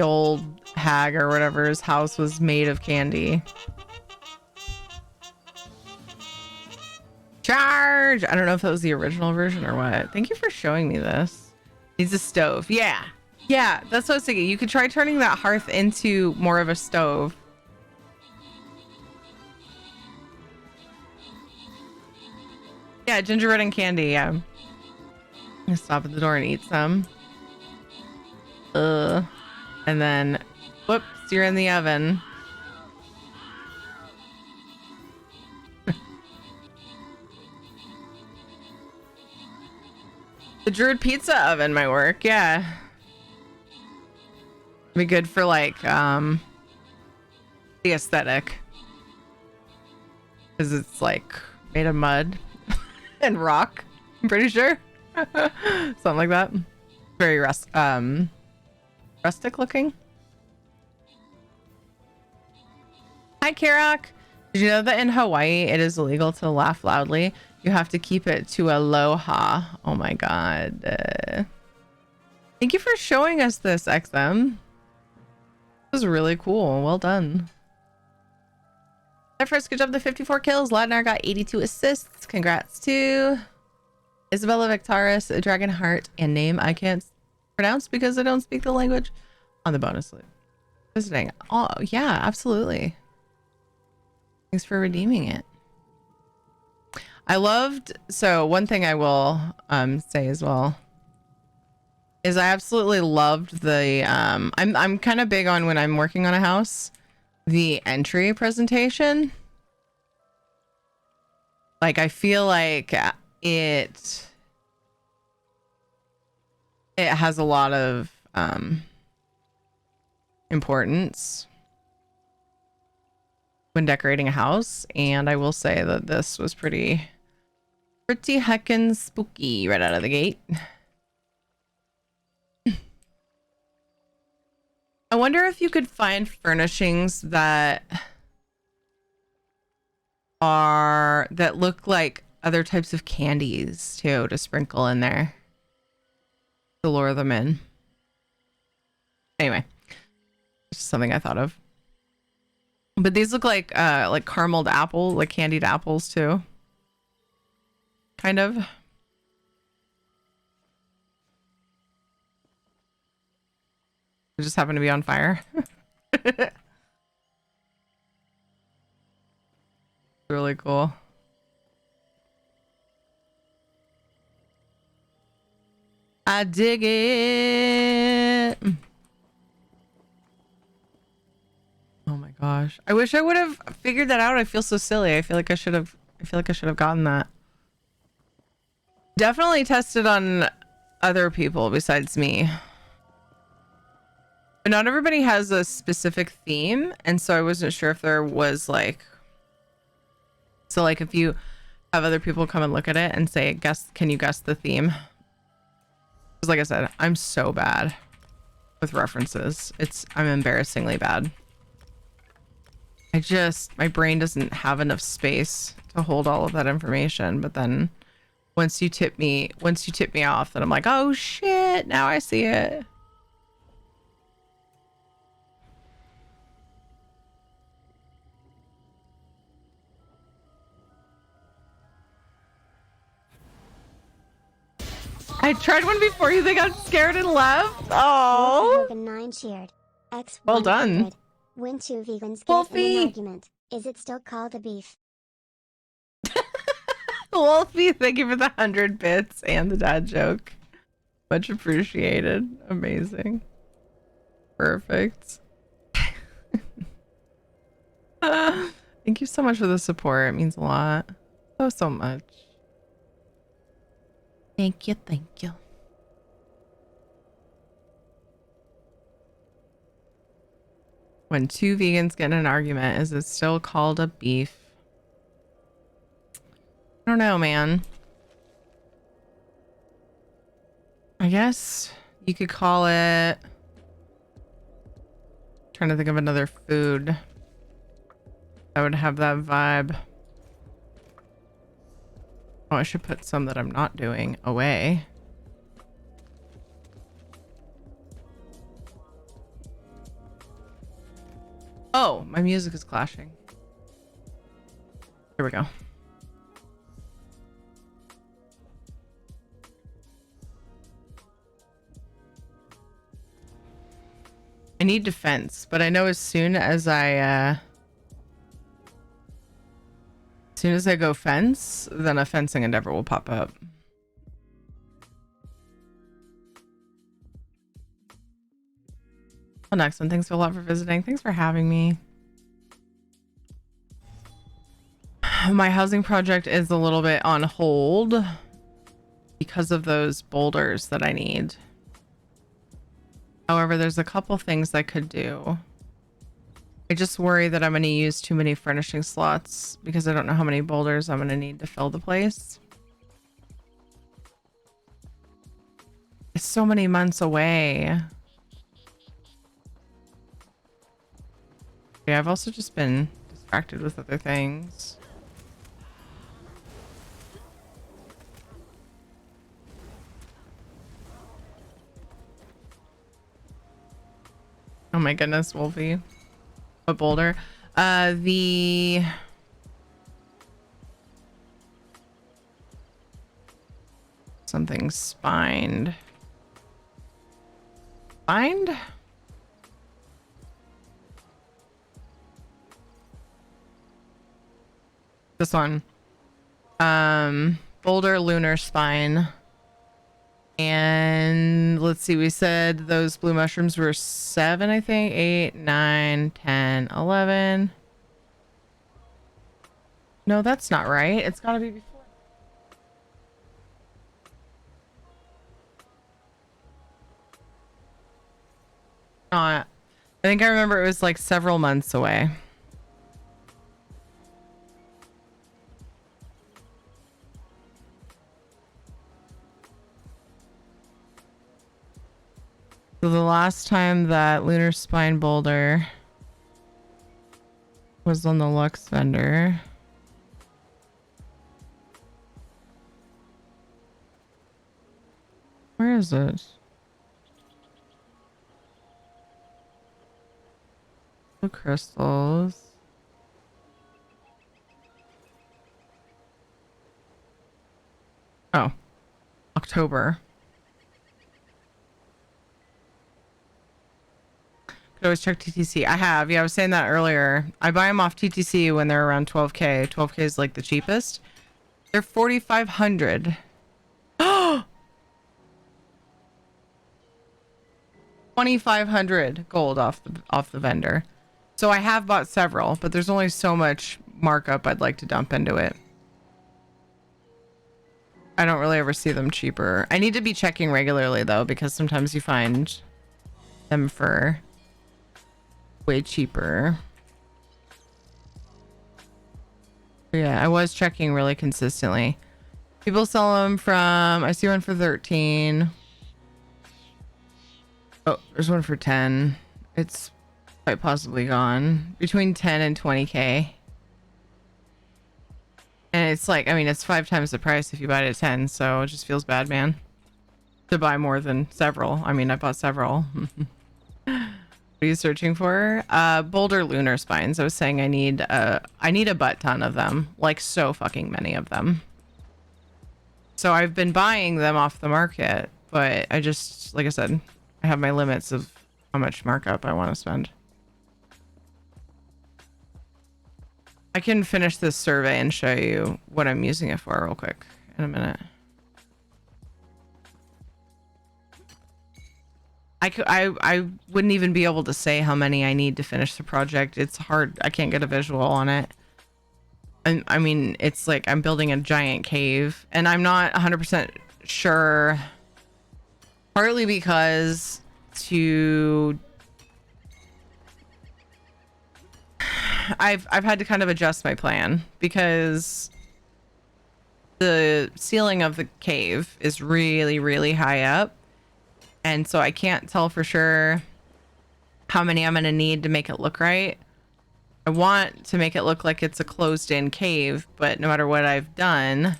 old hag or whatever's house was made of candy. Charge! I don't know if that was the original version or what. Thank you for showing me this. Needs a stove. Yeah. Yeah, that's what I was thinking. You could try turning that hearth into more of a stove. Yeah, gingerbread and candy, yeah. I'm gonna stop at the door and eat some. And then, whoops, you're in the oven. The Druid pizza oven might work, yeah. Be good for like the aesthetic. Because it's like made of mud and rock, I'm pretty sure. Something like that. Very rustic looking. Hi, Karak. Did you know that in Hawaii it is illegal to laugh loudly? You have to keep it to aloha. Oh my god. Thank you for showing us this, XM. This was really cool. Well done. At first, good job. The 54 kills. Ladnar got 82 assists. Congrats to Isabella Victaris, Dragonheart, and name I can't pronounce because I don't speak the language on the bonus loot. Visiting. Oh, yeah, absolutely. Thanks for redeeming it. I loved, so one thing I will say as well is I absolutely loved the I'm kind of big on when I'm working on a house, the entry presentation. Like I feel like it has a lot of importance when decorating a house, and I will say that this was pretty heckin' spooky right out of the gate. I wonder if you could find furnishings that look like other types of candies too, to sprinkle in there to lure them in. Anyway, just something I thought of. But these look like carameled apple, like candied apples too. Kind of. They just happen to be on fire. Really cool. I dig it. Oh my gosh. I wish I would have figured that out. I feel so silly. I feel like I should have gotten that. Definitely tested on other people besides me. But not everybody has a specific theme, and so I wasn't sure if there was like, so like if you have other people come and look at it and say, "Guess, can you guess the theme?" Because like I said, I'm so bad with references. I'm embarrassingly bad. My brain doesn't have enough space to hold all of that information. But then once you tip me off, then I'm like, oh shit, now I see it. I tried one before you. They got scared and left. Oh. 9 cheered. X Well done. When two vegans get Wolfie. in an argument, is it still called a beef? Wolfie, thank you for the 100 bits and the dad joke. Much appreciated. Amazing. Perfect. Thank you so much for the support. It means a lot. So much. Thank you. Thank you. When two vegans get in an argument, is it still called a beef? I don't know, man. I guess you could call it... Trying to think of another food that would have that vibe. Oh, I should put some that I'm not doing away. Oh, my music is clashing. Here we go. I need defense, but I know as soon as I go fence, then a fencing endeavor will pop up. Well, next one. Thanks a lot for visiting. Thanks for having me. My housing project is a little bit on hold because of those boulders that I need. However, there's a couple things I could do. I just worry that I'm going to use too many furnishing slots because I don't know how many boulders I'm going to need to fill the place. It's so many months away. Yeah, I've also just been distracted with other things. Oh my goodness, Wolfie. A boulder. The something spined. Spined? This one. Boulder lunar spine. And let's see, we said those blue mushrooms were 7, I think. 8, 9, 10, 11. No, that's not right. It's got to be before. Not. I think I remember it was like several months away. So the last time that lunar spine boulder was on the Lux vendor. Where is it? The crystals. Oh, October. Could always check TTC. I have. Yeah, I was saying that earlier. I buy them off TTC when they're around 12K. 12K is like the cheapest. They're 4,500. Oh, 2,500 gold off the vendor. So I have bought several, but there's only so much markup I'd like to dump into it. I don't really ever see them cheaper. I need to be checking regularly though, because sometimes you find them for way cheaper. Yeah, I was checking really consistently. People sell them from, I see one for 13. Oh, there's one for 10. It's quite possibly gone. Between 10 and 20k. And it's like, I mean, it's 5 times the price if you buy it at 10, so it just feels bad, man. To buy more than several. I mean, I bought several. What are you searching for? Boulder lunar spines. I was saying I need a butt ton of them. Like, so fucking many of them. So I've been buying them off the market, but I just, like I said, I have my limits of how much markup I want to spend. I can finish this survey and show you what I'm using it for real quick in a minute. I wouldn't even be able to say how many I need to finish the project. It's hard. I can't get a visual on it. And I mean, it's like I'm building a giant cave and I'm not 100% sure, partly because I've had to kind of adjust my plan because the ceiling of the cave is really, really high up. And so I can't tell for sure how many I'm going to need to make it look right. I want to make it look like it's a closed in cave, but no matter what I've done,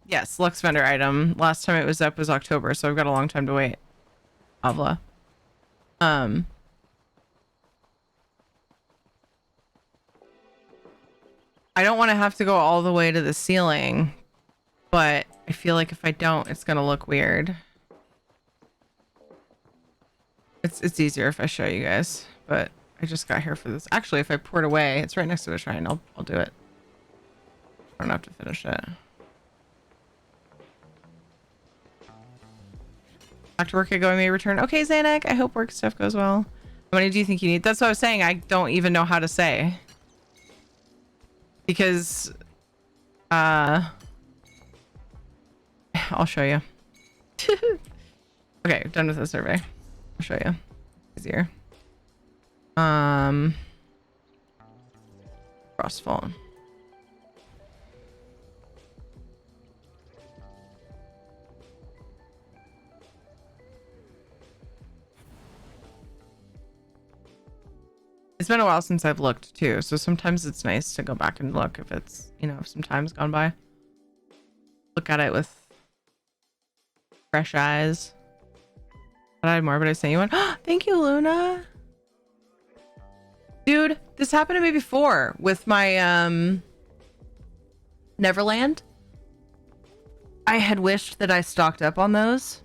yes, Lux vendor item. Last time it was up was October, so I've got a long time to wait. Avla. I don't want to have to go all the way to the ceiling, but I feel like if I don't, it's going to look weird. It's easier if I show you guys, but I just got here for this. Actually, if I pour it away, it's right next to a shrine. I'll do it. I don't have to finish it. Back to work, I go, I may return. Okay, Zanek, I hope work stuff goes well. How many do you think you need? That's what I was saying. I don't even know how to say. Because, I'll show you. Okay, done with the survey. I'll show you. Easier. Frostfall. It's been a while since I've looked too, so sometimes it's nice to go back and look if it's, you know, if some time's gone by. Look at it with fresh eyes. I had more, but I sent you one. Thank you, Luna. Dude, this happened to me before with my Neverland. I had wished that I stocked up on those.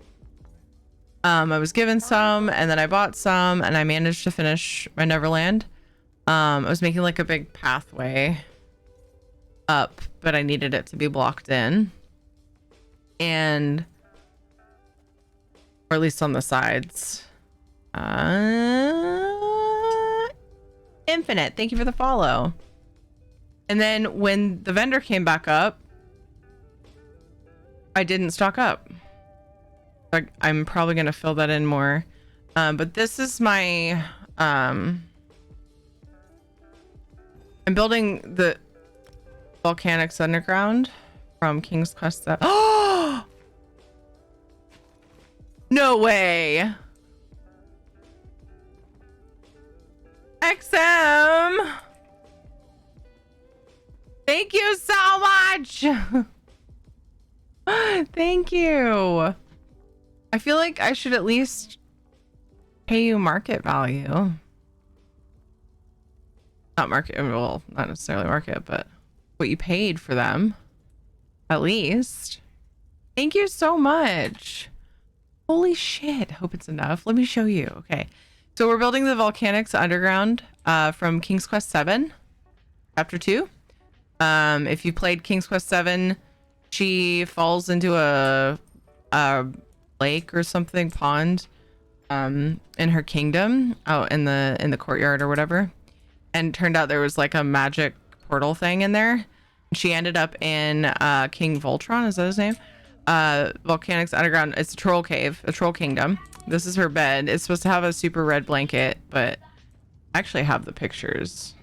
I was given some and then I bought some and I managed to finish my Neverland. I was making like a big pathway up, but I needed it to be blocked in. And or at least on the sides. Infinite, thank you for the follow. And then when the vendor came back up, I didn't stock up. I'm probably going to fill that in more. But this is my... I'm building the Volcanics Underground from King's Quest. Oh! No way! XM! Thank you so much! Thank you! I feel like I should at least pay you market value. Not market, well, not necessarily market, but what you paid for them. At least. Thank you so much. Holy shit. Hope it's enough. Let me show you. Okay. So we're building the Volcanics Underground from King's Quest 7, Chapter 2. If you played King's Quest 7, she falls into a lake or something, pond, in her kingdom, out in the courtyard or whatever. And it turned out there was like a magic portal thing in there. She ended up in King Voltron, is that his name? Volcanics Underground. It's a troll cave, a troll kingdom. This is her bed. It's supposed to have a super red blanket, but I actually have the pictures.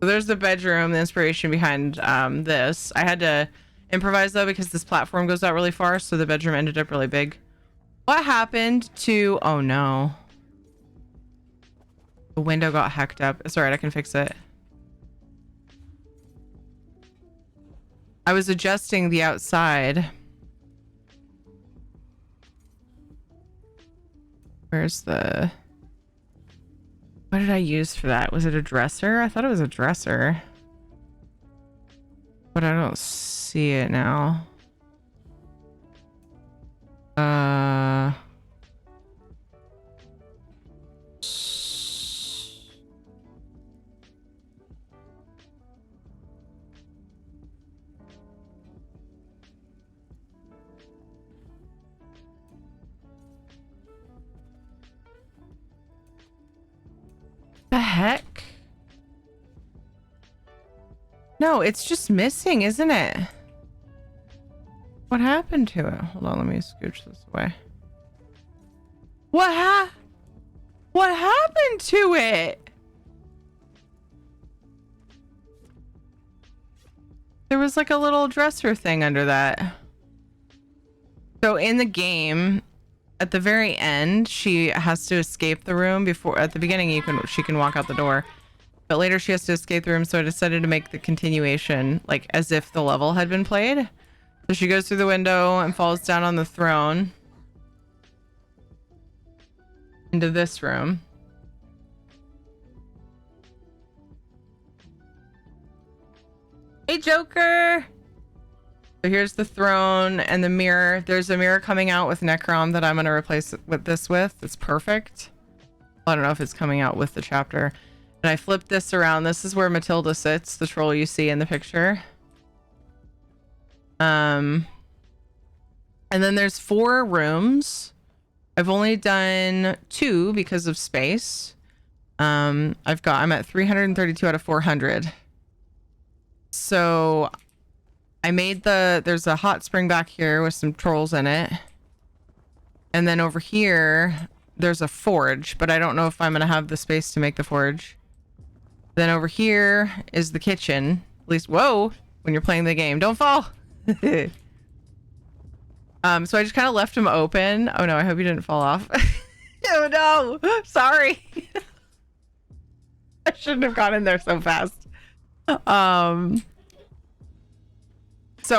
So there's the bedroom, the inspiration behind this. I had to improvise though because this platform goes out really far, so the bedroom ended up really big. What happened to... Oh no. The window got hacked up. It's alright, I can fix it. I was adjusting the outside. Where's the... What did I use for that? Was it a dresser? I thought it was a dresser. But I don't see it now. The heck? No, it's just missing, isn't it? What happened to it? Hold on, let me scooch this away. What happened to it? There was like a little dresser thing under that. So in the game, at the very end, she has to escape the room. Before, at the beginning, she can walk out the door, but later she has to escape the room. So I decided to make the continuation like as if the level had been played. So she goes through the window and falls down on the throne into this room. Hey, Joker. So here's the throne and the mirror. There's a mirror coming out with Necrom that I'm going to replace this with. It's perfect. I don't know if it's coming out with the chapter. And I flipped this around. This is where Matilda sits, the troll you see in the picture. And then there's 4 rooms. I've only done 2 because of space. I'm at 332 out of 400. So I made there's a hot spring back here with some trolls in it. And then over here, there's a forge, but I don't know if I'm going to have the space to make the forge. Then over here is the kitchen. At least, whoa, when you're playing the game, don't fall. So I just kind of left them open. Oh no, I hope you didn't fall off. Oh no, sorry. I shouldn't have gone in there so fast. So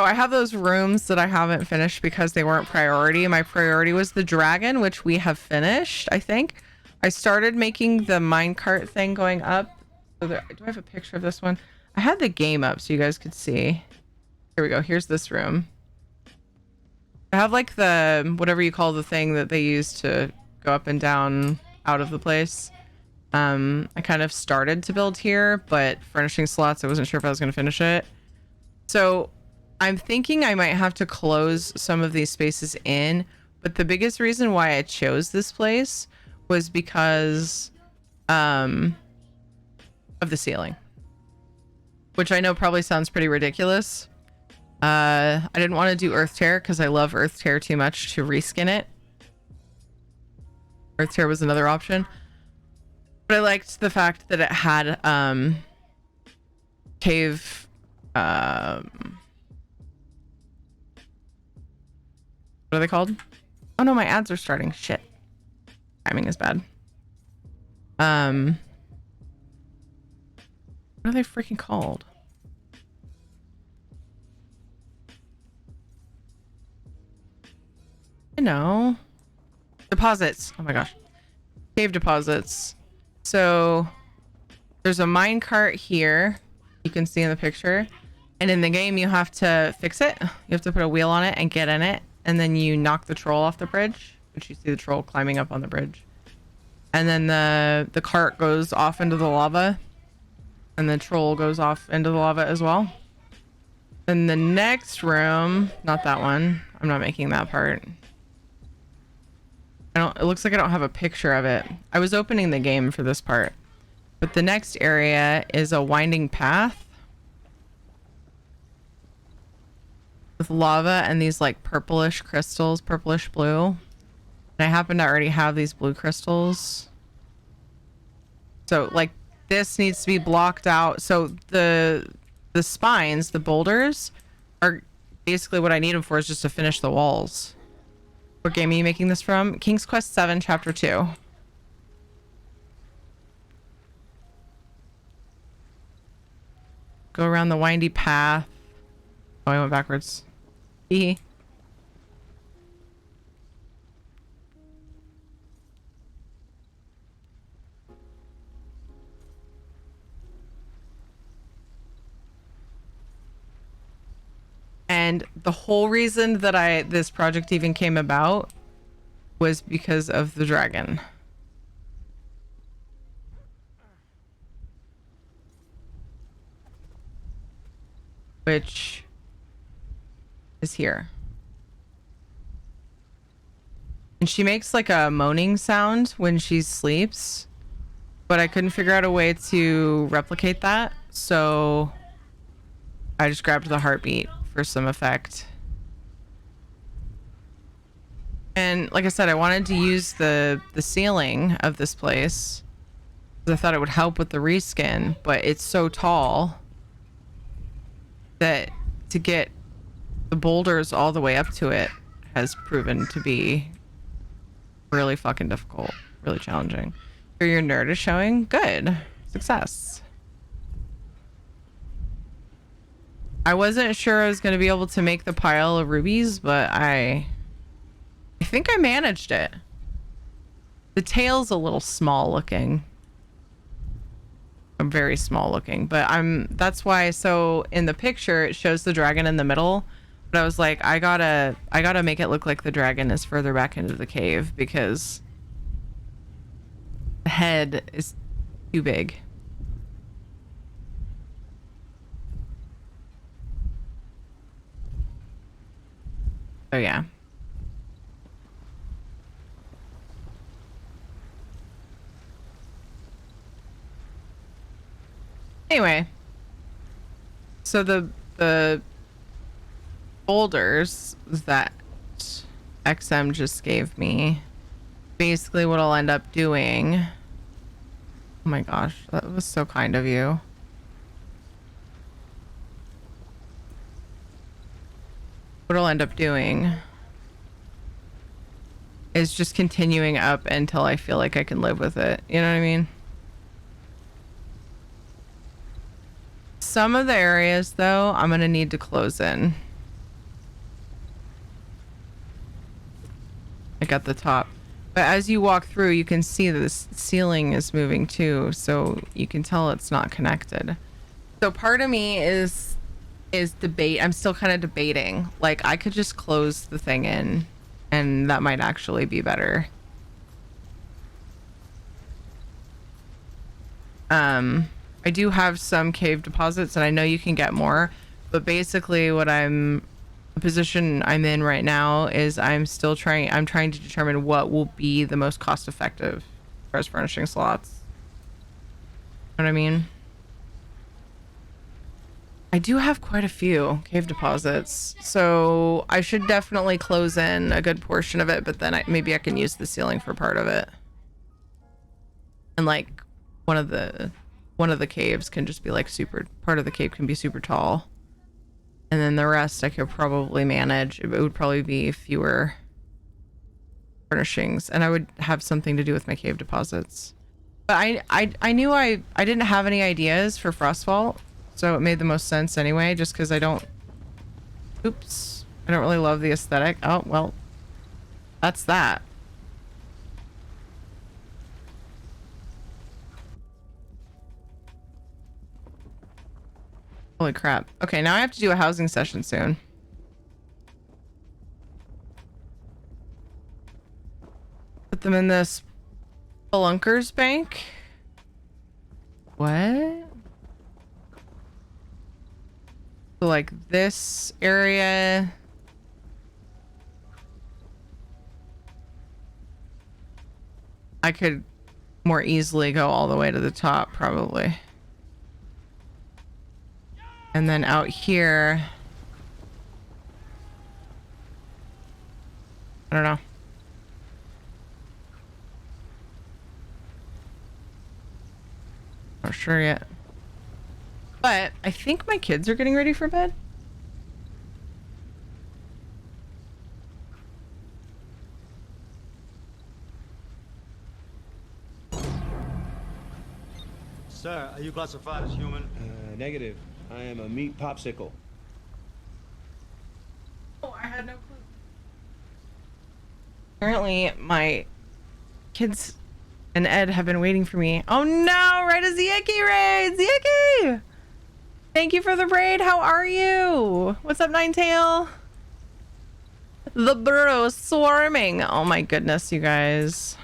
I have those rooms that I haven't finished because they weren't priority. My priority was the dragon, which we have finished, I think. I started making the minecart thing going up. So do I have a picture of this one? I had the game up so you guys could see. Here we go. Here's this room. I have like the, whatever you call the thing that they use to go up and down out of the place. I kind of started to build here, but furnishing slots, I wasn't sure if I was going to finish it. So I'm thinking I might have to close some of these spaces in, but the biggest reason why I chose this place was because of the ceiling, which I know probably sounds pretty ridiculous. I didn't want to do Earth Tear because I love Earth Tear too much to reskin it. Earth Tear was another option, but I liked the fact that it had cave what are they called? Oh no, my ads are starting. Shit. Timing is bad. What are they freaking called? You know. Deposits. Oh my gosh. Cave deposits. So there's a minecart here. You can see in the picture. And in the game, you have to fix it. You have to put a wheel on it and get in it. And then you knock the troll off the bridge, which you see the troll climbing up on the bridge. And then the cart goes off into the lava. And the troll goes off into the lava as well. Then the next room, not that one. I'm not making that part. It looks like I don't have a picture of it. I was opening the game for this part. But the next area is a winding path with lava and these like purplish crystals, purplish blue. And I happen to already have these blue crystals. So like this needs to be blocked out. So the spines, the boulders, are basically what I need them for, is just to finish the walls. What game are you making this from? King's Quest 7 Chapter 2. Go around the windy path. Oh, I went backwards. Hee. And the whole reason that this project even came about was because of the dragon. Which is here. And she makes like a moaning sound when she sleeps, but I couldn't figure out a way to replicate that, so I just grabbed the heartbeat for some effect. And like I said, I wanted to use the ceiling of this place because I thought it would help with the reskin, but it's so tall that to get the boulders all the way up to it has proven to be really fucking difficult, really challenging. Here your nerd is showing. Good. Success. I wasn't sure I was going to be able to make the pile of rubies, but I think I managed it. The tail's a little small looking. Very small looking, but that's why. So in the picture it shows the dragon in the middle, but I was like, I gotta make it look like the dragon is further back into the cave because the head is too big. Oh yeah. Anyway, so the boulders that XM just gave me, basically what I'll end up doing. Oh my gosh, that was so kind of you. What I'll end up doing is just continuing up until I feel like I can live with it. You know what I mean? Some of the areas, though, I'm going to need to close in. Like at the top. But as you walk through, you can see that this ceiling is moving too, so you can tell it's not connected. So part of me is I'm still kind of debating. Like, I could just close the thing in, and that might actually be better. I do have some cave deposits, and I know you can get more, but basically the position I'm in right now is I'm trying to determine what will be the most cost effective as far as furnishing slots. You know what I mean? I do have quite a few cave deposits, so I should definitely close in a good portion of it, but then maybe I can use the ceiling for part of it. And like one of the caves can just be like part of the cave can be super tall. And then the rest I could probably manage. It would probably be fewer furnishings, and I would have something to do with my cave deposits. But I knew I didn't have any ideas for Frostvault, so it made the most sense anyway, just because I don't really love the aesthetic. Oh, well, that's that. Holy crap. Okay, now I have to do a housing session soon. Put them in this Spelunker's bank. What? So like this area. I could more easily go all the way to the top, probably. And then out here, I don't know. Not sure yet. But I think my kids are getting ready for bed. Sir, are you classified as human? Negative. I am a meat popsicle. Oh, I had no clue. Apparently, my kids and Ed have been waiting for me. Oh no, right as the Yiki raid! Yiki! Thank you for the raid. How are you? What's up, Ninetail? The burrow swarming. Oh my goodness, you guys.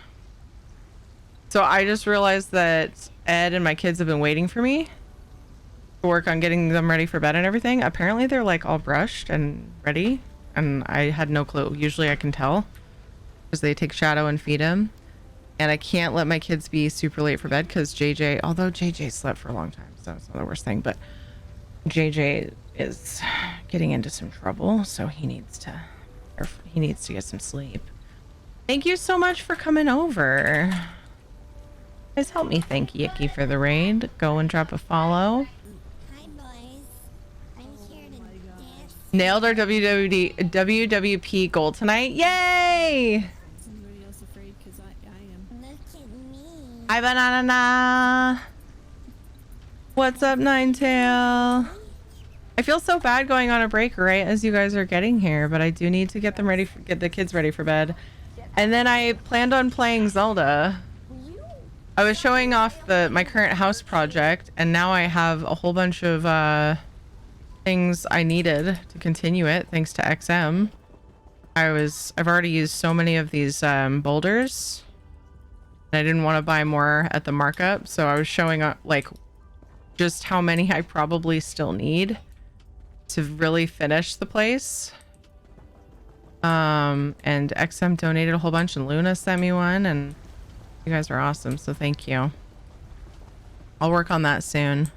So I just realized that Ed and my kids have been waiting for me to work on getting them ready for bed and everything. Apparently they're like all brushed and ready, and I had no clue. Usually I can tell because they take Shadow and feed him, and I can't let my kids be super late for bed because JJ, although JJ slept for a long time, so it's not the worst thing, but JJ is getting into some trouble, so he needs to get some sleep. Thank you so much for coming over. Guys, help me thank Yiki for the raid. Go and drop a follow. Hi, boys. I'm here to dance. Nailed our WWP goal tonight. Yay! Is anybody else afraid? Because I am. Look at me. Hi, Banana. What's up, Ninetail? I feel so bad going on a break right as you guys are getting here, but I do need to get them ready, get the kids ready for bed. And then I planned on playing Zelda. I was showing off my current house project, and now I have a whole bunch of things I needed to continue it thanks to XM. I've already used so many of these boulders, and I didn't want to buy more at the markup, so I was showing up like just how many I probably still need to really finish the place. And XM donated a whole bunch, and Luna sent me one, and you guys are awesome, so thank you. I'll work on that soon.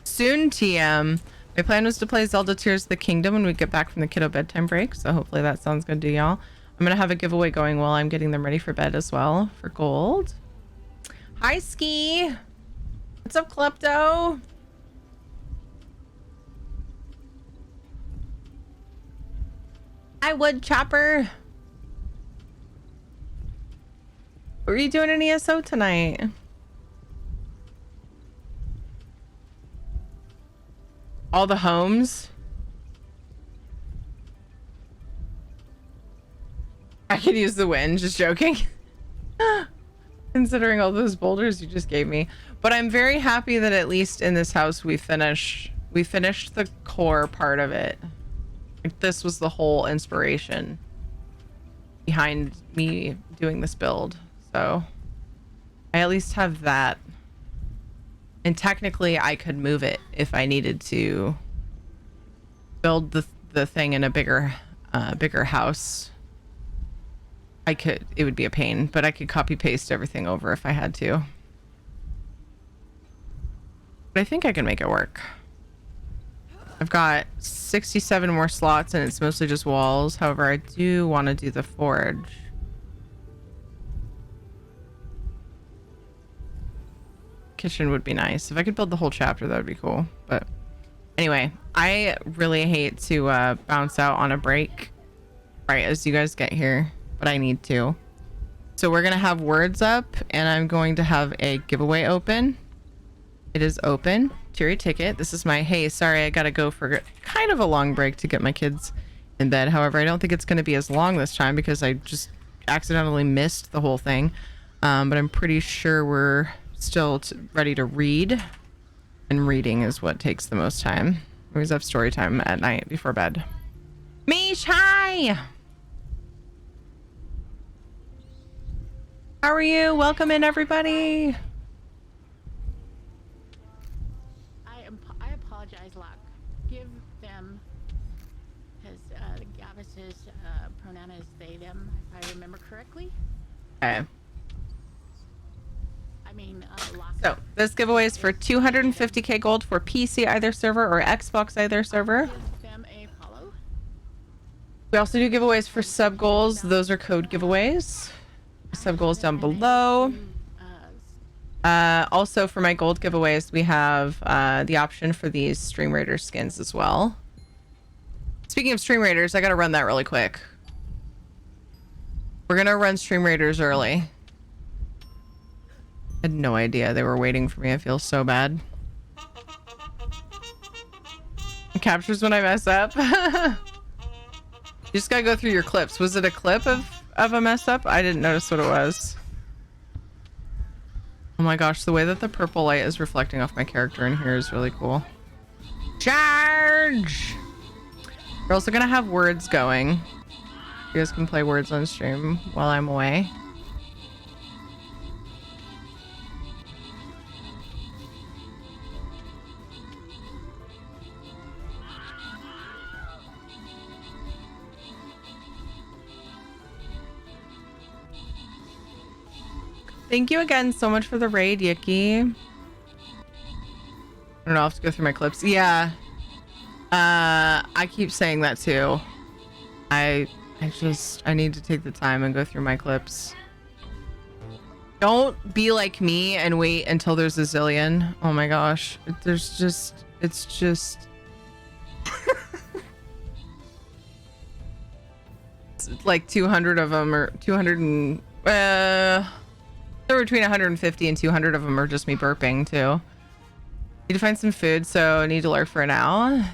Soon, TM. My plan was to play Zelda Tears of the Kingdom when we get back from the kiddo bedtime break, so hopefully that sounds good to y'all. I'm gonna have a giveaway going while I'm getting them ready for bed as well for gold. Hi, Ski. What's up, Klepto? Hi, Wood Chopper. What were you doing in ESO tonight? All the homes? I could use the wind, just joking. Considering all those boulders you just gave me. But I'm very happy that at least in this house we finished the core part of it. Like, this was the whole inspiration behind me doing this build. So I at least have that. And technically I could move it if I needed to build the thing in a bigger house. It would be a pain, but I could copy paste everything over if I had to. But I think I can make it work. I've got 67 more slots and it's mostly just walls. However, I do want to do the forge. Kitchen would be nice. If I could build the whole chapter, that would be cool. But anyway, I really hate to bounce out on a break right as you guys get here, but I need to. So we're gonna have words up, and I'm going to have a giveaway open. It is open. Tier ticket. This is my, hey, sorry, I gotta go for kind of a long break to get my kids in bed. However, I don't think it's gonna be as long this time because I just accidentally missed the whole thing. But I'm pretty sure we're still ready to read, and reading is what takes the most time. We always have story time at night before bed. Mish, hi! How are you? Welcome in, everybody. I apologize, Locke. Give them, because Gavis's pronoun is they, them, if I remember correctly. Okay. I mean, Locke. So this giveaway is for 250k gold for PC either server or Xbox either server. Give them a follow. We also do giveaways for sub goals. Those are code giveaways. Sub goals down below. Also for my gold giveaways, we have the option for these Stream Raider skins as well. Speaking of Stream Raiders, I gotta run that really quick. We're gonna run Stream Raiders early. I had no idea they were waiting for me. I feel so bad. It captures when I mess up. You just gotta go through your clips. Was it a clip of a mess up? I didn't notice what it was. Oh my gosh, the way that the purple light is reflecting off my character in here is really cool. Charge! We're also gonna have words going. You guys can play words on stream while I'm away. Thank you again so much for the raid, Yuki. I don't know, I'll have to go through my clips. Yeah. I keep saying that too. I need to take the time and go through my clips. Don't be like me and wait until there's a zillion. Oh my gosh. It's just it's like 200 of them, or 200 and they're between 150 and 200 of them are just me burping too. Need to find some food, so I need to lurk for now.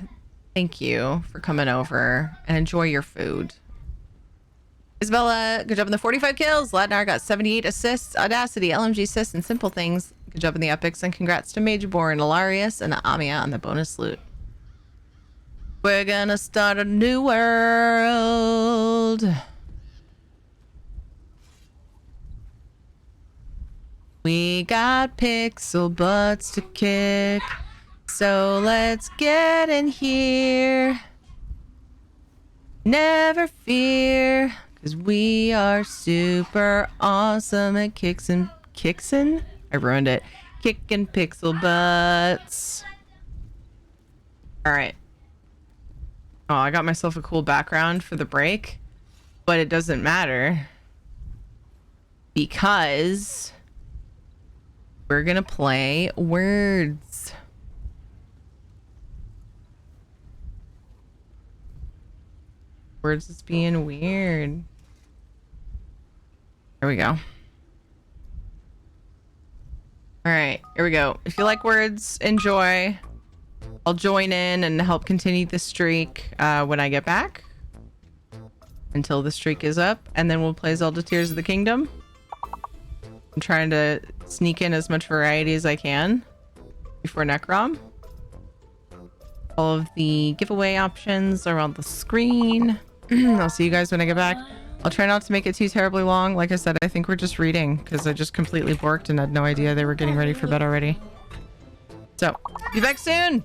Thank you for coming over and enjoy your food. Isabella, good job on the 45 kills. Latnar got 78 assists. Audacity, LMG assists, and Simple Things. Good job on the epics, and congrats to Majorborn, Ilarius, and Amia on the bonus loot. We're gonna start a new world. We got pixel butts to kick, so let's get in here. Never fear, cause we are super awesome at kickin'. I ruined it. Kicking pixel butts. All right. Oh, I got myself a cool background for the break, but it doesn't matter because we're gonna play words. Words is being weird. There we go. All right, here we go. If you like words, enjoy. I'll join in and help continue the streak when I get back. Until the streak is up, and then we'll play Zelda Tears of the Kingdom. I'm trying to sneak in as much variety as I can before Necrom. All of the giveaway options are on the screen. I'll see you guys when I get back. I'll try not to make it too terribly long. Like I said, I think we're just reading because I just completely borked and had no idea they were getting ready for bed already. So, be back soon!